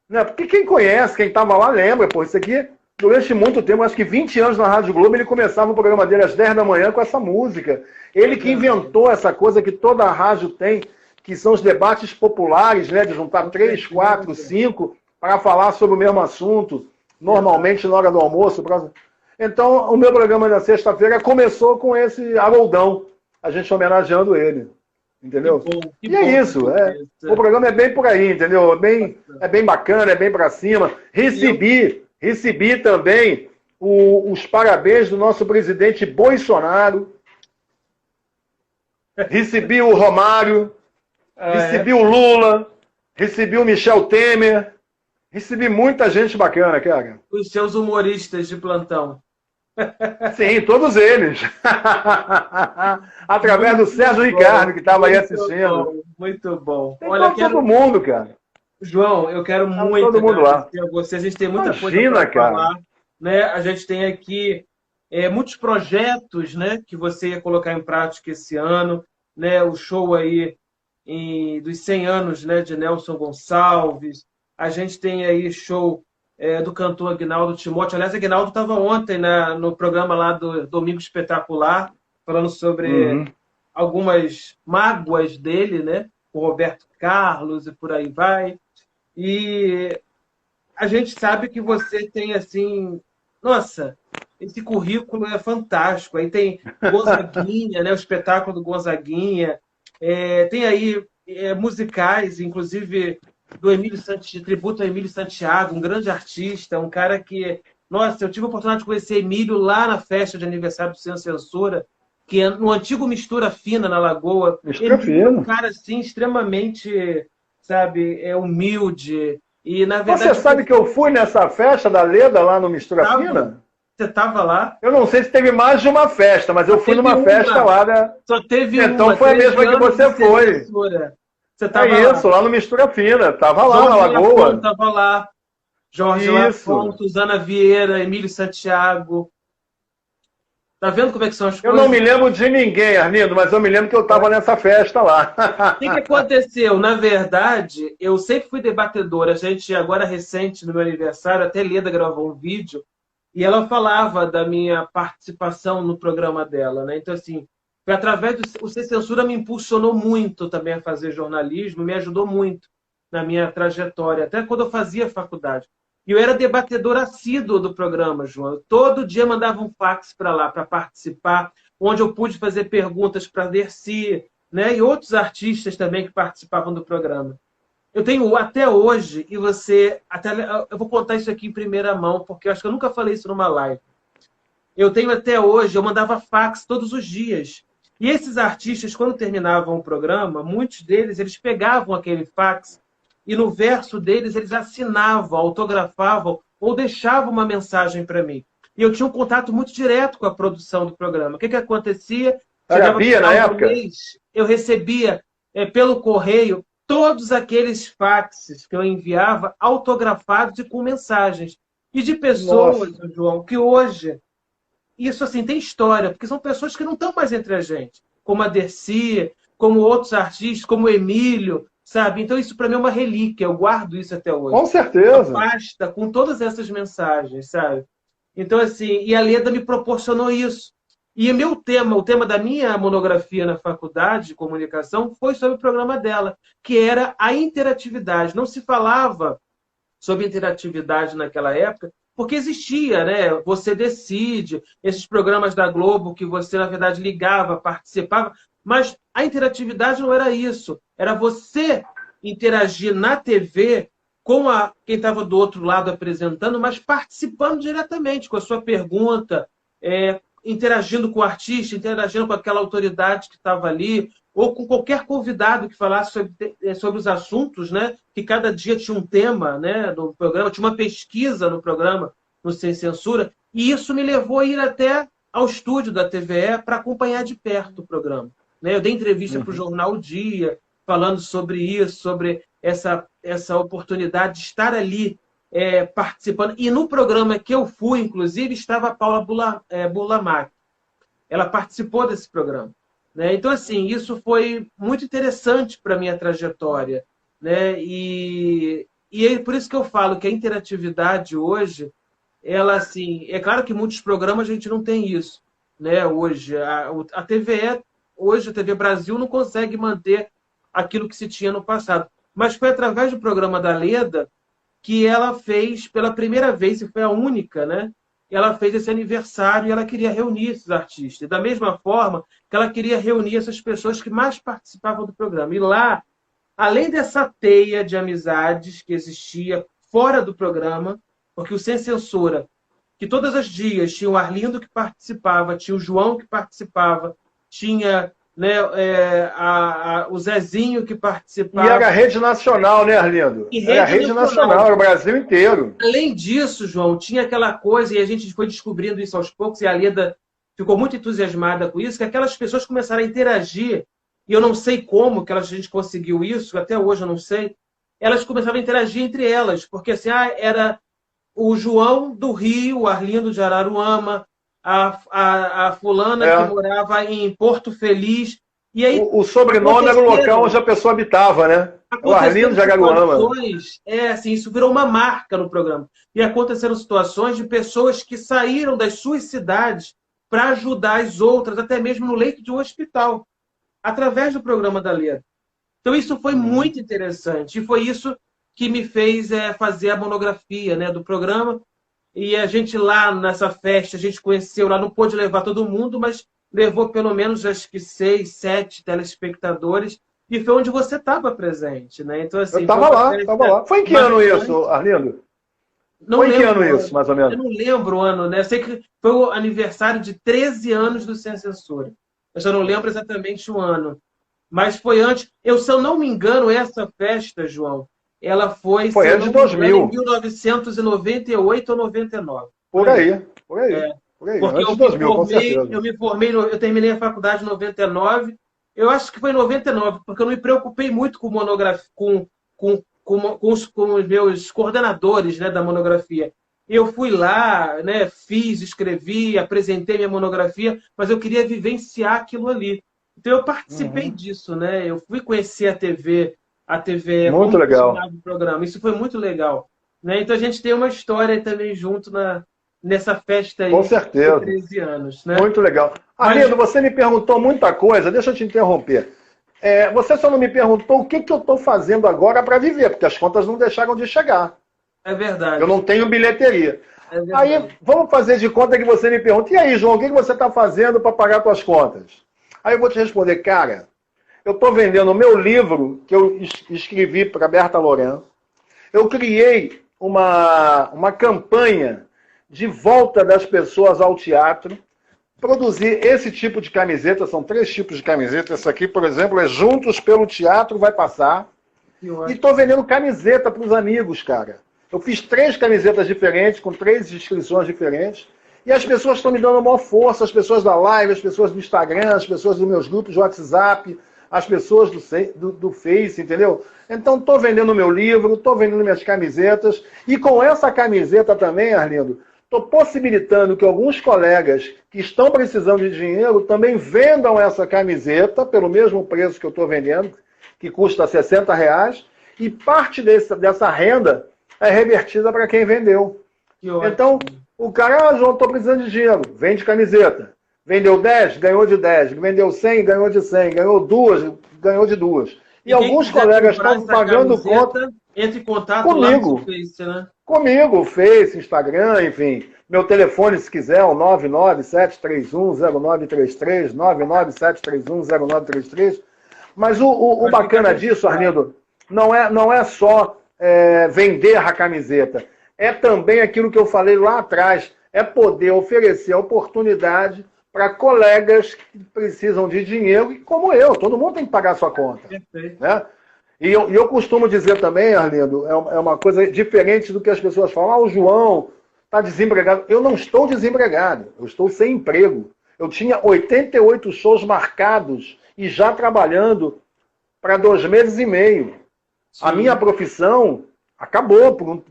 Né? Porque quem conhece, quem tava lá, lembra, pô, isso aqui, durante muito tempo, acho que 20 anos na Rádio Globo, ele começava o programa dele às 10 da manhã com essa música. Ele que inventou essa coisa que toda a rádio tem, que são os debates populares, né? De juntar 3, 4, 5 para falar sobre o mesmo assunto, normalmente na hora do almoço. Então, o meu programa da sexta-feira começou com esse Haroldão, a gente homenageando ele. Entendeu? Que bom, e é isso. O programa é bem por aí, entendeu? É bem bacana, é bem para cima. Recebi também os parabéns do nosso presidente Bolsonaro. Recebi o Romário. Recebi o Lula. Recebi o Michel Temer. Recebi muita gente bacana, cara. Os seus humoristas de plantão. Sim, todos eles. Através do Sérgio Ricardo, que estava aí assistindo. Muito bom. Olha, todo mundo, cara. João, eu quero muito todo mundo lá. Você. A gente tem muita coisa para falar. Né? A gente tem aqui muitos projetos, né, que você ia colocar em prática esse ano. Né? O show aí dos 100 anos, né, de Nelson Gonçalves. A gente tem aí show do cantor Aguinaldo Timóteo. Aliás, Aguinaldo estava ontem no programa lá do Domingo Espetacular, falando sobre algumas mágoas dele, né? Com o Roberto Carlos e por aí vai. E a gente sabe que você tem, assim... Nossa, esse currículo é fantástico. Aí tem Gonzaguinha, né? O espetáculo do Gonzaguinha. Tem aí musicais, inclusive do Emílio Santiago, tributo a Emílio Santiago, um grande artista, um cara que... Nossa, eu tive a oportunidade de conhecer Emílio lá na festa de aniversário do Sem Censura, que é no antigo Mistura Fina, na Lagoa. Mistura Emílio é um fina. cara, assim, extremamente, sabe, humilde. E, na Você verdade, sabe que eu fui nessa festa da Leda lá no Mistura Fina? você estava lá? Eu não sei se teve mais de uma festa, mas eu fui numa festa lá, né? Só teve então uma. foi a mesma que você foi. Você estava É isso, lá no Mistura Fina. Tava lá na Lagoa. Estava lá. Jorge Lafon, Suzana Vieira, Emílio Santiago. Tá vendo como é que são as coisas? Eu não me lembro de ninguém, Arlindo, mas eu me lembro que eu estava nessa festa lá. O que aconteceu? Na verdade, eu sempre fui debatedora. A gente, agora recente, no meu aniversário, até Leda gravou um vídeo e ela falava da minha participação no programa dela, né? Então, assim, foi através do... O Sem Censura me impulsionou muito também a fazer jornalismo, me ajudou muito na minha trajetória, até quando eu fazia faculdade. E eu era debatedor assíduo do programa, João. Todo dia mandava um fax para lá para participar, onde eu pude fazer perguntas para Dercy, né? E outros artistas também que participavam do programa. Eu tenho até hoje, e você... eu vou contar isso aqui em primeira mão, porque eu acho que eu nunca falei isso numa live. Eu tenho até hoje, eu mandava fax todos os dias. E esses artistas, quando terminavam o programa, muitos deles, eles pegavam aquele fax e no verso deles eles assinavam, autografavam ou deixavam uma mensagem para mim. E eu tinha um contato muito direto com a produção do programa. O que acontecia? Chegava Bia na época? Mês, eu recebia pelo correio todos aqueles faxes que eu enviava autografados e com mensagens. E de pessoas, Nossa. João, que hoje... Isso assim tem história, porque são pessoas que não estão mais entre a gente. Como a Dercy, como outros artistas, como o Emílio, sabe? Então isso para mim é uma relíquia, eu guardo isso até hoje. Com certeza. Uma pasta com todas essas mensagens, sabe? Então assim, e a Leda me proporcionou isso. E o tema da minha monografia na faculdade de comunicação foi sobre o programa dela, que era a interatividade. Não se falava sobre interatividade naquela época, porque existia, né? Você Decide, esses programas da Globo que você, na verdade, ligava, participava, mas a interatividade não era isso. Era você interagir na TV com quem estava do outro lado apresentando, mas participando diretamente com a sua pergunta, interagindo com o artista, interagindo com aquela autoridade que estava ali, ou com qualquer convidado que falasse sobre os assuntos, né? Que cada dia tinha um tema, né, no programa, tinha uma pesquisa no programa, no Sem Censura, e isso me levou a ir até ao estúdio da TVE para acompanhar de perto o programa. Né? Eu dei entrevista para o jornal O Dia, falando sobre isso, sobre essa oportunidade de estar ali participando. E no programa que eu fui, inclusive, estava a Paula Burlamac. Ela participou desse programa. Né? Então, assim, isso foi muito interessante para a minha trajetória. Né? E é por isso que eu falo que a interatividade hoje, ela, assim, é claro que muitos programas a gente não tem isso. Né? Hoje, a TVE, hoje a TV Brasil não consegue manter aquilo que se tinha no passado. Mas foi através do programa da Leda que ela fez pela primeira vez, e foi a única, né? Ela fez esse aniversário e ela queria reunir esses artistas. Da mesma forma que ela queria reunir essas pessoas que mais participavam do programa. E lá, além dessa teia de amizades que existia fora do programa, porque o Sem Censura, que todos os dias tinha o Arlindo que participava, tinha o João que participava, tinha, né, o Zezinho que participava. E era a rede nacional, né, Arlindo? Era a rede nacional, era o Brasil inteiro. Além disso, João, tinha aquela coisa, e a gente foi descobrindo isso aos poucos, e a Leda ficou muito entusiasmada com isso, que aquelas pessoas começaram a interagir, e eu não sei como que a gente conseguiu isso, até hoje eu não sei, elas começaram a interagir entre elas, porque assim, era o João do Rio, o Arlindo de Araruama, a fulana que morava em Porto Feliz. E aí, o sobrenome era o local onde a pessoa habitava, né? O Arlindo de Araruama. Assim, isso virou uma marca no programa. E aconteceram situações de pessoas que saíram das suas cidades para ajudar as outras, até mesmo no leito de um hospital, através do programa da Leda. Então, isso foi muito interessante. E foi isso que me fez fazer a monografia, né, do programa. E a gente lá nessa festa, a gente conheceu lá, não pôde levar todo mundo, mas levou pelo menos acho que 6, 7 telespectadores. e foi onde você estava presente, né? Então, Eu assim, foi estava uma lá, festa estava lá. Foi em que ano marcante. isso, Arlindo? Não Foi em que ano lembro, isso, mais ou eu menos? não lembro o ano, né? Eu sei que foi o aniversário de 13 anos do Sem Censura. Eu já não lembro exatamente o ano. Mas foi antes. Se eu não me engano, essa festa, João, ela foi, se Foi eu antes de não me engano, em 2000. 1998 ou 99. Por Por aí. aí, por aí, É. por aí. Porque Antes de 2000, com certeza. eu terminei a faculdade em 99. Eu acho que foi em 99, porque eu não me preocupei muito com monografia, com os meus coordenadores, né, da monografia. Eu fui lá, né, fiz, escrevi, apresentei minha monografia, mas eu queria vivenciar aquilo ali. Então eu participei Uhum. disso, né? Eu fui conhecer a TV, Muito como legal. funcionava o programa. Isso foi muito legal, né? Então a gente tem uma história também junto nessa festa Com aí de certeza. 13 anos, né? Muito legal. Mas Arlindo, você me perguntou muita coisa, deixa eu te interromper. Você só não me perguntou o que, que eu estou fazendo agora para viver, porque as contas não deixaram de chegar. é Eu verdade, não tenho bilheteria. é Aí, verdade. vamos fazer de conta que você me pergunta, e aí, João, o que, que você está fazendo para pagar suas contas? Aí eu vou te responder, cara, eu estou vendendo o meu livro que eu escrevi para Berta Loran. Eu criei uma campanha de volta das pessoas ao teatro, produzir esse tipo de camiseta, são 3 tipos de camiseta. Essa aqui, por exemplo, é Juntos pelo Teatro, vai passar. Que E ótimo. estou vendendo camiseta para os amigos, cara. Eu fiz 3 camisetas diferentes, com 3 inscrições diferentes. E as pessoas estão me dando maior força, as pessoas da live, as pessoas do Instagram, as pessoas dos meus grupos de WhatsApp, as pessoas do Face, entendeu? Então, estou vendendo o meu livro, estou vendendo minhas camisetas. E com essa camiseta também, Arlindo, estou possibilitando que alguns colegas que estão precisando de dinheiro também vendam essa camiseta pelo mesmo preço que eu estou vendendo, que custa R$ 60, e parte dessa renda é revertida para quem vendeu. Que ótimo. Então, o cara, João, estou precisando de dinheiro, vende camiseta. Vendeu 10, ganhou de 10. Vendeu 100, ganhou de 100. Ganhou 2, ganhou de 2. E Quem alguns quiser colegas comprar estão essa pagando conta camiseta, entre em contato lá no seu comigo. Face, né? Comigo, Face, Instagram, enfim. Meu telefone, se quiser, é o 997310933, 997310933. Mas o Vai ficar bacana disso, registrado. Arlindo, não é só vender a camiseta. É também aquilo que eu falei lá atrás, é poder oferecer a oportunidade para colegas que precisam de dinheiro, e como eu, todo mundo tem que pagar a sua conta. Perfeito. Né? E eu costumo dizer também, Arlindo, é uma coisa diferente do que as pessoas falam. O João está desempregado. Eu não estou desempregado, eu estou sem emprego. Eu tinha 88 shows marcados e já trabalhando para 2 meses e meio. Sim. A minha profissão acabou por um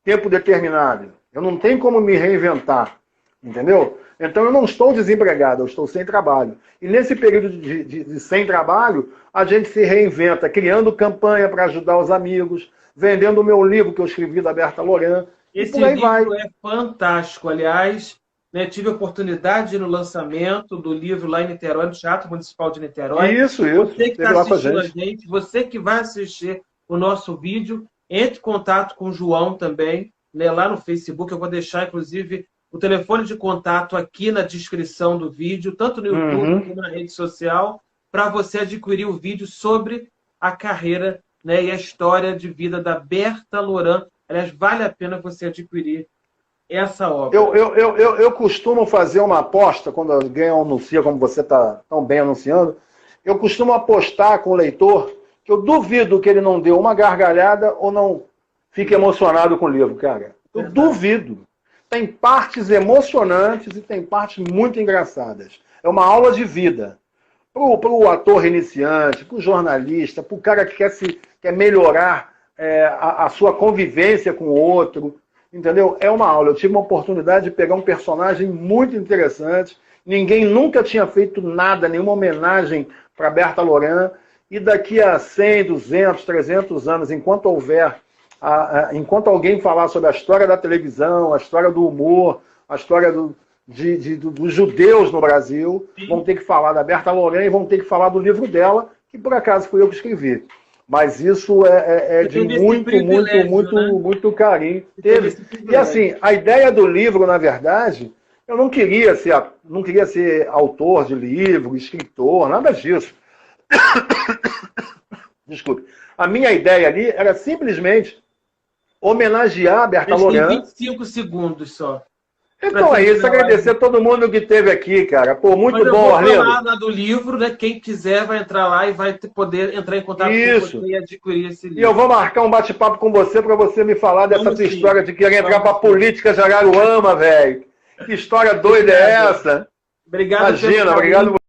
tempo determinado. Eu não tenho como me reinventar, entendeu? Então eu não estou desempregado, eu estou sem trabalho. E nesse período de sem trabalho, a gente se reinventa, criando campanha para ajudar os amigos, vendendo o meu livro que eu escrevi da Berta Loran, e Esse por aí vai. livro é fantástico. Aliás, né, tive a oportunidade de ir no lançamento do livro lá em Niterói, no Teatro Municipal de Niterói. Isso. Você que está Esteve lá com a assistindo a gente. gente, você que vai assistir o nosso vídeo, entre em contato com o João também, né, lá no Facebook. Eu vou deixar, inclusive, o telefone de contato aqui na descrição do vídeo, tanto no YouTube como na rede social, para você adquirir o vídeo sobre a carreira, né, e a história de vida da Berta Loran. Aliás, vale a pena você adquirir essa obra. Eu costumo fazer uma aposta, quando alguém anuncia, como você está tão bem anunciando, eu costumo apostar com o leitor que eu duvido que ele não dê uma gargalhada ou não fique emocionado com o livro, cara. Eu duvido. Tem partes emocionantes e tem partes muito engraçadas. É uma aula de vida. Para o ator iniciante, para o jornalista, para o cara que quer melhorar a sua convivência com o outro, entendeu? É uma aula. Eu tive uma oportunidade de pegar um personagem muito interessante. Ninguém nunca tinha feito nada, nenhuma homenagem para Berta Loran. E daqui a 100, 200, 300 anos, enquanto enquanto alguém falar sobre a história da televisão, a história do humor, a história dos judeus no Brasil, vão ter que falar da Berta Loran e vão ter que falar do livro dela, que por acaso fui eu que escrevi. Mas isso é de muito carinho. E assim, a ideia do livro, na verdade, eu não queria ser autor de livro, escritor, nada disso. Desculpe. A minha ideia ali era simplesmente homenagear a Berta Lorena. Tem 25 segundos só. Então é isso, agradecer a todo mundo que esteve aqui, cara. Pô, muito bom, Arlindo. Falar do livro, né? Quem quiser vai entrar lá e vai poder entrar em contato com você e adquirir esse livro. E eu vou marcar um bate-papo com você para você me falar dessa tua história de querer entrar para a política de Araruama, velho. Que história doida é essa? Obrigado. Imagina, obrigado.